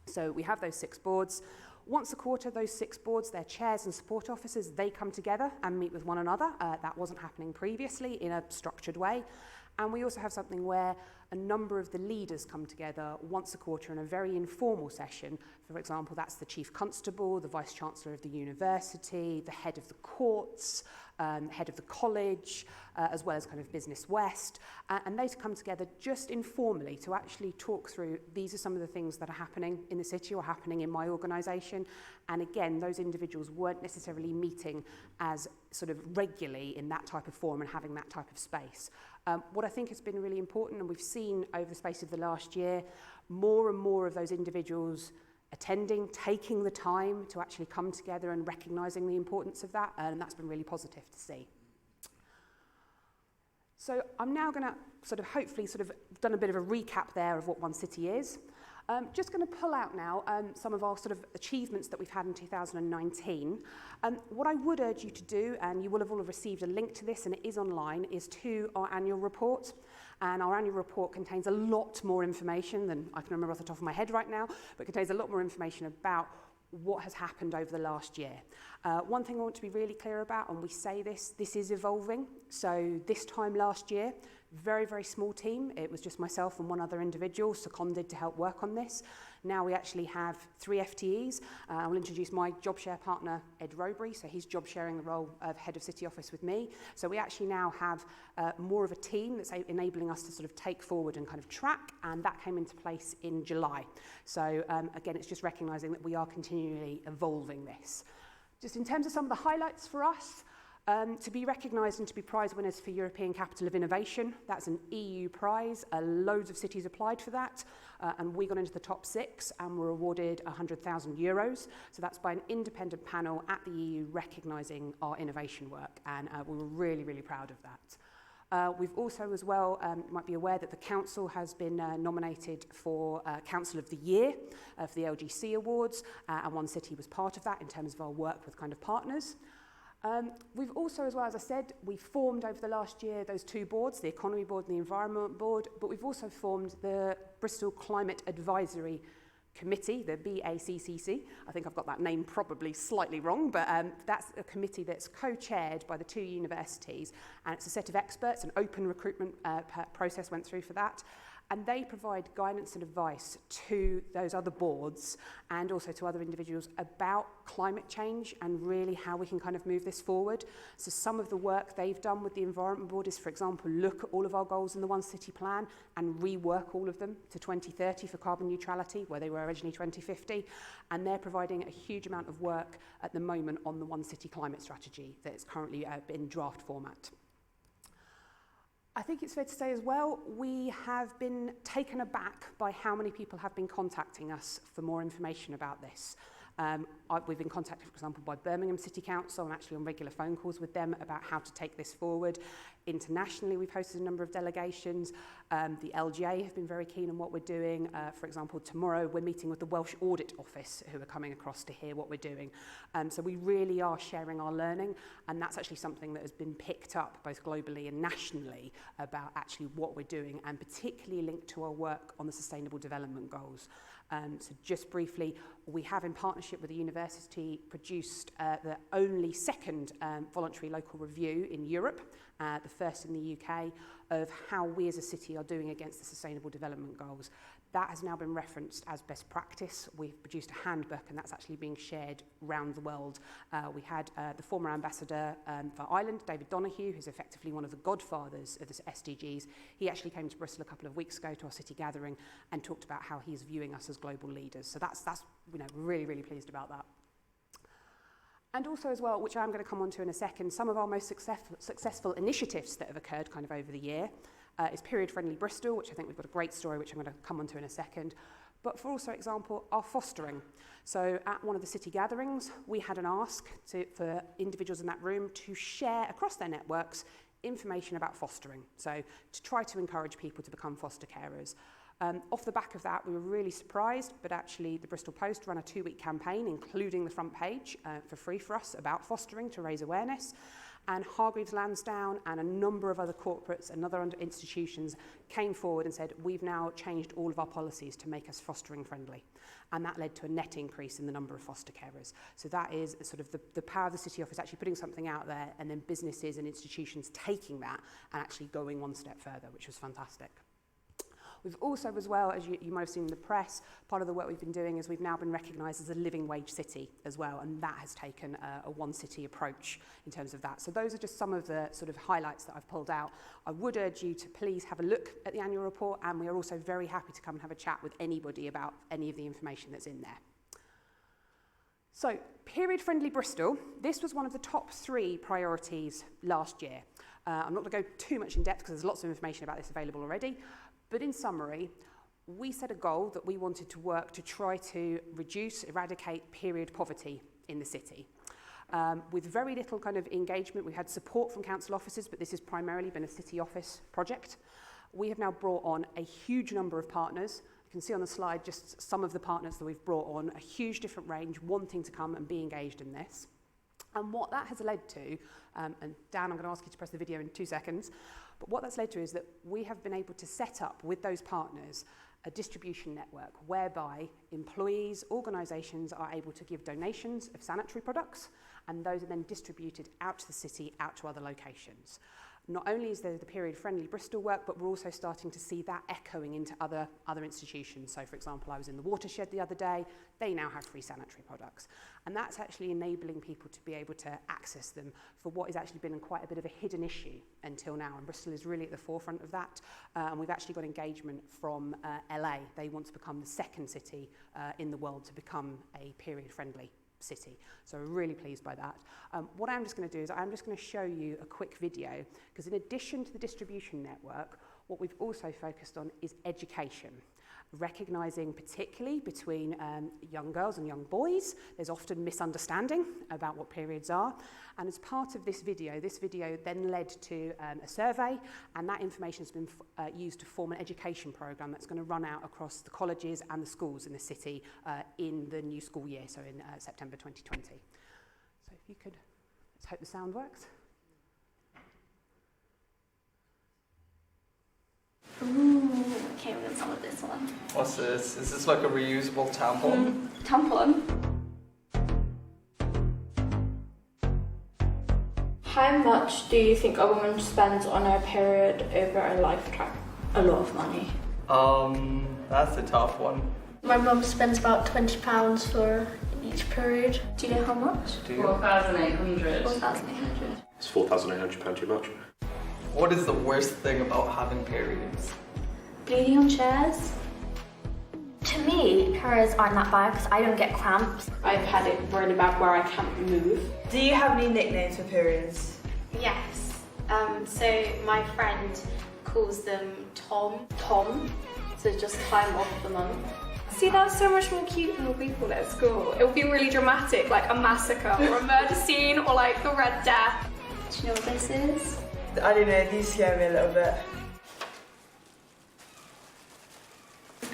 So we have those 6 boards. Once a quarter, those 6 boards, their chairs and support officers, they come together and meet with one another. That wasn't happening previously in a structured way. And we also have something where a number of the leaders come together once a quarter in a very informal session. For example, that's the Chief Constable, the Vice-Chancellor of the University, the head of the courts, head of the college, as well as kind of Business West. And they come together just informally to actually talk through, these are some of the things that are happening in the city or happening in my organisation. And again, those individuals weren't necessarily meeting as sort of regularly in that type of forum and having that type of space. What I think has been really important, and we've seen over the space of the last year, more and more of those individuals attending, taking the time to actually come together and recognising the importance of that, and that's been really positive to see. So I'm now going to sort of hopefully sort of done a bit of a recap there of what One City is. Just going to pull out now some of our sort of achievements that we've had in 2019. What I would urge you to do, and you will have all received a link to this and it is online, is to our annual report. And our annual report contains a lot more information than I can remember off the top of my head right now, but contains a lot more information about what has happened over the last year. One thing I want to be really clear about, and we say this is evolving. So this time last year, very, very small team. It was just myself and one other individual seconded to help work on this. Now we actually have 3 FTEs. I will introduce my job share partner, Ed Robury. So he's job sharing the role of head of city office with me. So we actually now have more of a team that's enabling us to sort of take forward and kind of track. And that came into place in July. So again, it's just recognising that we are continually evolving this. Just in terms of some of the highlights for us, to be recognised and to be prize winners for European Capital of Innovation. That's an EU prize. Loads of cities applied for that, and we got into the top 6 and were awarded €100,000. So that's by an independent panel at the EU recognising our innovation work, and we were really, really proud of that. We've also as well, you might be aware that the council has been nominated for Council of the Year for the LGC Awards, and One City was part of that in terms of our work with kind of partners. We've also, as well, as I said, we've formed over the last year those two boards, the Economy Board and the Environment Board, but we've also formed the Bristol Climate Advisory Committee, the BACCC. I think I've got that name probably slightly wrong, but that's a committee that's co-chaired by the two universities, and it's a set of experts. An open recruitment process went through for that. And they provide guidance and advice to those other boards and also to other individuals about climate change and really how we can kind of move this forward. So some of the work they've done with the Environment Board is, for example, look at all of our goals in the One City Plan and rework all of them to 2030 for carbon neutrality, where they were originally 2050. And they're providing a huge amount of work at the moment on the One City Climate Strategy that is currently in draft format. I think it's fair to say as well, we have been taken aback by how many people have been contacting us for more information about this. We've been contacted, for example, by Birmingham City Council. I'm actually on regular phone calls with them about how to take this forward. Internationally, we've hosted a number of delegations. The LGA have been very keen on what we're doing. For example, tomorrow we're meeting with the Welsh Audit Office, who are coming across to hear what we're doing. So we really are sharing our learning, and that's actually something that has been picked up both globally and nationally about actually what we're doing, and particularly linked to our work on the Sustainable Development Goals. So just briefly, we have, in partnership with the university, produced the only second voluntary local review in Europe, the first in the UK, of how we as a city are doing against the Sustainable Development Goals. That has now been referenced as best practice. We've produced a handbook, and that's actually being shared around the world. We had the former ambassador for Ireland, David Donoghue, who's effectively one of the godfathers of the SDGs. He actually came to Bristol a couple of weeks ago to our city gathering and talked about how he's viewing us as global leaders. So that's really, really pleased about that. And also as well, which I'm going to come on to in a second, some of our most successful initiatives that have occurred kind of over the year is Period Friendly Bristol, which I think we've got a great story, which I'm going to come on to in a second. But for also example, our fostering. So at one of the city gatherings, we had an ask for individuals in that room to share across their networks information about fostering. So to try to encourage people to become foster carers. Off the back of that, we were really surprised, but actually the Bristol Post ran a 2-week campaign, including the front page for free for us about fostering to raise awareness. And Hargreaves Lansdowne and a number of other corporates and other institutions came forward and said, we've now changed all of our policies to make us fostering friendly. And that led to a net increase in the number of foster carers. So that is sort of the power of the City Office actually putting something out there, and then businesses and institutions taking that and actually going one step further, which was fantastic. We've also, as well, as you might have seen in the press, part of the work we've been doing is we've now been recognised as a living wage city as well, and that has taken a one city approach in terms of that. So those are just some of the sort of highlights that I've pulled out. I would urge you to please have a look at the annual report, and we are also very happy to come and have a chat with anybody about any of the information that's in there. So, Period Friendly Bristol, this was one of the top 3 priorities last year. I'm not going to go too much in depth because there's lots of information about this available already. But in summary, we set a goal that we wanted to work to try to eradicate period poverty in the city. With very little kind of engagement, we had support from council officers, but this has primarily been a city office project. We have now brought on a huge number of partners. You can see on the slide just some of the partners that we've brought on, a huge different range wanting to come and be engaged in this. And what that has led to, and Dan, I'm going to ask you to press the video in 2 seconds, but what that's led to is that we have been able to set up with those partners a distribution network whereby employees, organisations are able to give donations of sanitary products, and those are then distributed out to the city, out to other locations. Not only is there the Period Friendly Bristol work, but we're also starting to see that echoing into other institutions. So, for example, I was in the Watershed the other day. They now have free sanitary products. And that's actually enabling people to be able to access them for what has actually been quite a bit of a hidden issue until now. And Bristol is really at the forefront of that. And we've actually got engagement from LA. They want to become the second city in the world to become a period friendly city. So we're really pleased by that. What I'm just going to do is I'm just going to show you a quick video, because in addition to the distribution network, what we've also focused on is education. recognising particularly between young girls and young boys. There's often misunderstanding about what periods are. And as part of this video then led to a survey, and that information has been used to form an education programme that's going to run out across the colleges and the schools in the city in the new school year, so in September 2020. So if you could, let's hope the sound works. Ooh, okay, we're gonna start with this one. What's this? Is this like a reusable tampon? Tampon. How much do you think a woman spends on her period over a lifetime? A lot of money. That's a tough one. My mum spends about £20 for each period. Do you know how much? 4,800. 4,800. Is £4,800 too much? What is the worst thing about having periods? Bleeding on chairs. To me, periods aren't that bad because I don't get cramps. I've had it really bad where I can't move. Do you have any nicknames for periods? Yes. So my friend calls them Tom. Tom. So just time off the month. See, that's so much more cute than what we call it at school. It would be really dramatic, like a massacre or a murder scene or like the Red Death. Do you know what this is? I don't know, these scare me a little bit.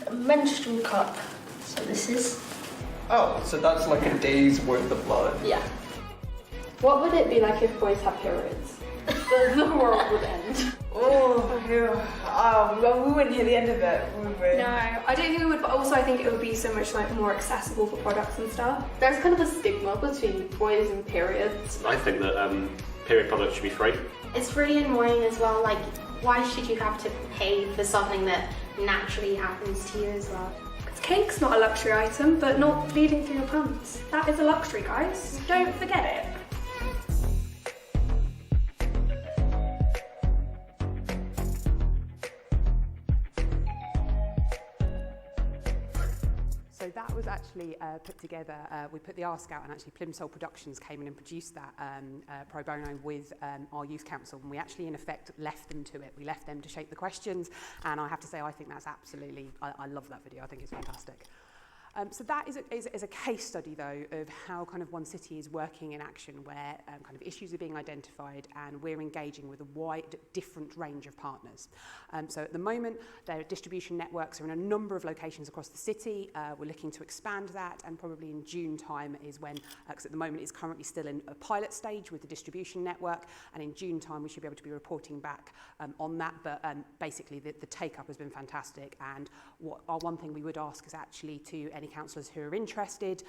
A menstrual cup. So this is... Oh, so that's like a day's worth of blood. Yeah. What would it be like if boys had periods? The world would end. Well, we wouldn't hear the end of it, would we? No, I don't think we would, but also I think it would be so much like more accessible for products and stuff. There's kind of a stigma between boys and periods. I think that period products should be free. It's really annoying as well, like why should you have to pay for something that naturally happens to you as well? Cake's not a luxury item, but not bleeding through your pants. That is a luxury, guys. Don't forget it. So that was actually put together, we put the ask out, and actually Plimsoll Productions came in and produced that pro bono with our youth council, and we actually in effect left them to it. We left them to shape the questions, and I have to say I think that's absolutely, I love that video, I think it's fantastic. So that is a case study, though, of how kind of One City is working in action, where kind of issues are being identified and we're engaging with a wide, different range of partners. So at the moment, their distribution networks are in a number of locations across the city. We're looking to expand that, and probably in June time is when, because at the moment it's currently still in a pilot stage with the distribution network, and in June time we should be able to be reporting back on that. But basically the take-up has been fantastic, and one thing we would ask is actually to any councillors who are interested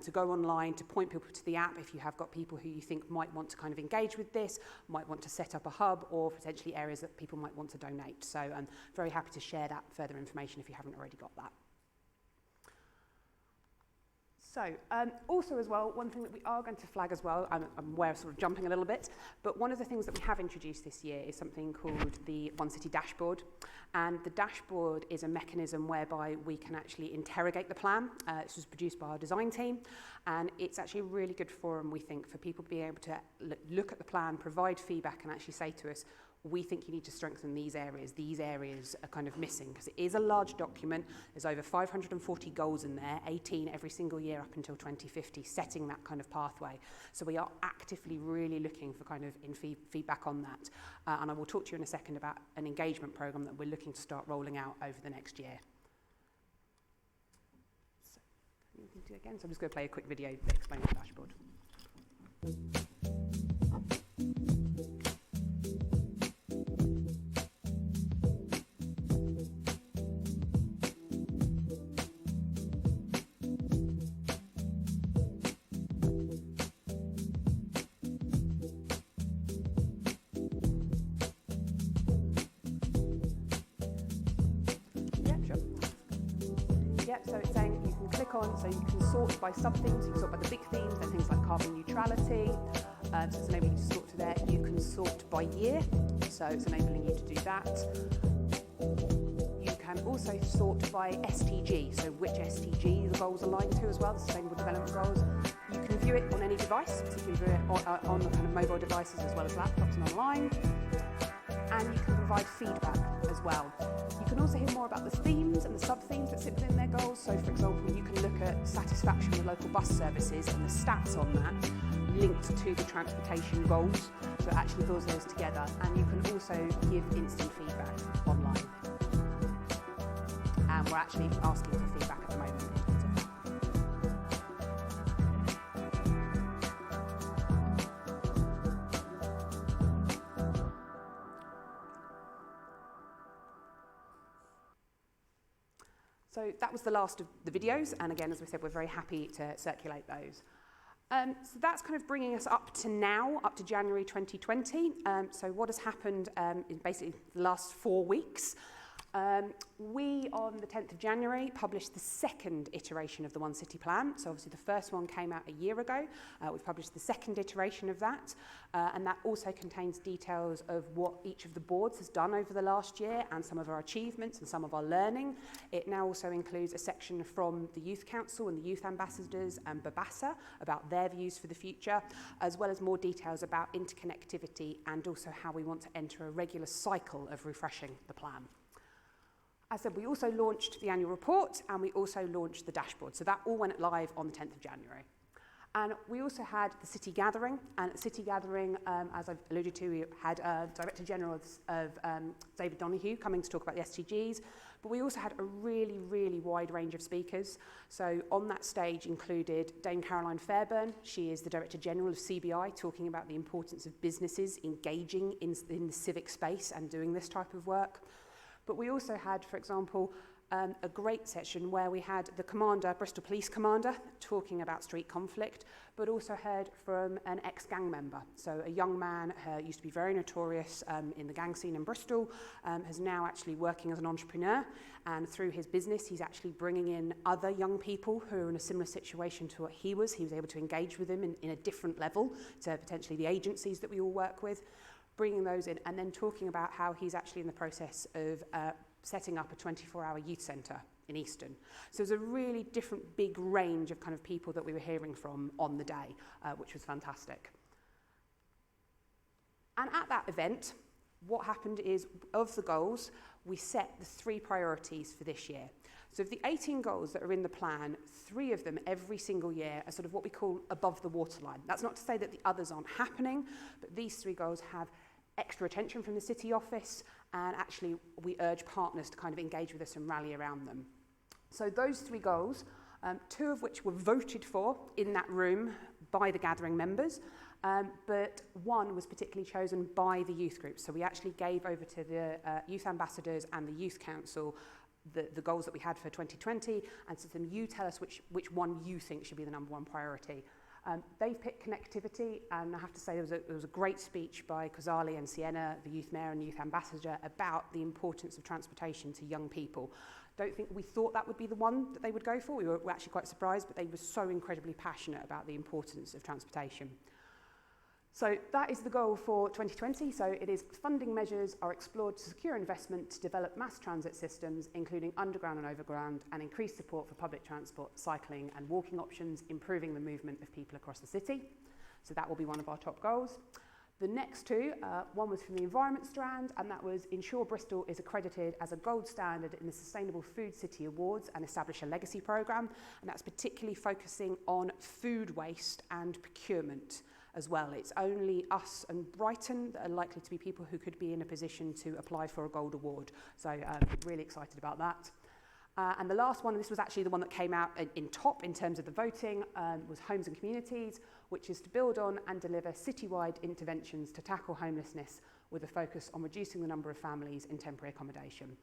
to go online, to point people to the app if you have got people who you think might want to kind of engage with this, might want to set up a hub, or potentially areas that people might want to donate. So I'm very happy to share that further information if you haven't already got that. So, also as well, one thing that we are going to flag as well, I'm aware of sort of jumping a little bit, but one of the things that we have introduced this year is something called the One City Dashboard. And the dashboard is a mechanism whereby we can actually interrogate the plan. This was produced by our design team, and it's actually a really good forum, we think, for people to be able to look at the plan, provide feedback, and actually say to us, we think you need to strengthen these areas are kind of missing, because it is a large document. There's over 540 goals in there, 18 every single year up until 2050, setting that kind of pathway. So we are actively really looking for kind of feedback on that. And I will talk to you in a second about an engagement program that we're looking to start rolling out over the next year. So, again, so I'm just going to play a quick video that explains the dashboard. So it's saying you can click on, so you can sort by sub-themes, you can sort by the big themes, then things like carbon neutrality, so it's enabling you to sort to there. You can sort by year, so it's enabling you to do that. You can also sort by SDG, so which SDG the goals align to as well, the Sustainable Development Goals. You can view it on any device, so you can view it on the kind of mobile devices as well as laptops and online. And you can provide feedback as well. You can also hear more about the themes and the sub-themes bus services and the stats on that linked to the transportation goals, so it actually pulls those together, and you can also give instant feedback online. And we're actually asking for feedback at the moment. So that was the last of the videos, and again, as we said, we're very happy to circulate those. So that's kind of bringing us up to now, up to January 2020. So what has happened in basically the last 4 weeks. We, on the 10th of January, published the second iteration of the One City Plan. So obviously the first one came out a year ago. We've published the second iteration of that. And that also contains details of what each of the boards has done over the last year and some of our achievements and some of our learning. It now also includes a section from the Youth Council and the Youth Ambassadors and Babasa about their views for the future, as well as more details about interconnectivity and also how we want to enter a regular cycle of refreshing the plan. As I said, we also launched the annual report and we also launched the dashboard. So that all went live on the 10th of January. And we also had the City Gathering. And at City Gathering, as I've alluded to, we had Director General of David Donoghue coming to talk about the SDGs. But we also had a really, really wide range of speakers. So on that stage included Dame Caroline Fairburn. She is the Director General of CBI, talking about the importance of businesses engaging in the civic space and doing this type of work. But we also had, for example, a great session where we had the commander, Bristol Police Commander, talking about street conflict, but also heard from an ex-gang member. So a young man who used to be very notorious in the gang scene in Bristol, is now actually working as an entrepreneur, and through his business he's actually bringing in other young people who are in a similar situation to what he was. He was able to engage with them in a different level to potentially the agencies that we all work with, bringing those in, and then talking about how he's actually in the process of setting up a 24-hour youth centre in Easton. So there's a really different big range of kind of people that we were hearing from on the day, which was fantastic. And at that event, what happened is, of the goals, we set the 3 priorities for this year. So of the 18 goals that are in the plan, 3 of them every single year are sort of what we call above the waterline. That's not to say that the others aren't happening, but these 3 goals have extra attention from the City Office, and actually we urge partners to kind of engage with us and rally around them. So those 3 goals, 2 of which were voted for in that room by the gathering members, but 1 was particularly chosen by the youth group. So we actually gave over to the youth ambassadors and the youth council the goals that we had for 2020, and so then you tell us which one you think should be the #1 priority. They've picked connectivity, and I have to say there was a great speech by Kozali and Sienna, the youth mayor and youth ambassador, about the importance of transportation to young people. Don't think we thought that would be the one that they would go for. We were actually quite surprised, but they were so incredibly passionate about the importance of transportation. So that is the goal for 2020. So it is funding measures are explored to secure investment to develop mass transit systems, including underground and overground, and increase support for public transport, cycling and walking options, improving the movement of people across the city. So that will be one of our top goals. The next 2, one was from the environment strand, and that was ensure Bristol is accredited as a gold standard in the Sustainable Food City Awards and establish a legacy programme. And that's particularly focusing on food waste and procurement as well. It's only us and Brighton that are likely to be people who could be in a position to apply for a gold award. So really excited about that. And the last one, and this was actually the one that came out in top in terms of the voting, was homes and communities, which is to build on and deliver citywide interventions to tackle homelessness with a focus on reducing the number of families in temporary accommodation.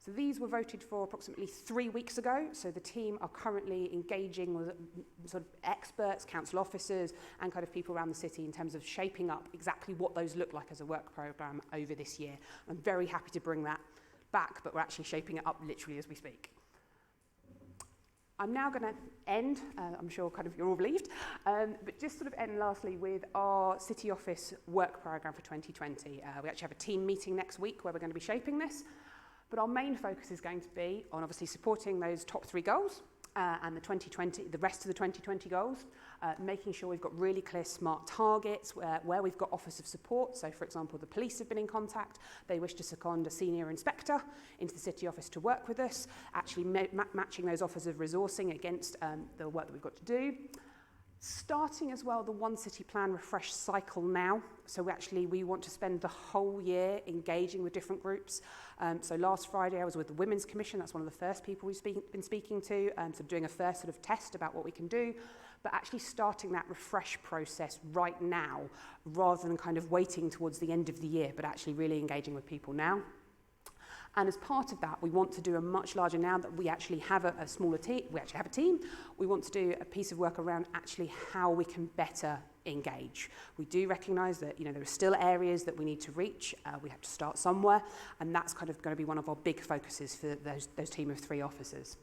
So these were voted for approximately 3 weeks ago. So the team are currently engaging with sort of experts, council officers, and kind of people around the city in terms of shaping up exactly what those look like as a work programme over this year. I'm very happy to bring that back, but we're actually shaping it up literally as we speak. I'm now going to end, I'm sure kind of you're all relieved, but just sort of end lastly with our City Office work programme for 2020. We actually have a team meeting next week where we're going to be shaping this, but our main focus is going to be on obviously supporting those top 3 goals, and the rest of the 2020 goals, making sure we've got really clear smart targets where we've got offers of support. So, for example, the police have been in contact. They wish to second a senior inspector into the city office to work with us, actually matching those offers of resourcing against the work that we've got to do. Starting as well the One City Plan refresh cycle now. So we want to spend the whole year engaging with different groups. So last Friday I was with the Women's Commission. That's one of the first people we've been speaking to. So doing a first sort of test about what we can do. But actually starting that refresh process right now, rather than kind of waiting towards the end of the year, but actually really engaging with people now. And as part of that, we want to do a much larger, now that we actually have a smaller team, we actually have a team, we want to do a piece of work around actually how we can better engage. We do recognise that, you know, there are still areas that we need to reach. We have to start somewhere, and that's kind of going to be one of our big focuses for those team of 3 officers.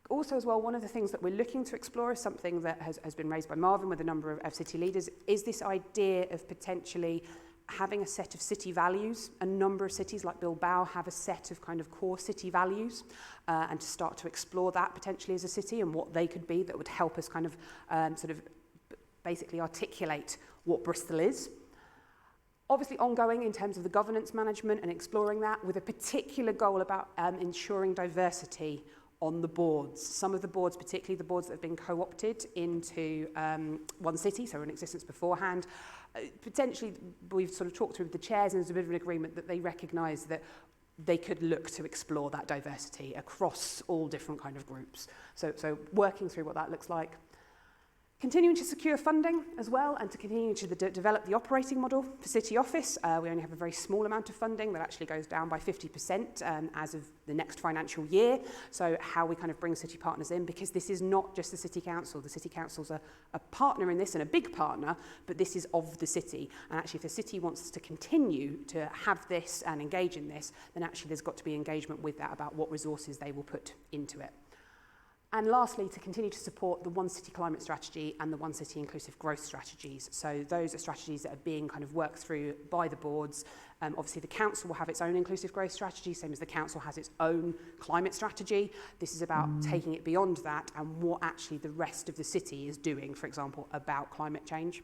Also as well, one of the things that we're looking to explore is something that has been raised by Marvin with a number of city leaders, is this idea of potentially having a set of city values. A number of cities like Bilbao have a set of kind of core city values, and to start to explore that potentially as a city and what they could be that would help us kind of sort of basically articulate what Bristol is. Obviously ongoing in terms of the governance management and exploring that, with a particular goal about ensuring diversity on the boards. Some of the boards, particularly the boards that have been co-opted into One City, so in existence beforehand, potentially we've sort of talked through with the chairs, and there's a bit of an agreement that they recognise that they could look to explore that diversity across all different kind of groups. So working through what that looks like. Continuing to secure funding as well, and to continue to develop the operating model for City Office. We only have a very small amount of funding that actually goes down by 50% as of the next financial year. So how we kind of bring city partners in, because this is not just the City Council. The City Council's a partner in this, and a big partner, but this is of the city. And actually if the city wants to continue to have this and engage in this, then actually there's got to be engagement with that about what resources they will put into it. And lastly, to continue to support the One City Climate Strategy and the One City Inclusive Growth Strategies. So those are strategies that are being kind of worked through by the boards. Obviously, the council will have its own inclusive growth strategy, same as the council has its own climate strategy. This is about taking it beyond that and what actually the rest of the city is doing, for example, about climate change.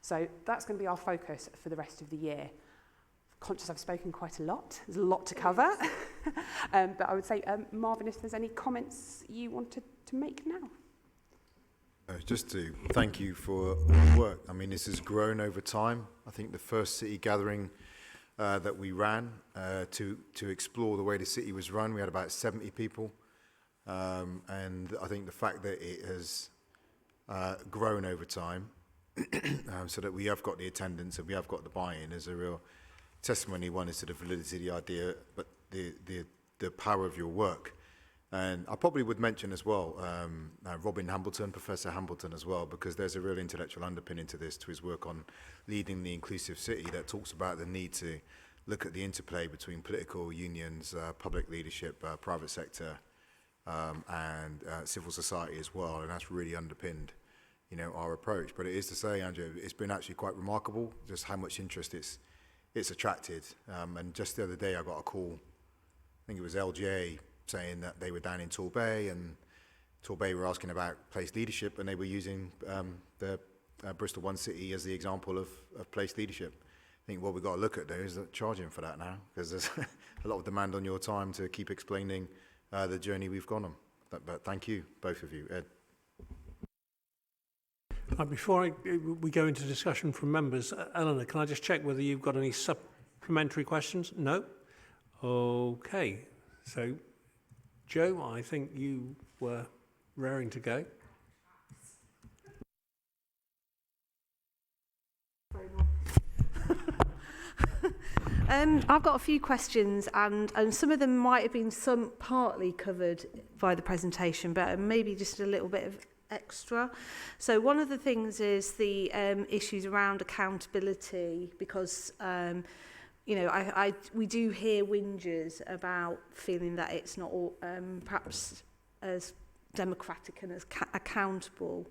So that's going to be our focus for the rest of the year. Conscious I've spoken quite a lot. There's a lot to cover. But I would say, Marvin, if there's any comments you wanted to make now. Just to thank you for the work. I mean, this has grown over time. I think the first city gathering that we ran to explore the way the city was run, we had about 70 people. And I think the fact that it has grown over time, so that we have got the attendance and we have got the buy-in, is a real testimony. One is to the validity of the idea, but the power of your work. And I probably would mention as well Robin Hambleton, Professor Hambleton as well, because there's a real intellectual underpinning to this, to his work on leading the inclusive city, that talks about the need to look at the interplay between political unions, public leadership, private sector, and civil society as well. And that's really underpinned, you know, our approach. But it is to say, Andrew, it's been actually quite remarkable just how much interest it's attracted. And just the other day I got a call, I think it was LJ, saying that they were down in Torbay, and Torbay were asking about place leadership, and they were using the Bristol One City as the example of place leadership. I think what we've got to look at there is charging for that now, because there's a lot of demand on your time to keep explaining the journey we've gone on. But thank you, both of you. Ed. Before we go into discussion from members, Eleanor, can I just check whether you've got any supplementary questions? No? Okay. So, Joe, I think you were raring to go. I've got a few questions, and some of them might have been partly covered by the presentation, but maybe just a little bit of extra. So one of the things is the issues around accountability, because you know, we do hear whinges about feeling that it's not all, perhaps as democratic and as accountable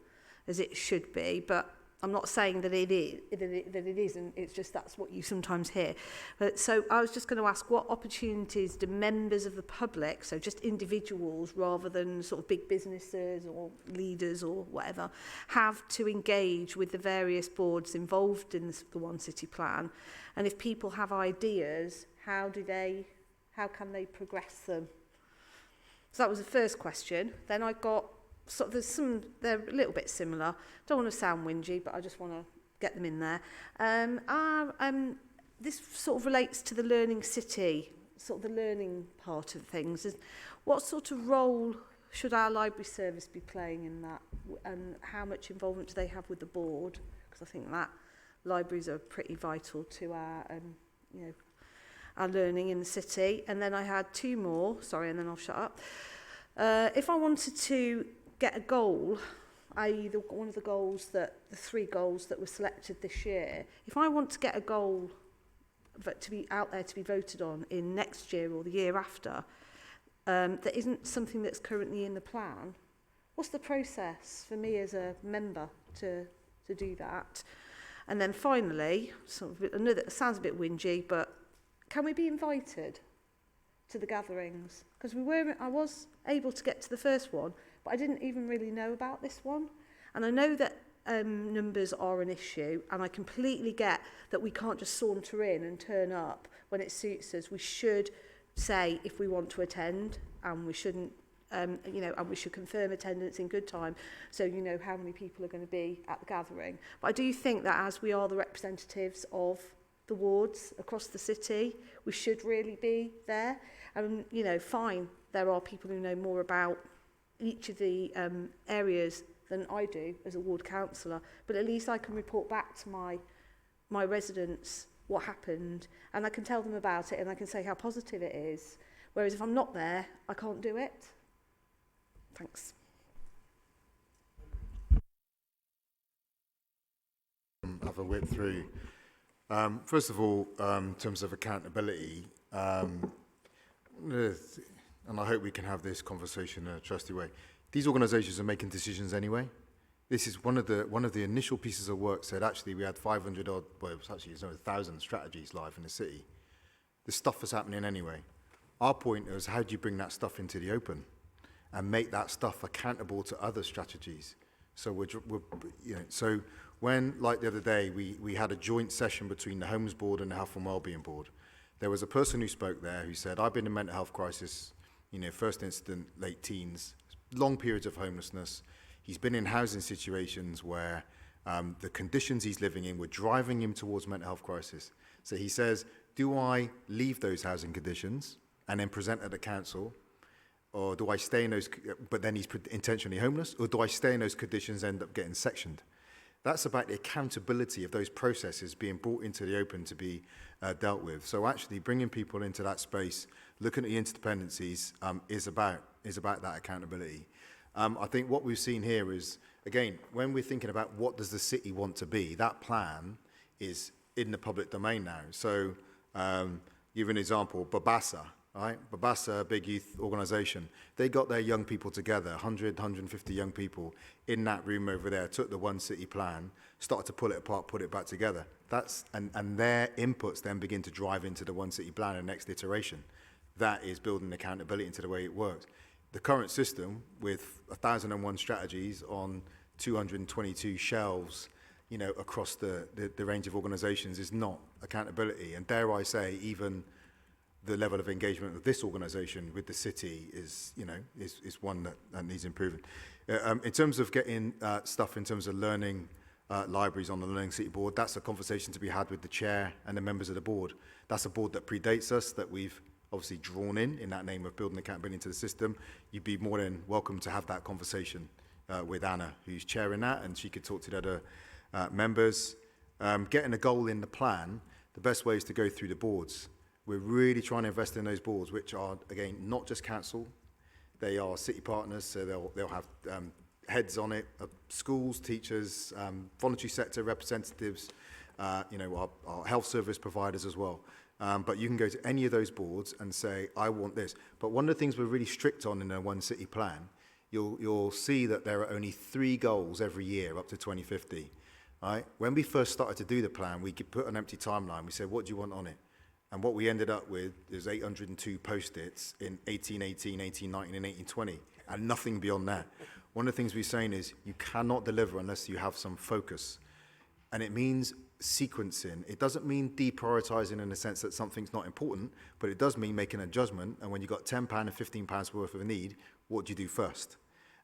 as it should be. But I'm not saying that it isn't, it's just that's what you sometimes hear. But, so I was just going to ask, what opportunities do members of the public, so just individuals rather than sort of big businesses or leaders or whatever, have to engage with the various boards involved in the One City Plan? And if people have ideas, how can they progress them? So that was the first question. Then I got so they're a little bit similar. Don't want to sound whingy, but I just want to get them in there. This sort of relates to the learning city, sort of the learning part of things. What sort of role should our library service be playing in that, and how much involvement do they have with the board? Because I think that libraries are pretty vital to our, our learning in the city. And then I had two more. Sorry, and then I'll shut up. If I wanted to get a goal, i.e. one of the three goals that were selected this year, if I want to get a goal to be out there to be voted on in next year or the year after, that isn't something that's currently in the plan, what's the process for me as a member to do that? And then finally, I know that sounds a bit whingy, but can we be invited to the gatherings? Because I was able to get to the first one, but I didn't even really know about this one. And I know that numbers are an issue, and I completely get that we can't just saunter in and turn up when it suits us. We should say if we want to attend, and we shouldn't, and we should confirm attendance in good time, so you know how many people are going to be at the gathering. But I do think that as we are the representatives of the wards across the city, we should really be there. And fine, there are people who know more about each of the areas than I do as a ward councillor, but at least I can report back to my residents what happened, and I can tell them about it, and I can say how positive it is. Whereas if I'm not there, I can't do it. Thanks. Have a whip through. First of all, in terms of accountability, and I hope we can have this conversation in a trusty way. These organisations are making decisions anyway. This is one of the initial pieces of work said actually we had 500 odd, well, it was actually 1,000 strategies live in the city. This stuff is happening anyway. Our point is, how do you bring that stuff into the open and make that stuff accountable to other strategies? So so when, like the other day, we had a joint session between the Homes Board and the Health and Wellbeing Board. There was a person who spoke there who said, I've been in mental health crisis, first incident, late teens, long periods of homelessness. He's been in housing situations where the conditions he's living in were driving him towards mental health crisis. So he says, do I leave those housing conditions and then present at the council? Or do I stay in those, but then he's intentionally homeless? Or do I stay in those conditions and end up getting sectioned? That's about the accountability of those processes being brought into the open to be dealt with. So actually bringing people into that space, looking at the interdependencies, is about that accountability. I think what we've seen here is, again, when we're thinking about what does the city want to be, that plan is in the public domain now. So give an example, Babasa, right? Babasa, a big youth organisation, they got their young people together, 100, 150 young people in that room over there, took the One City Plan, started to pull it apart, put it back together. And their inputs then begin to drive into the One City Plan and next iteration. That is building accountability into the way it works. The current system with 1,001 strategies on 222 shelves, across the range of organisations is not accountability. And dare I say, even the level of engagement of this organisation with the city is one that needs improving. In terms of getting stuff in terms of learning libraries on the Learning City Board, that's a conversation to be had with the chair and the members of the board. That's a board that predates us, that we've obviously drawn in that name of building accountability into the system. You'd be more than welcome to have that conversation with Anna, who's chairing that, and she could talk to the other members. Getting a goal in the plan, the best way is to go through the boards. We're really trying to invest in those boards, which are, again, not just council. They are city partners, so they'll have heads on it, schools, teachers, voluntary sector representatives, our health service providers as well. But you can go to any of those boards and say, I want this. But one of the things we're really strict on in the One City Plan, you'll see that there are only 3 goals every year up to 2050. right? When we first started to do the plan, we could put an empty timeline. We said, what do you want on it? And what we ended up with is 802 post-its in 1818, 1819, and 1820, and nothing beyond that. One of the things we're saying is you cannot deliver unless you have some focus. And it means sequencing. It doesn't mean deprioritizing in the sense that something's not important, but it does mean making a judgment. And when you've got £10 and £15 worth of a need, what do you do first?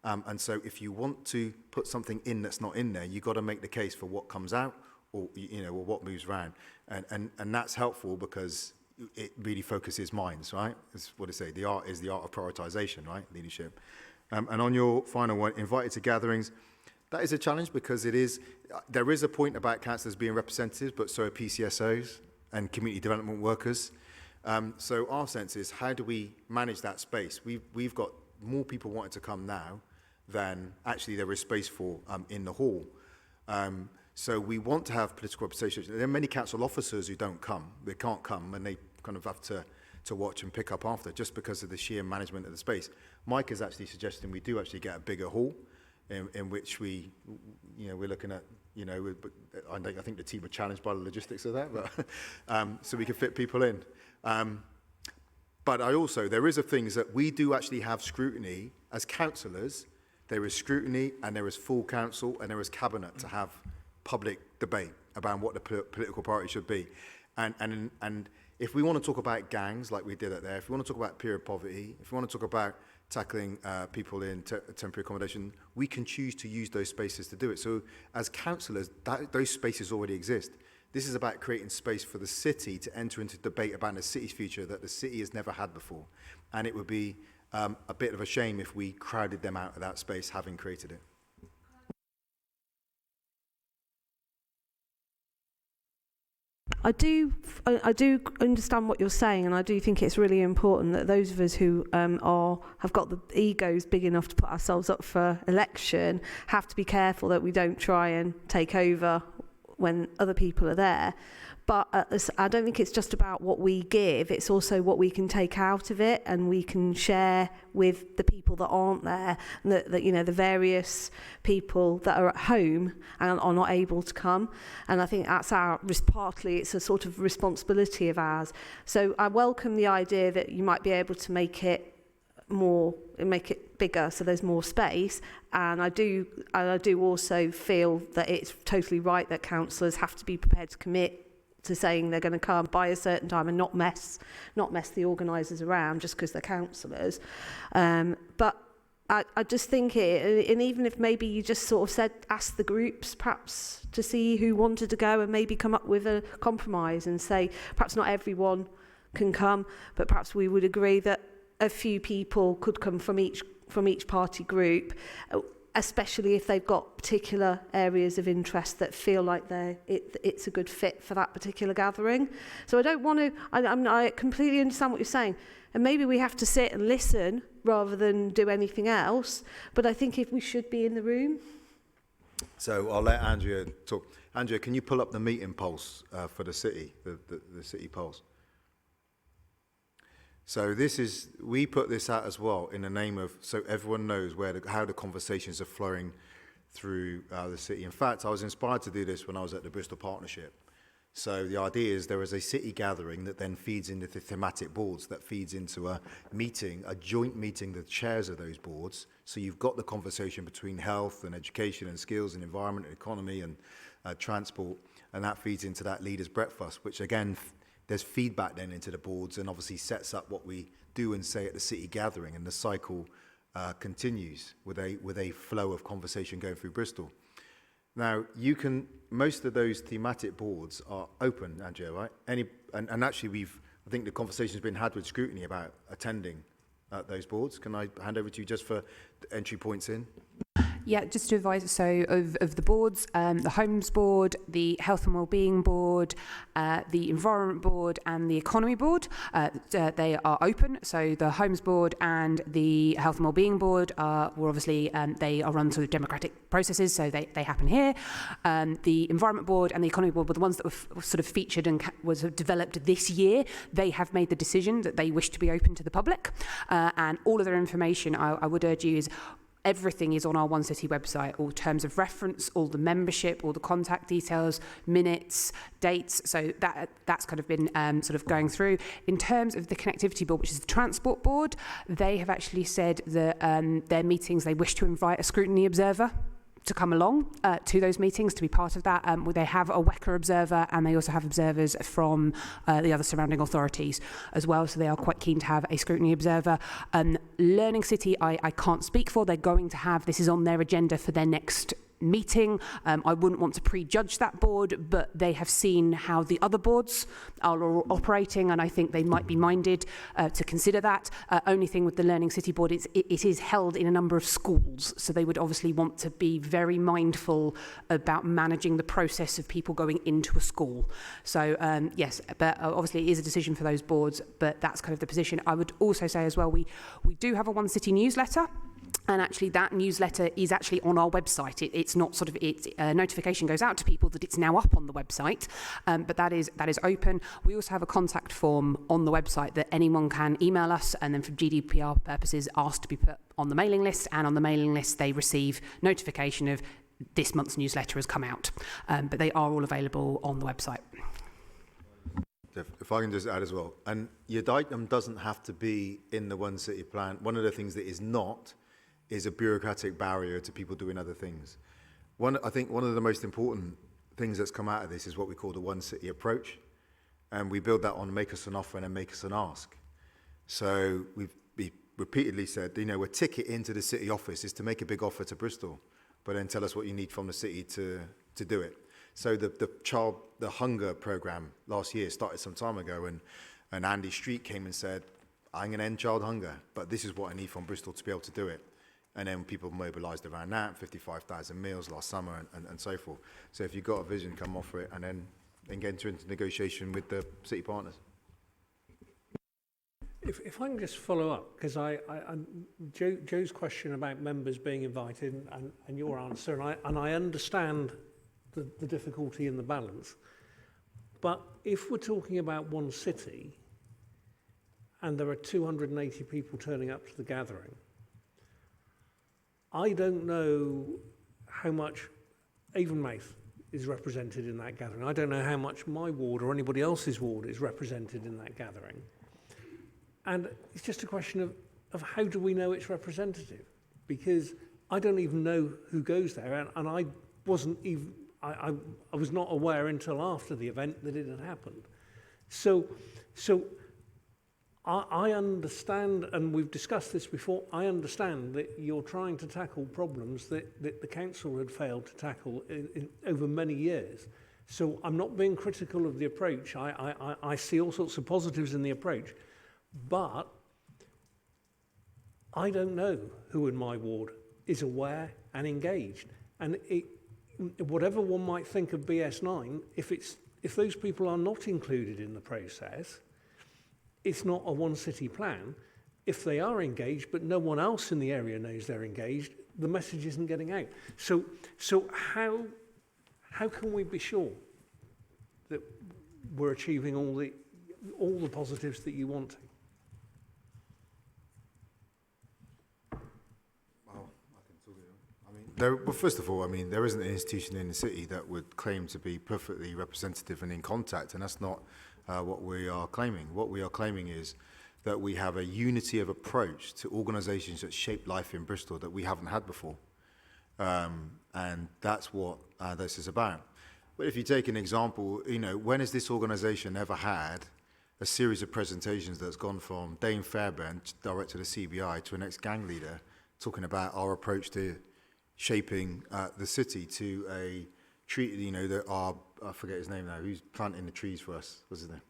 And so if you want to put something in that's not in there, you've got to make the case for what comes out or, you know, or what moves around. And that's helpful because it really focuses minds, right? It's what I say, the art is the art of prioritization, right? Leadership. And on your final one, invited to gatherings, that is a challenge because there is a point about councillors being representatives, but so are PCSOs and community development workers. So our sense is, how do we manage that space? We've got more people wanting to come now than actually there is space for in the hall. So we want to have political representation. There are many council officers who don't come. They can't come, and they kind of have to watch and pick up after, just because of the sheer management of the space. Mike is actually suggesting we do actually get a bigger hall, in which we're looking at, I think the team were challenged by the logistics of that, but so we can fit people in. But there is a things that we do actually have scrutiny as councillors. There is scrutiny, and there is full council, and there is cabinet to have public debate about what the political priority should be. And if we want to talk about gangs like we did it there, if we want to talk about period poverty, if we want to talk about tackling people in temporary accommodation, we can choose to use those spaces to do it. So as councillors, those spaces already exist. This is about creating space for the city to enter into debate about the city's future that the city has never had before. And it would be a bit of a shame if we crowded them out of that space, having created it. I do understand what you're saying, and I do think it's really important that those of us who have got the egos big enough to put ourselves up for election have to be careful that we don't try and take over when other people are there. But I don't think it's just about what we give, it's also what we can take out of it, and we can share with the people that aren't there, and the various people that are at home and are not able to come. And I think that's partly it's a sort of responsibility of ours. So I welcome the idea that you might be able to make it bigger so there's more space, and I do also feel that it's totally right that councillors have to be prepared to commit to saying they're going to come by a certain time and not mess the organisers around just because they're councillors. But I just think and even if maybe you just sort of ask the groups perhaps to see who wanted to go and maybe come up with a compromise and say perhaps not everyone can come, but perhaps we would agree that a few people could come from each party group, especially if they've got particular areas of interest that feel like it's a good fit for that particular gathering. So I don't want to, I completely understand what you're saying, and maybe we have to sit and listen rather than do anything else, but I think if we should be in the room. So I'll let Andrea talk. Andrea, can you pull up the meeting pulse for the city, the city pulse? So we put this out as well in the name of, so everyone knows how the conversations are flowing through the city. In fact, I was inspired to do this when I was at the Bristol Partnership. So the idea is there is a city gathering that then feeds into the thematic boards, that feeds into a meeting, a joint meeting, the chairs of those boards. So you've got the conversation between health and education and skills and environment and economy and transport, and that feeds into that leaders' breakfast, which again, there's feedback then into the boards and obviously sets up what we do and say at the city gathering, and the cycle continues with a flow of conversation going through Bristol. Now, most of those thematic boards are open, Andrea, right? And actually I think the conversation's been had with Scrutiny about attending those boards. Can I hand over to you just for the entry points in? Yeah, just to advise, so of the boards, the Homes Board, the Health and Wellbeing Board, the Environment Board and the Economy Board, they are open. So the Homes Board and the Health and Wellbeing Board were obviously, they are run through democratic processes, so they happen here. The Environment Board and the Economy Board were the ones that were sort of featured and was developed this year. They have made the decision that they wish to be open to the public, and all of their information, I would urge you, is everything is on our One City website, all terms of reference, all the membership, all the contact details, minutes, dates. So that's kind of been sort of going through. In terms of the Connectivity Board, which is the Transport Board, they have actually said that their meetings, they wish to invite a scrutiny observer to come along to those meetings to be part of that. They have a WECA observer, and they also have observers from the other surrounding authorities as well, so they are quite keen to have a scrutiny observer. Learning City, I can't speak for. They're going to have, this is on their agenda for their next meeting. I wouldn't want to prejudge that board, but they have seen how the other boards are operating, and I think they might be minded to consider that. Only thing with the Learning City Board, it is held in a number of schools, so they would obviously want to be very mindful about managing the process of people going into a school. So yes, but obviously it is a decision for those boards, but that's kind of the position. I would also say as well, we do have a One City newsletter. And actually that newsletter is actually on our website. It's not sort of, notification goes out to people that it's now up on the website, but that is open. We also have a contact form on the website that anyone can email us, and then for GDPR purposes asked to be put on the mailing list, and on the mailing list they receive notification of this month's newsletter has come out. But they are all available on the website. If I can just add as well, and your item doesn't have to be in the One City plan. One of the things that is not is a bureaucratic barrier to people doing other things. I think one of the most important things that's come out of this is what we call the One City approach. And we build that on make us an offer and then make us an ask. So we've repeatedly said, a ticket into the city office is to make a big offer to Bristol, but then tell us what you need from the city to do it. So the hunger program last year started some time ago, and Andy Street came and said, I'm going to end child hunger, but this is what I need from Bristol to be able to do it. And then people mobilised around that, 55,000 meals last summer and so forth. So if you've got a vision, come offer it, and then get into negotiation with the city partners. If I can just follow up, because Joe's question about members being invited and your answer, and I understand the difficulty in the balance, but if we're talking about One City and there are 280 people turning up to the gathering, I don't know how much Avonmouth is represented in that gathering. I don't know how much my ward or anybody else's ward is represented in that gathering. And it's just a question of how do we know it's representative? Because I don't even know who goes there, and I wasn't even, I was not aware until after the event that it had happened. So I understand, and we've discussed this before, I understand that you're trying to tackle problems that the council had failed to tackle over many years. So I'm not being critical of the approach. I see all sorts of positives in the approach, but I don't know who in my ward is aware and engaged. And whatever one might think of BS9, if those people are not included in the process, it's not a One City plan. If they are engaged, but no one else in the area knows they're engaged, the message isn't getting out. So how can we be sure that we're achieving all the positives that you want to? Well, I can talk about it. Well, first of all, there isn't an institution in the city that would claim to be perfectly representative and in contact, and that's not what we are claiming. What we are claiming is that we have a unity of approach to organisations that shape life in Bristol that we haven't had before. And that's what this is about. But if you take an example, when has this organisation ever had a series of presentations that's gone from Dame Fairbairn, director of the CBI, to an ex-gang leader, talking about our approach to shaping the city, to a treaty, I forget his name now, who's planting the trees for us, what's his name?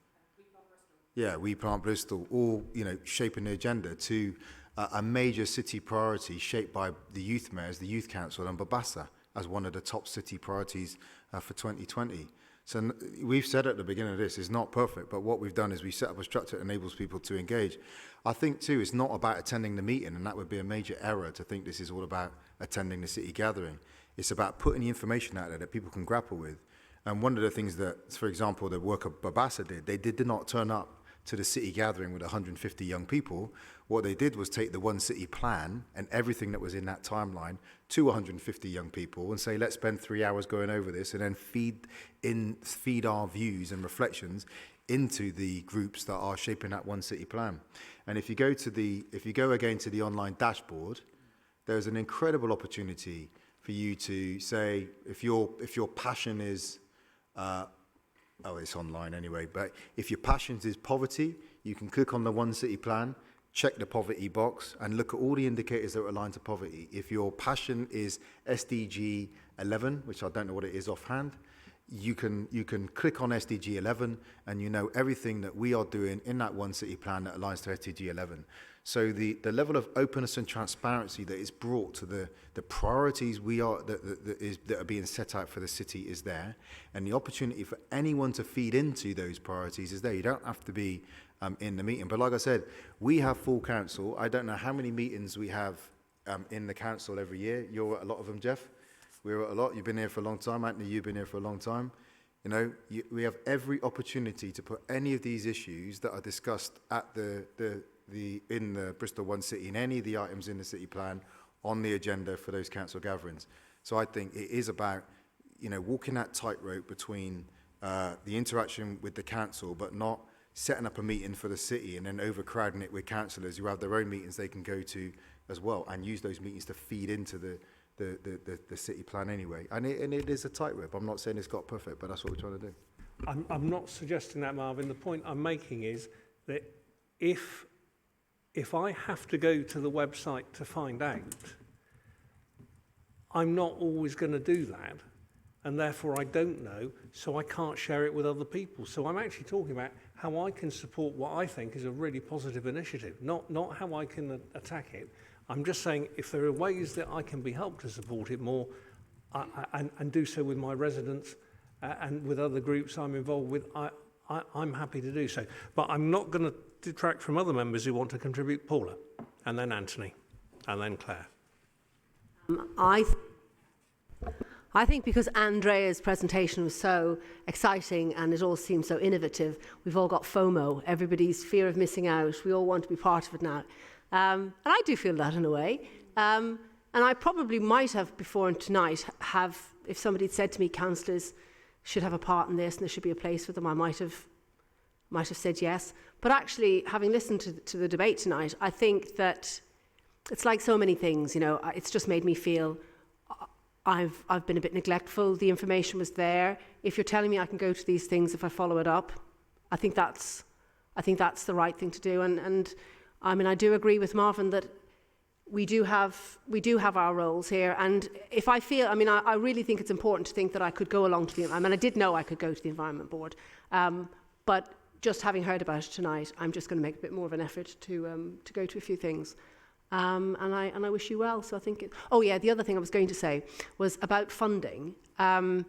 Yeah, We Plant Bristol, all, shaping the agenda to a major city priority shaped by the youth mayors, the youth council, and Babassa as one of the top city priorities for 2020. So we've said at the beginning of this, it's not perfect, but what we've done is we set up a structure that enables people to engage. I think too, it's not about attending the meeting, and that would be a major error to think this is all about attending the city gathering. It's about putting the information out there that people can grapple with. And one of the things that, for example, the work of Babassa did, they did not turn up to the city gathering with 150 young people. What they did was take the one city plan and everything that was in that timeline to 150 young people and say, let's spend 3 hours going over this, and then feed our views and reflections into the groups that are shaping that one city plan. And if you go again to the online dashboard, there's an incredible opportunity for you to say, if your passion is it's online anyway, but if your passion is poverty, you can click on the one city plan, check the poverty box, and look at all the indicators that are aligned to poverty. If your passion is SDG 11, which I don't know what it is offhand, you can click on SDG 11 and you know everything that we are doing in that one city plan that aligns to SDG 11. So the level of openness and transparency that is brought to the priorities that are being set out for the city is there, and the opportunity for anyone to feed into those priorities is there. You don't have to be in the meeting. But like I said, we have full council. I don't know how many meetings we have in the council every year. You're at a lot of them, Jeff. We're at a lot. You've been here for a long time. Anthony, you've been here for a long time. You know, we have every opportunity to put any of these issues that are discussed at in the Bristol One City, in any of the items in the city plan, on the agenda for those council gatherings. So I think it is about, you know, walking that tightrope between the interaction with the council, but not setting up a meeting for the city and then overcrowding it with councillors who have their own meetings they can go to as well, and use those meetings to feed into the city plan anyway. And it is a tightrope. I'm not saying it's got perfect, but that's what we're trying to do. I'm not suggesting that, Marvin. The point I'm making is that if I have to go to the website to find out, I'm not always going to do that, and therefore I don't know, so I can't share it with other people. So I'm actually talking about how I can support what I think is a really positive initiative, not how I can attack it. I'm just saying if there are ways that I can be helped to support it more, and do so with my residents and with other groups I'm involved with, I'm happy to do so. But I'm not going to detract from other members who want to contribute. Paula, and then Anthony, and then Claire. I think because Andrea's presentation was so exciting and it all seemed so innovative, we've all got FOMO, everybody's fear of missing out. We all want to be part of it now. And I do feel that in a way. And I probably might have before tonight if somebody had said to me, councillors should have a part in this and there should be a place for them, I might have said yes. But actually, having listened to the debate tonight, I think that it's like so many things, you know, it's just made me feel I've been a bit neglectful. The information was there. If you're telling me I can go to these things if I follow it up, I think that's the right thing to do. And I mean, I do agree with Marvin that we do have our roles here. And if I feel, I mean, I really think it's important to think that I could go along to I did know I could go to the Environment Board, but just having heard about it tonight, I'm just going to make a bit more of an effort to go to a few things. And I wish you well. So I think the other thing I was going to say was about funding. I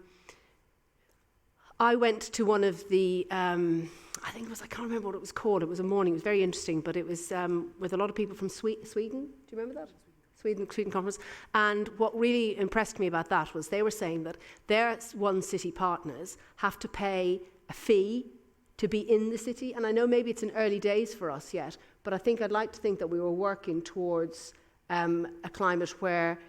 went to one of the I can't remember what it was called. It was a morning. It was very interesting, but it was with a lot of people from Sweden. Do you remember that? Sweden conference. And what really impressed me about that was they were saying that their one city partners have to pay a fee to be in the city. And I know maybe it's in early days for us yet, but I think I'd like to think that we were working towards a climate where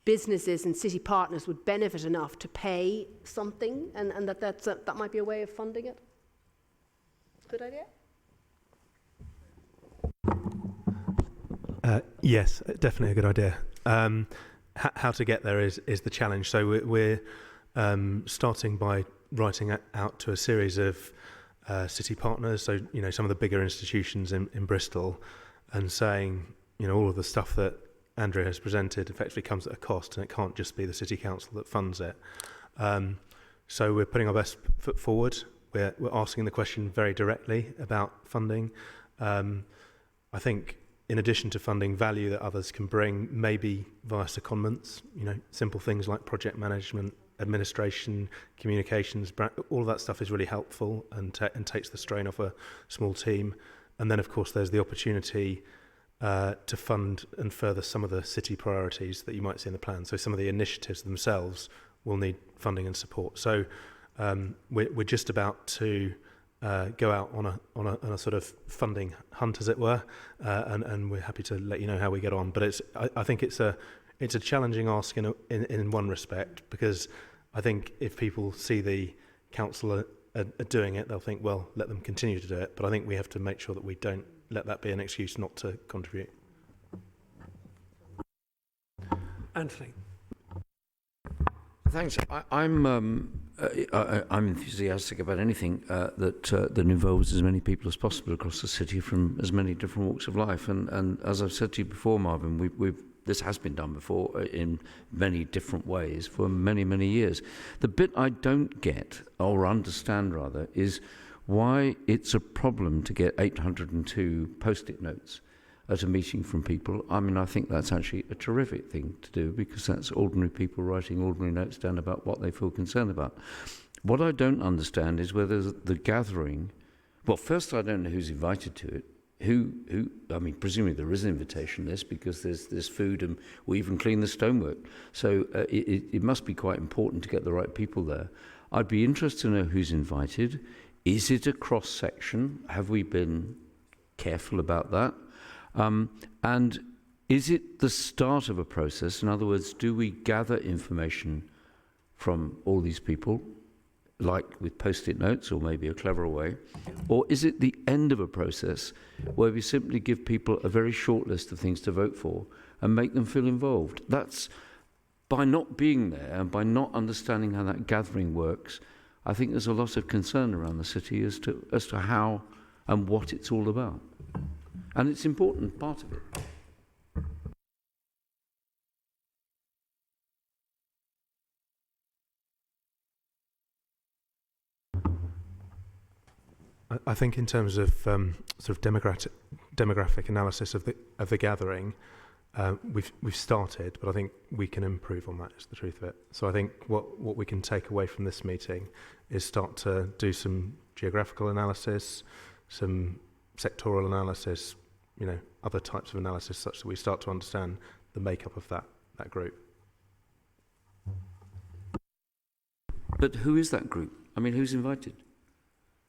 businesses and city partners would benefit enough to pay something, and that might be a way of funding it. Good idea? Yes, definitely a good idea. How to get there is the challenge. So we're starting by writing out to a series of city partners, so you know, some of the bigger institutions in Bristol, and saying, you know, all of the stuff that Andrea has presented effectively comes at a cost, and it can't just be the city council that funds it. So we're putting our best foot forward. We're asking the question very directly about funding. I think in addition to funding, value that others can bring, maybe via secondments, you know, simple things like project management, administration, communications, all of that stuff is really helpful and takes the strain off a small team. And then, of course, there's the opportunity to fund and further some of the city priorities that you might see in the plan. So some of the initiatives themselves will need funding and support. So we're just about to go out on a sort of funding hunt, as it were, and we're happy to let you know how we get on. But I think it's a challenging ask in one respect, because I think if people see the council are doing it, they'll think, well, let them continue to do it. But I think we have to make sure that we don't let that be an excuse not to contribute. Anthony. Thanks. I'm enthusiastic about anything that involves as many people as possible across the city from as many different walks of life. And as I've said to you before, Marvin, this has been done before in many different ways for many, many years. The bit I don't get, or understand rather, is why it's a problem to get 802 post-it notes at a meeting from people. I mean, I think that's actually a terrific thing to do, because that's ordinary people writing ordinary notes down about what they feel concerned about. What I don't understand is whether the gathering, well, first I don't know who's invited to it. I mean, presumably there is an invitation list, because there's food and we even clean the stonework. So it must be quite important to get the right people there. I'd be interested to know who's invited. Is it a cross-section? Have we been careful about that? And is it the start of a process? In other words, do we gather information from all these people, like with post-it notes, or maybe a cleverer way? Or is it the end of a process where we simply give people a very short list of things to vote for and make them feel involved? That's, by not being there and by not understanding how that gathering works, I think there's a lot of concern around the city as to how and what it's all about. And it's an important part of it. I think in terms of sort of demographic analysis of the gathering, we've started, but I think we can improve on that, is the truth of it. So I think what we can take away from this meeting is start to do some geographical analysis, some sectoral analysis, other types of analysis, such that we start to understand the makeup of that group. But who is that group? I mean, who's invited?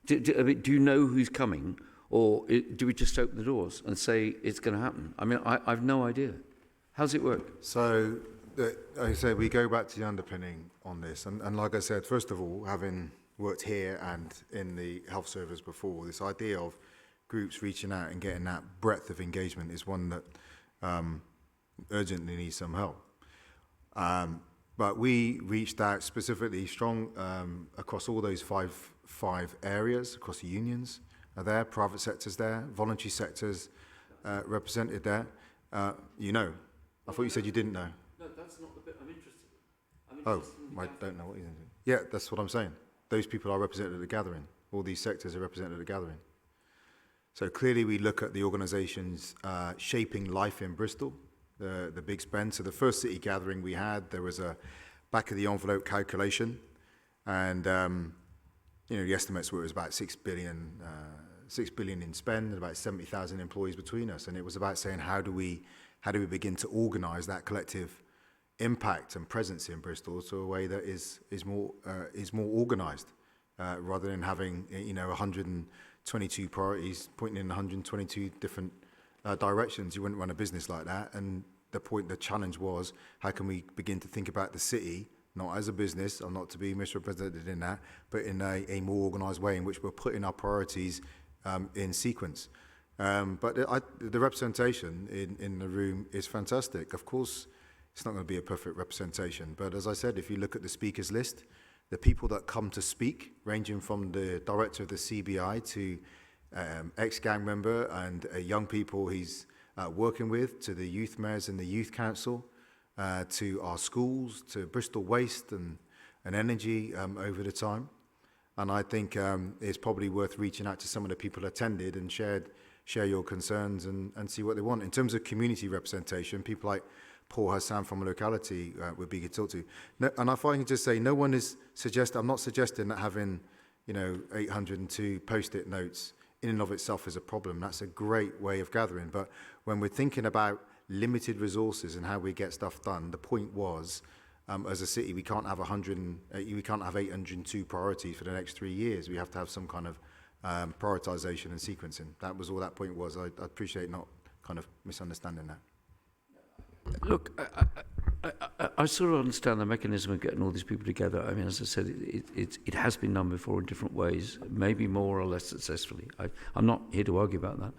Do you know who's coming, or do we just open the doors and say it's going to happen? I mean, I've no idea. How's it work? So, like I say, we go back to the underpinning on this. And like I said, first of all, having worked here and in the health service before, this idea of groups reaching out and getting that breadth of engagement is one that urgently needs some help. But we reached out specifically strong across all those five areas, across the unions are there, private sectors there, voluntary sectors represented there. I thought you said you didn't know. No, that's not the bit I'm interested in. I don't know what you're interested in. Yeah, that's what I'm saying. Those people are represented at the gathering. All these sectors are represented at the gathering. So clearly we look at the organisations shaping life in Bristol, the big spend. So the first city gathering we had, there was a back of the envelope calculation, and the estimates were it was about 6 billion in spend and about 70,000 employees between us. And it was about saying how do we begin to organise that collective impact and presence in Bristol to a way that is more organised, rather than having 122 priorities pointing in 122 different directions. You wouldn't run a business like that. And the challenge was, how can we begin to think about the city, not as a business, or not to be misrepresented in that, but in a more organised way in which we're putting our priorities in sequence. But the representation in the room is fantastic. Of course, it's not going to be a perfect representation, but as I said, if you look at the speakers list, the people that come to speak, ranging from the director of the CBI to ex-gang member and young people he's working with, to the youth mayors and the youth council, to our schools, to Bristol Waste and Energy over the time. And I think it's probably worth reaching out to some of the people who attended and share your concerns and see what they want. In terms of community representation, people like Paul Hassan from a locality would be good to talk to. No, and if I can just say, no one is I'm not suggesting that having 802 post-it notes in and of itself is a problem. That's a great way of gathering. But when we're thinking about limited resources and how we get stuff done, the point was, as a city, we can't have 802 priorities for the next 3 years. We have to have some kind of prioritisation and sequencing. That was all that point was. I appreciate not kind of misunderstanding that. Look, I sort of understand the mechanism of getting all these people together. I mean, as I said, it has been done before in different ways, maybe more or less successfully. I'm not here to argue about that.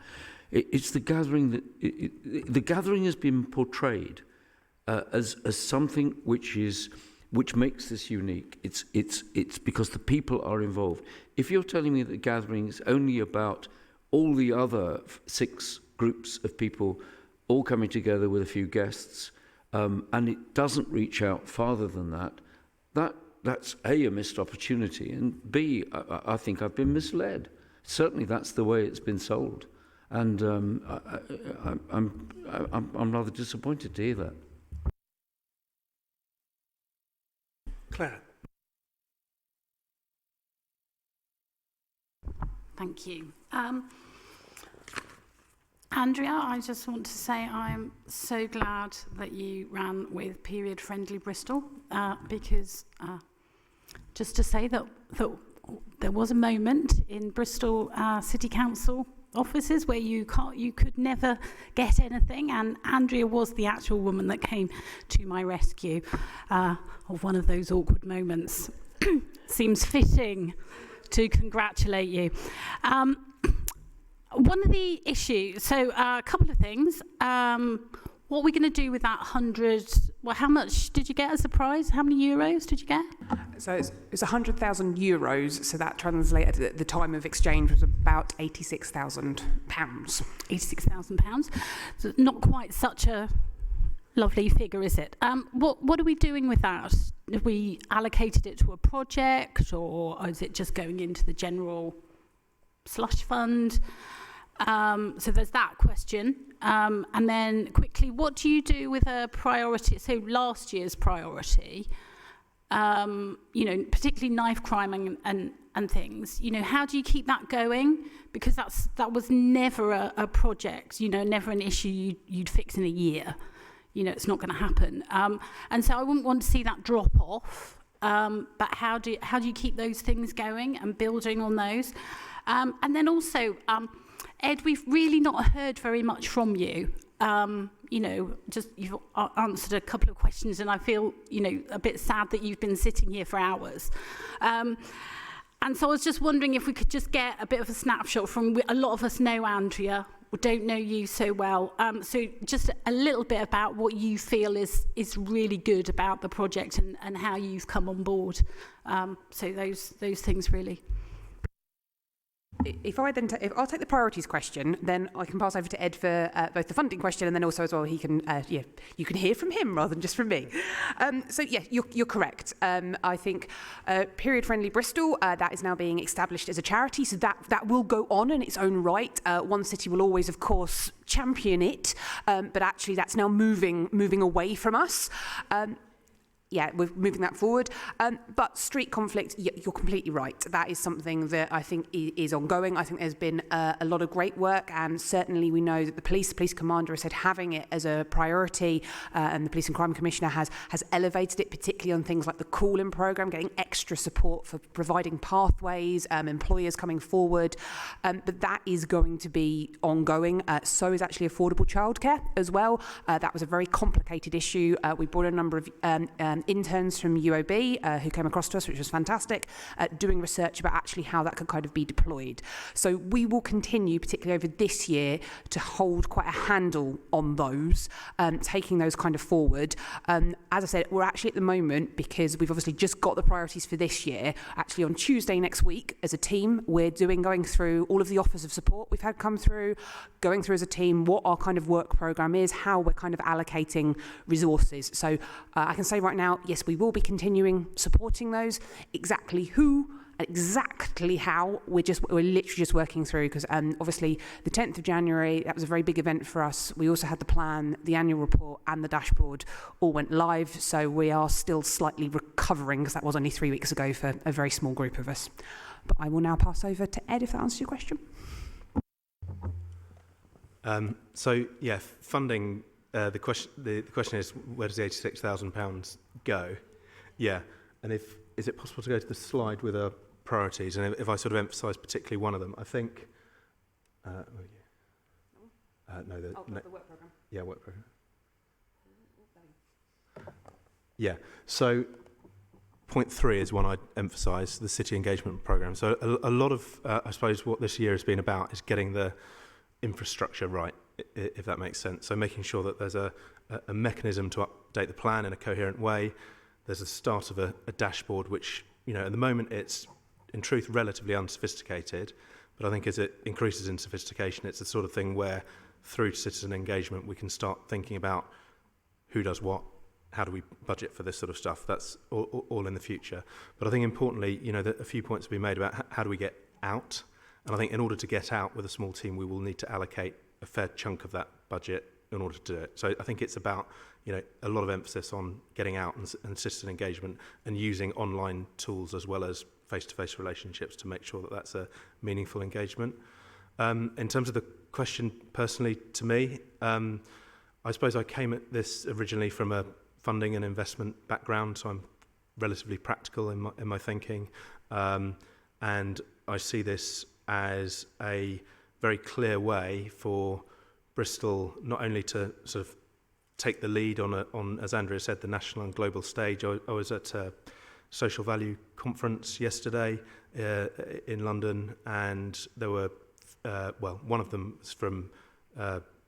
It's the gathering that the gathering has been portrayed as something which makes this unique. It's because the people are involved. If you're telling me that the gathering is only about all the other 6 groups of people all coming together with a few guests, and it doesn't reach out farther than that's A, a missed opportunity, and B, I think I've been misled. Certainly that's the way it's been sold. And I'm rather disappointed to hear that. Claire. Thank you. Andrea, I just want to say I'm so glad that you ran with period-friendly Bristol, because just to say that there was a moment in Bristol City Council offices where you could never get anything, and Andrea was the actual woman that came to my rescue of one of those awkward moments. Seems fitting to congratulate you. One of the issues, so a couple of things. What are we going to do with that 100? Well, how much did you get as a prize? How many euros did you get? So it's 100,000 euros. So that translated at the time of exchange was about £86,000. £86,000. So not quite such a lovely figure, is it? What are we doing with that? Have we allocated it to a project, or is it just going into the general slush fund? So there's that question. And then quickly, what do you do with a priority? So last year's priority, particularly knife crime and things, how do you keep that going? Because that was never a project, never an issue you'd fix in a year. It's not going to happen. And so I wouldn't want to see that drop off. But how do you keep those things going and building on those? And then also, Ed, we've really not heard very much from you. Just you've answered a couple of questions, and I feel, a bit sad that you've been sitting here for hours. And so I was just wondering if we could just get a bit of a snapshot from, a lot of us know Andrea, we don't know you so well. So just a little bit about what you feel is really good about the project and how you've come on board. So those things really. If I'll take the priorities question, then I can pass over to Ed for both the funding question, and then also as well he can you can hear from him rather than just from me. You're correct. I think Period Friendly Bristol that is now being established as a charity, so that will go on in its own right. One City will always, of course, champion it, but actually that's now moving away from us. We're moving that forward. But street conflict, you're completely right. That is something that I think is ongoing. I think there's been a lot of great work, and certainly we know that the police commander has said having it as a priority, and the Police and Crime Commissioner has elevated it, particularly on things like the call-in programme, getting extra support for providing pathways, employers coming forward. But that is going to be ongoing. So is actually affordable childcare as well. That was a very complicated issue. We brought a number of interns from UOB who came across to us, which was fantastic, doing research about actually how that could kind of be deployed. So we will continue, particularly over this year, to hold quite a handle on those, taking those kind of forward. As I said, we're actually at the moment, because we've obviously just got the priorities for this year, actually on Tuesday next week as a team, we're going through all of the offers of support we've had come through, going through as a team what our kind of work programme is, how we're kind of allocating resources. So I can say right now, yes, we will be continuing supporting those. Exactly who and exactly how, we're literally just working through, because obviously the 10th of January, that was a very big event for us. We also had the plan, the annual report and the dashboard all went live. So we are still slightly recovering, because that was only 3 weeks ago for a very small group of us. But I will now pass over to Ed, if that answers your question. Funding. The question is, where does the £86,000 go? Yeah, and is it possible to go to the slide with a priorities, and if I sort of emphasise particularly one of them, I think. No, the work programme. Yeah, work programme. Yeah. So, point 3 is one I'd emphasise, the city engagement programme. So, a lot of, I suppose, what this year has been about is getting the infrastructure right, if that makes sense. So, making sure that there's a mechanism to update the plan in a coherent way. There's a start of a dashboard, which, at the moment it's, in truth, relatively unsophisticated. But I think as it increases in sophistication, it's the sort of thing where, through citizen engagement, we can start thinking about who does what, how do we budget for this sort of stuff. That's all in the future. But I think importantly, a few points have been made about how do we get out. And I think in order to get out with a small team, we will need to allocate a fair chunk of that budget in order to do it. So I think it's about, a lot of emphasis on getting out and citizen engagement and using online tools as well as face-to-face relationships to make sure that that's a meaningful engagement. In terms of the question personally to me, I suppose I came at this originally from a funding and investment background, so I'm relatively practical in my thinking, and I see this as a very clear way for Bristol not only to sort of take the lead on, as Andrea said, the national and global stage. I was at a social value conference yesterday in London, and there were, one of them was from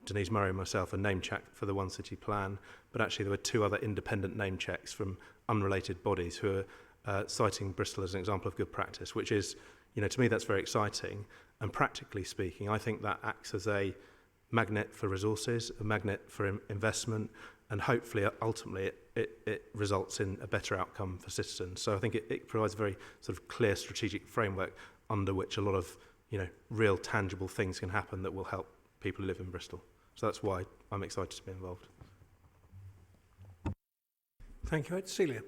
Denise Murray and myself, a name check for the One City Plan, but actually there were 2 other independent name checks from unrelated bodies who are citing Bristol as an example of good practice, which is, to me that's very exciting. And practically speaking, I think that acts as a magnet for resources, a magnet for investment, and hopefully, ultimately, it results in a better outcome for citizens. So I think it provides a very sort of clear strategic framework under which a lot of, real tangible things can happen that will help people who live in Bristol. So that's why I'm excited to be involved. Thank you, Celia.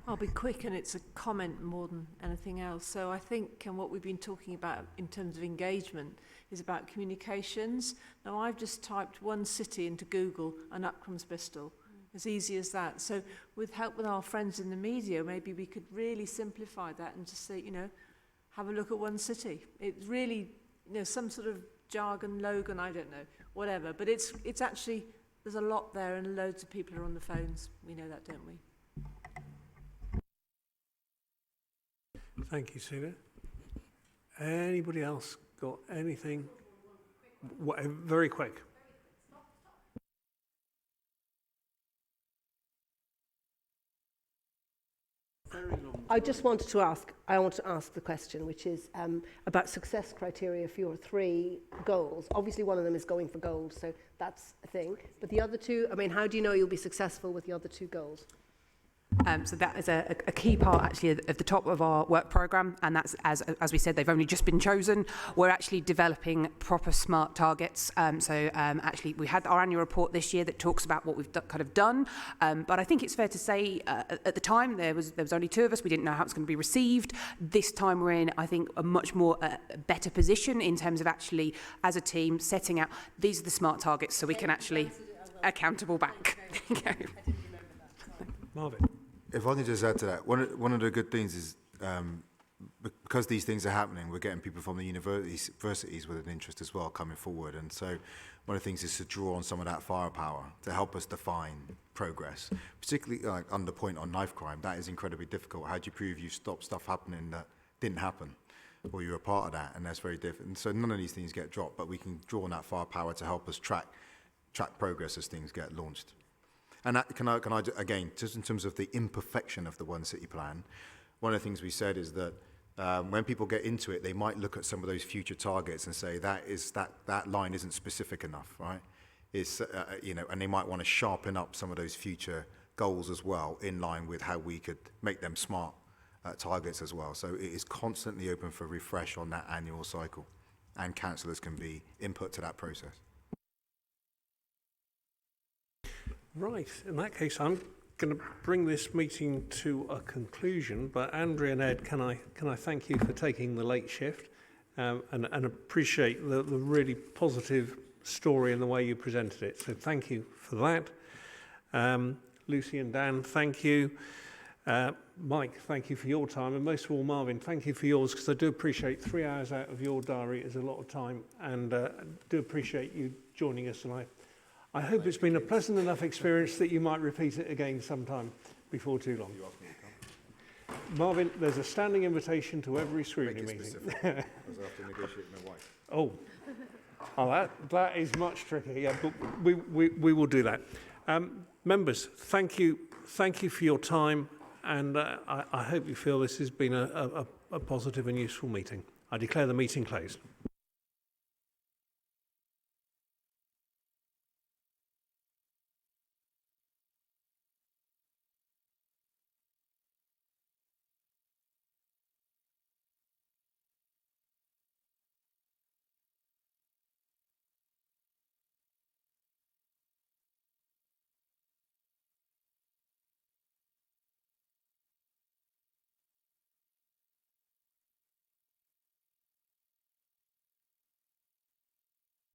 I'll be quick, and it's a comment more than anything else. So I think, and what we've been talking about in terms of engagement is about communications. Now, I've just typed One City into Google and up comes Bristol. As easy as that. So with help with our friends in the media, maybe we could really simplify that and just say, have a look at One City. It's really, some sort of jargon, Logan, I don't know, whatever. But it's actually, there's a lot there and loads of people are on the phones. We know that, don't we? Thank you, Celia. Anybody else got anything? Very quick. I want to ask the question, which is about success criteria for your 3 goals. Obviously, one of them is going for gold, so that's a thing. But the other 2, how do you know you'll be successful with the other 2 goals? So that is a key part actually of the top of our work programme, and that's as we said, they've only just been chosen. We're actually developing proper smart targets. Actually we had our annual report this year that talks about what we've kind of done, but I think it's fair to say at the time there was only 2 of us. We didn't know how it's going to be received. This time we're in, I think, a much more better position in terms of actually as a team setting out these are the smart targets so we can actually accountable back. Marvin. If I can just add to that, one of the good things is because these things are happening, we're getting people from the universities with an interest as well coming forward. And so one of the things is to draw on some of that firepower to help us define progress, particularly like under point on knife crime. That is incredibly difficult. How do you prove you stopped stuff happening that didn't happen, or you're a part of that? And that's very different. And so none of these things get dropped, but we can draw on that firepower to help us track progress as things get launched. And that, can I again, just in terms of the imperfection of the One City Plan, one of the things we said is that when people get into it, they might look at some of those future targets and say that line isn't specific enough, right? It's and they might want to sharpen up some of those future goals as well, in line with how we could make them smart targets as well. So it is constantly open for refresh on that annual cycle, and councillors can be input to that process. Right, in that case, I'm going to bring this meeting to a conclusion. But Andrea and Ed, can I thank you for taking the late shift and appreciate the really positive story and the way you presented it. So thank you for that. Lucy and Dan, thank you. Mike, thank you for your time, and most of all, Marvin, thank you for yours, because I do appreciate 3 hours out of your diary is a lot of time, and do appreciate you joining us tonight. I hope it's been a pleasant enough experience that you might repeat it again sometime before too long. Marvin, there's a standing invitation to every scrutiny meeting. I was after negotiating with my wife. Oh, that is much trickier. Yeah, but we will do that. Members, thank you for your time, and I hope you feel this has been a positive and useful meeting. I declare the meeting closed.